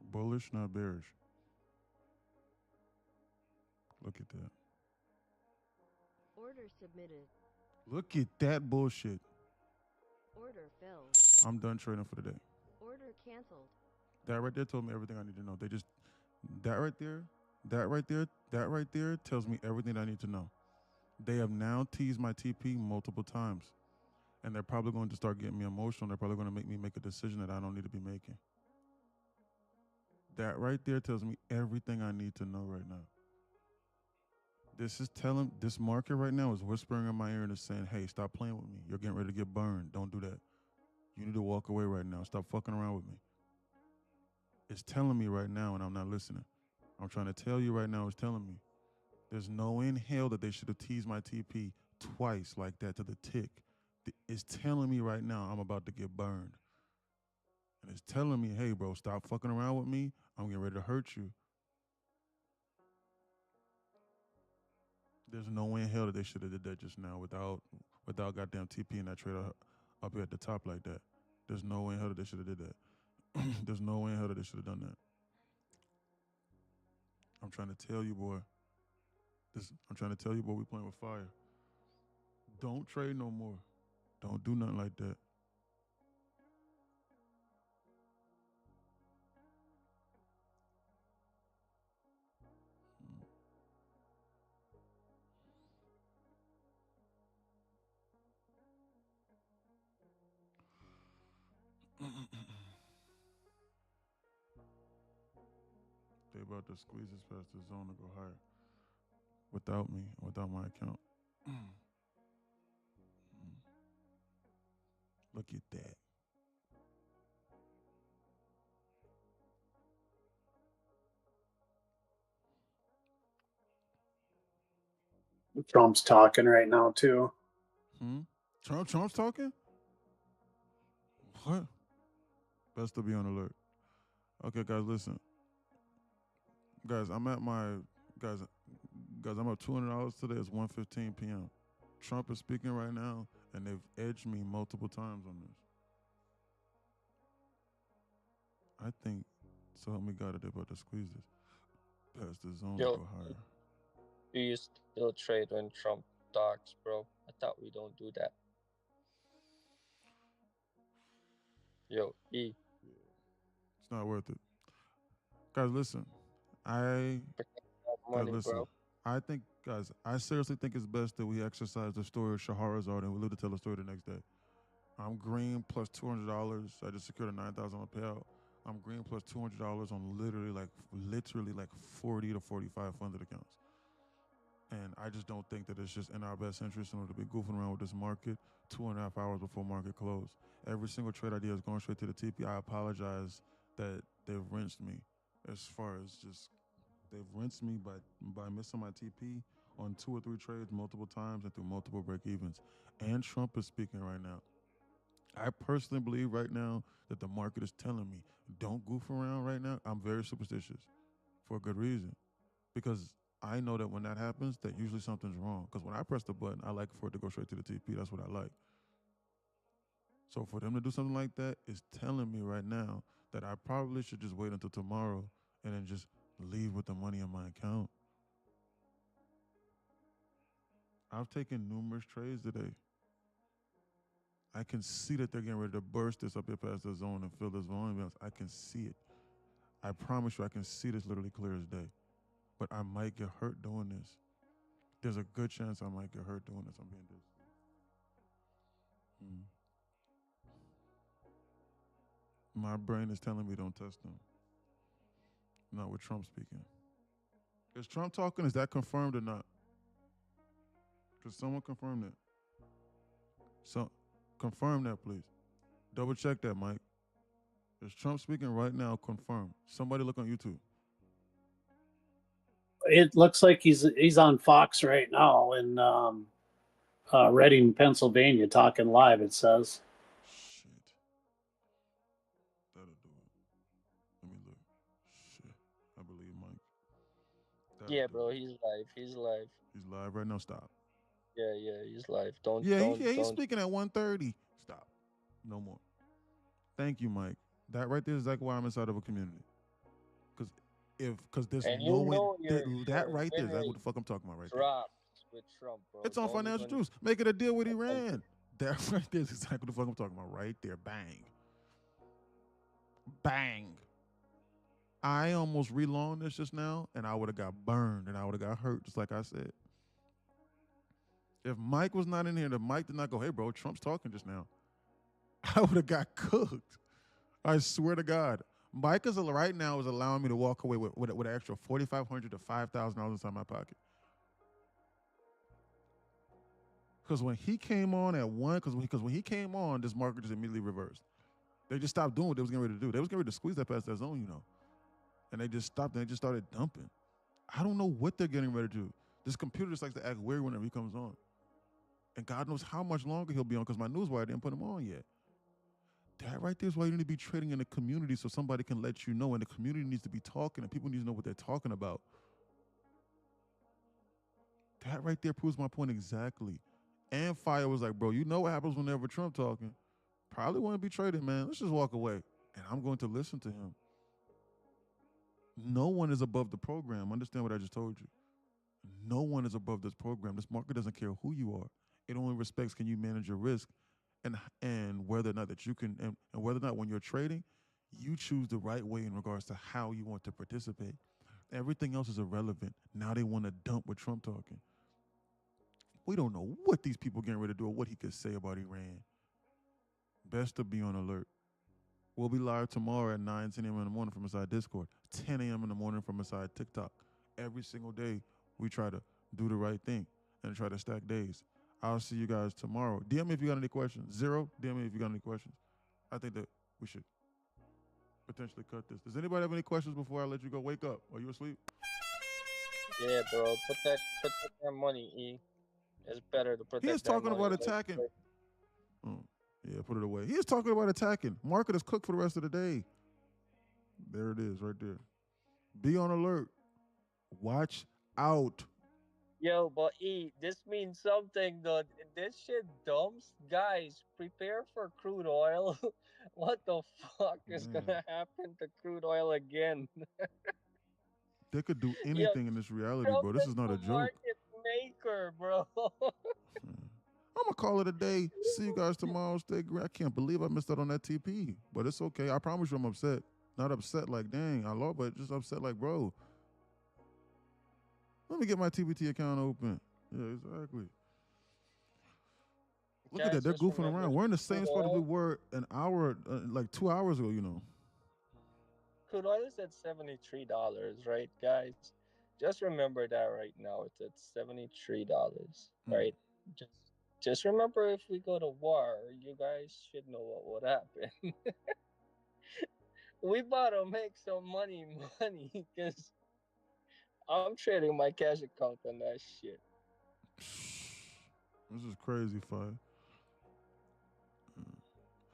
Bullish, not bearish. Look at that. Order submitted. Look at that bullshit. Order filled. I'm done trading for the day. Order canceled. That right there told me everything I need to know. They just, that right there tells me everything I need to know. They have now teased my TP multiple times. And they're probably going to start getting me emotional. They're probably going to make me make a decision that I don't need to be making. That right there tells me everything I need to know right now. This market right now is whispering in my ear and is saying, hey, stop playing with me. You're getting ready to get burned. Don't do that. You need to walk away right now. Stop fucking around with me. It's telling me right now and I'm not listening. I'm trying to tell you right now, it's telling me. There's no way in hell that they should have teased my TP twice like that to the tick. It's telling me right now I'm about to get burned. And it's telling me, hey, bro, stop fucking around with me. I'm getting ready to hurt you. There's no way in hell that they should have did that just now without goddamn TP and that trade up here at the top like that. There's no way in hell that they should have did that. There's no way in hell that they should have done that. I'm trying to tell you, boy. I'm trying to tell you, boy, we playing with fire. Don't trade no more. Don't do nothing like that. They about to squeeze this past the zone to go higher. Without me, without my account. Look at that. Trump's talking right now too. Trump's talking? What? Best to be on alert. Okay, guys, listen. Guys, I'm up $200 today. It's 1:15 p.m. Trump is speaking right now, and they've edged me multiple times on this. I think, so help me God, that they're about to squeeze this past the zone to go higher. Do you still trade when Trump talks, bro? I thought we don't do that. Yo, E. It's not worth it. Guys, listen. Money, bro. I think, guys, I seriously think it's best that we exercise the story of Shahrazad and we live to tell the story the next day. I'm green plus $200. I just secured a $9,000 payout. I'm green plus $200 on literally like 40 to 45 funded accounts. And I just don't think that it's just in our best interest in order to be goofing around with this market 2.5 hours before market close. Every single trade idea is going straight to the TP. I apologize that they've rinsed me as far as just they've rinsed me by missing my TP on 2 or 3 trades multiple times and through multiple break evens. And Trump is speaking right now. I personally believe right now that the market is telling me, don't goof around right now. I'm very superstitious for a good reason. because I know that when that happens, that usually something's wrong. Because when I press the button, I like for it to go straight to the TP. That's what I like. So for them to do something like that is telling me right now that I probably should just wait until tomorrow and then just leave with the money in my account. I've taken numerous trades today. I can see that they're getting ready to burst this up here past the zone and fill this volume. I can see it. I promise you, I can see this literally clear as day. But I might get hurt doing this. There's a good chance I might get hurt doing this. I'm being this. My brain is telling me don't test them. Not with Trump speaking. Is Trump talking? Is that confirmed or not? Could someone confirm that? So, confirm that, please. Double check that, Mike. Is Trump speaking right now? Confirm. Somebody look on YouTube. It looks like he's on Fox right now in Reading, Pennsylvania, talking live. It says. Shit. That'll do it. Let me look. Shit. I believe Mike. That'll Yeah, do bro, it. he's live. He's live. He's live right now. Stop. Yeah, yeah, he's live. Don't. Yeah, don't, he's don't. speaking at 1:30. Stop. No more. Thank you, Mike. That right there is exactly why I'm inside of a community. Because there's And no you way know that right there is win exactly rate what the fuck I'm talking about right there. drops with Trump, bro. It's on Don't financial even- juice. Make it a deal with Iran. That right there is exactly what the fuck I'm talking about right there. Bang. Bang. I almost relaunched this just now, and I would have got burned, and I would have got hurt, just like I said. If Mike was not in here, if Mike did not go, hey, bro, Trump's talking just now, I would have got cooked. I swear to God. Mike is right now is allowing me to walk away with an extra $4,500 to $5,000 inside my pocket. Because when he came on at one, because when he came on, this market just immediately reversed. They just stopped doing what they was getting ready to do. They was getting ready to squeeze that past that zone, you know. And they just stopped and they just started dumping. I don't know what they're getting ready to do. This computer just likes to act weird whenever he comes on. And God knows how much longer he'll be on because my newswire didn't put him on yet. That right there is why you need to be trading in the community so somebody can let you know. And the community needs to be talking and people need to know what they're talking about. That right there proves my point exactly. And Fire was like, bro, you know what happens whenever Trump talking? Probably want to be traded, man. Let's just walk away. And I'm going to listen to him. No one is above the program. Understand what I just told you. No one is above this program. This market doesn't care who you are. It only respects can you manage your risk and whether or not that you can and whether or not when you're trading, you choose the right way in regards to how you want to participate. Everything else is irrelevant. Now they want to dump with Trump talking. We don't know what these people getting ready to do or what he could say about Iran. Best to be on alert. We'll be live tomorrow at 9, 10 a.m. in the morning from inside Discord, 10 a.m. in the morning from inside TikTok. Every single day, we try to do the right thing and try to stack days. I'll see you guys tomorrow. DM me if you got any questions. Zero, DM me if you got any questions. I think that we should potentially cut this. Does anybody have any questions before I let you go? Wake up. Are you asleep? Yeah, bro. Protect that money, E. It's better to protect He is that talking money. about attacking. Oh, yeah, put it away. He is talking about attacking. Market is cooked for the rest of the day. There it is right there. Be on alert. Watch out. Yo, but E, this means something, though. This shit dumps. Guys, prepare for crude oil. What the fuck is Man. gonna happen to crude oil again? They could do anything in this reality, Trump bro. This is not a the joke. market maker, bro. I'm going to call it a day. See you guys tomorrow. Stay great. I can't believe I missed out on that TP. But it's okay. I promise you I'm upset. Not upset like, dang, I lost, but just upset like, bro. Let me get my TBT account open. Yeah, exactly. Look at Guys, that. They're just goofing remember, around. We're in the same crude spot as we oil- were an hour, like 2 hours ago, you know. Crude oil is at $73, right, guys? Just remember that right now. It's at $73, right? Just remember, if we go to war, you guys should know what would happen. We about to make some money, because I'm trading my cash account on that shit. This is crazy, Fi.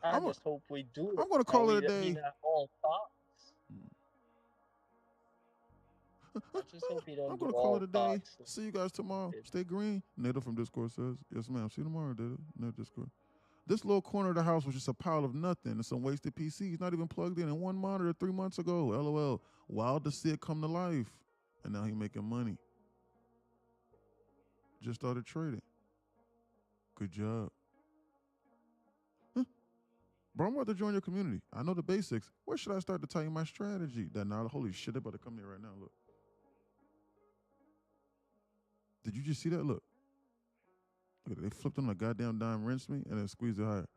I I'm just hope we do it. I'm gonna call and it a we day. not all talks. I just hope you don't I'm do gonna call it all a day. talks. See you guys tomorrow. It- Stay green. Nato from Discord says, yes, ma'am. See you tomorrow, Nato. No Discord. This little corner of the house was just a pile of nothing and some wasted PCs, not even plugged in, and one monitor 3 months ago. LOL. Wild to see it come to life. And now he making money. Just started trading. Good job. Huh. Bro, I'm about to join your community. I know the basics. Where should I start to tell you my strategy? That now, holy shit, they about to come here right now. Look. Did you just see that? Look. Look at it. They flipped on a goddamn dime, rinsed me, and then squeezed it higher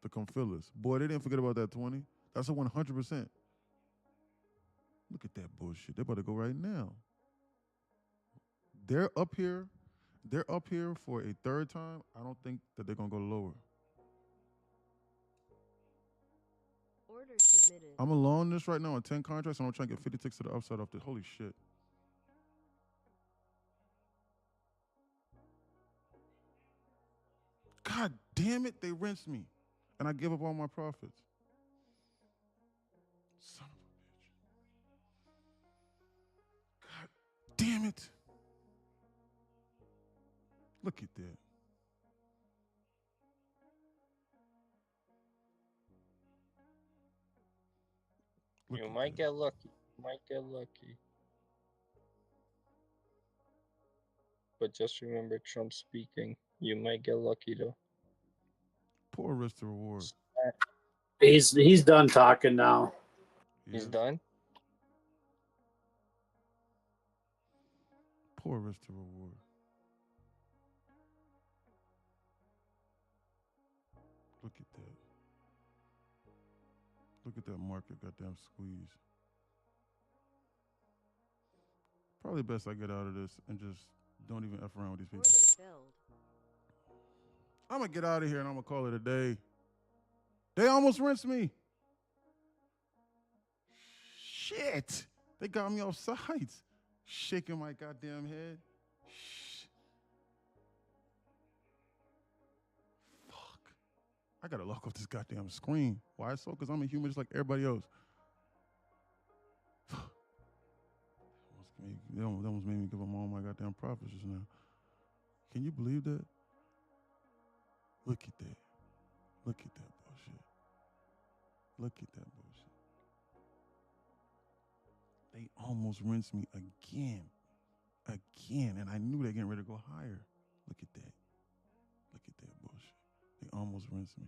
to come fill us. Boy, they didn't forget about that 20. That's a 100%. Look at that bullshit. They're about to go right now. They're up here. They're up here for a third time. I don't think that they're going to go lower. Order submitted. I'm alone this right now on 10 contracts, and I'm trying to get 50 ticks to the upside off this. Holy shit. God damn it, they rinsed me. And I give up all my profits. Son of a bitch. God damn it. Look at that. Look You at might that. get lucky. Might get lucky. But just remember Trump speaking. You might get lucky though. Poor risk to reward. He's done talking now. He's Yes. done. Poor risk to reward. Look at that. Look at that market goddamn squeeze. Probably best I get out of this and just don't even F around with these people. Order filled. I'm going to get out of here and I'm going to call it a day. They almost rinsed me. Shit. They got me off sides. Shaking my goddamn head. Fuck. I got to lock off this goddamn screen. Why so? Because I'm a human just like everybody else. They almost made me give them all my goddamn profits just now. Can you believe that? Look at that. Look at that bullshit. Look at that bullshit. They almost rinsed me again. Again. And I knew they getting ready to go higher. Look at that. Look at that bullshit. They almost rinsed me.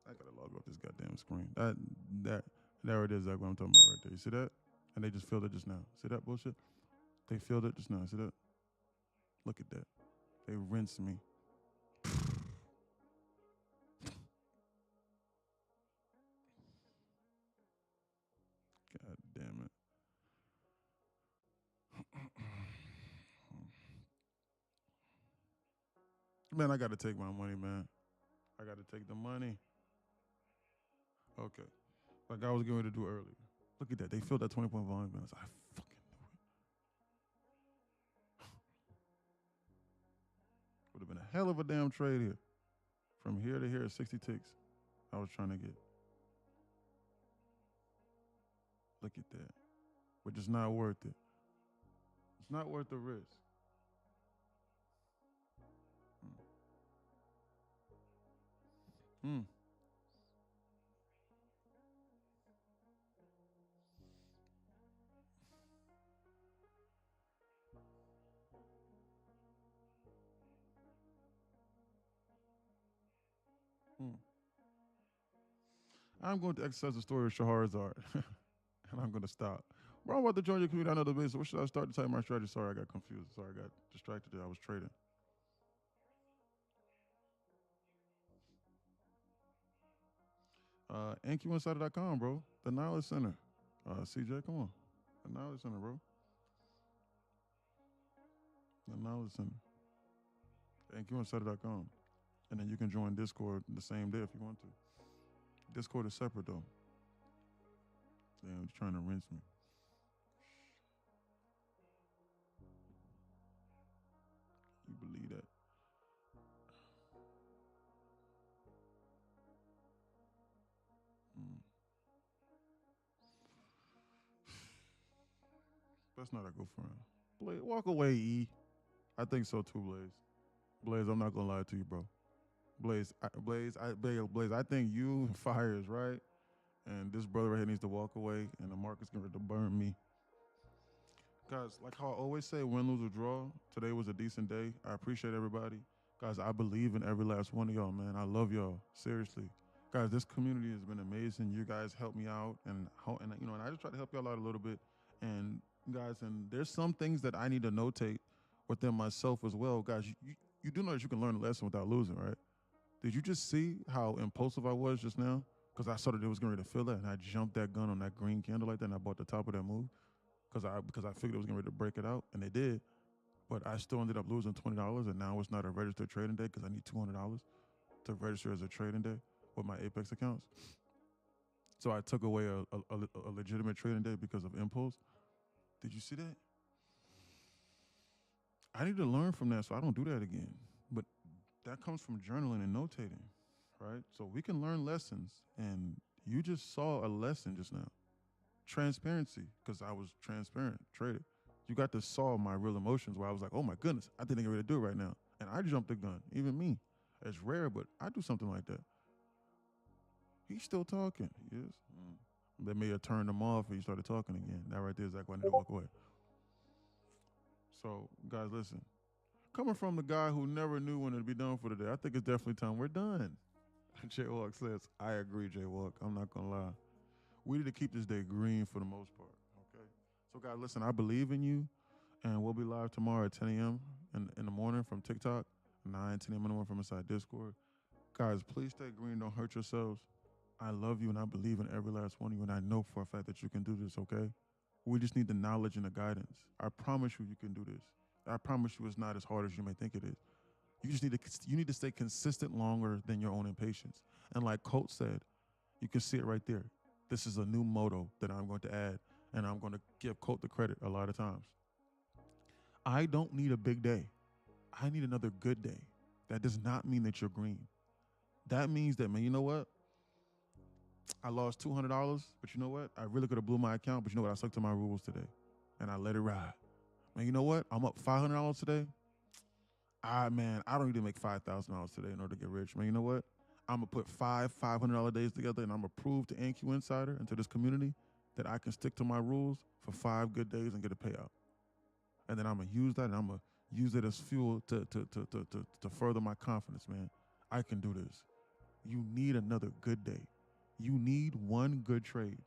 I gotta log off this goddamn screen. There it is, that's what I'm talking about right there. You see that? And they just filled it just now. See that bullshit? They filled it just now. See that? Look at that. They rinsed me. God damn it. Man, I gotta take my money, man. I gotta take the money. Okay. Like I was getting ready to do earlier. Look at that. They filled that 20-point volume, man. I fucking knew it. Would have been a hell of a damn trade here. From here to here, 60 ticks. I was trying to get. Look at that. But it's not worth it. It's not worth the risk. Hmm. I'm going to exercise the story of Shahrazad. And I'm going to stop. Bro, I'm about to join your community. I know the basics. What should I start to tell you my strategy? Sorry, I got confused. Sorry, I got distracted there. I was trading. NQinsider.com, bro. The Knowledge Center. CJ, come on. The Knowledge Center, bro. The Knowledge Center. NQinsider.com. And then you can join Discord the same day if you want to. Discord is separate, though. Damn, he's trying to rinse me. You believe that? That's not a good friend. Blaze, walk away, E. I think so too, Blaze. Blaze, I'm not gonna lie to you, bro. Blaze, I think you and Fire is right, and this brother right here needs to walk away, and the market's going to burn me. Guys, like how I always say, win, lose, or draw, today was a decent day. I appreciate everybody. Guys, I believe in every last one of y'all, man. I love y'all, seriously. Guys, this community has been amazing. You guys help me out, and I just try to help y'all out a little bit. And guys, and there's some things that I need to notate within myself as well. Guys, you do know that you can learn a lesson without losing, right? Did you just see how impulsive I was just now? Because I saw that it was going to fill that, and I jumped that gun on that green candle like that, and I bought the top of that move because I figured it was going to break it out, and it did. But I still ended up losing $20, and now it's not a registered trading day because I need $200 to register as a trading day with my Apex accounts. So I took away a legitimate trading day because of impulse. Did you see that? I need to learn from that so I don't do that again. But that comes from journaling and notating, right? So we can learn lessons, and you just saw a lesson just now. Transparency, because I was transparent, traded. You got to saw my real emotions where I was like, oh my goodness, I didn't get ready to do it right now. And I jumped the gun, even me. It's rare, but I do something like that. He's still talking, yes. They may have turned him off and he started talking again. That right there is like when I need to walk away. So, guys, listen. Coming from the guy who never knew when it'd be done for the day, I think it's definitely time we're done. Jaywalk says, I agree, Jaywalk. I'm not going to lie. We need to keep this day green for the most part, okay? So, guys, listen, I believe in you, and we'll be live tomorrow at 10 a.m. in the morning from TikTok, 10 a.m. in the morning from inside Discord. Guys, please stay green. Don't hurt yourselves. I love you, and I believe in every last one of you, and I know for a fact that you can do this, okay? We just need the knowledge and the guidance. I promise you can do this. I promise you it's not as hard as you may think it is. You just need to stay consistent longer than your own impatience. And like Colt said, you can see it right there. This is a new motto that I'm going to add, and I'm going to give Colt the credit a lot of times. I don't need a big day. I need another good day. That does not mean that you're green. That means that, man, you know what? I lost $200, but you know what? I really could have blew my account, but you know what? I stuck to my rules today, and I let it ride. Man, you know what? I'm up $500 today. I don't need to make $5,000 today in order to get rich. Man, you know what? I'm going to put five $500 days together, and I'm going to prove to NQ Insider and to this community that I can stick to my rules for 5 good days and get a payout. And then I'm going to use that, and I'm going to use it as fuel to further my confidence, man. I can do this. You need another good day. You need one good trade.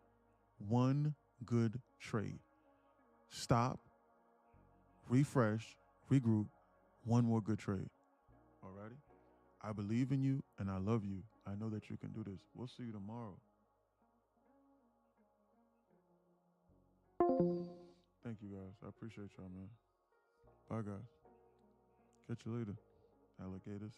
One good trade. Stop, refresh, regroup, one more good trade. Alrighty? I believe in you and I love you. I know that you can do this. We'll see you tomorrow. Thank you guys. I appreciate y'all, man. Bye guys. Catch you later, alligators.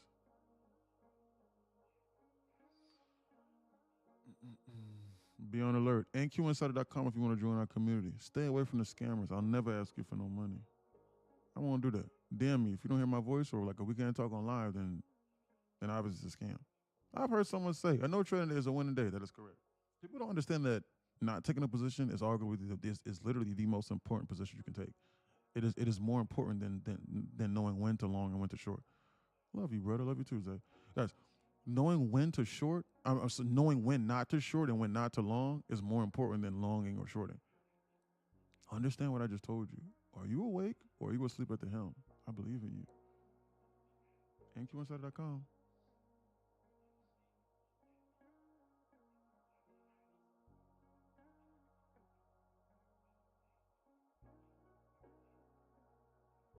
Be on alert. NQinsider.com if you want to join our community. Stay away from the scammers. I'll never ask you for no money. I won't do that. Damn me. If you don't hear my voice or like a weekend talk on live, then obviously it's a scam. I've heard someone say a no trading day is a winning day. That is correct. People don't understand that not taking a position is arguably is literally the most important position you can take. It is more important than knowing when to long and when to short. Love you, brother. Love you too, Zay. Guys, knowing when to short, knowing when not to short and when not to long is more important than longing or shorting. Understand what I just told you. Are you awake or are you asleep at the helm? I believe in you. NQinsider.com.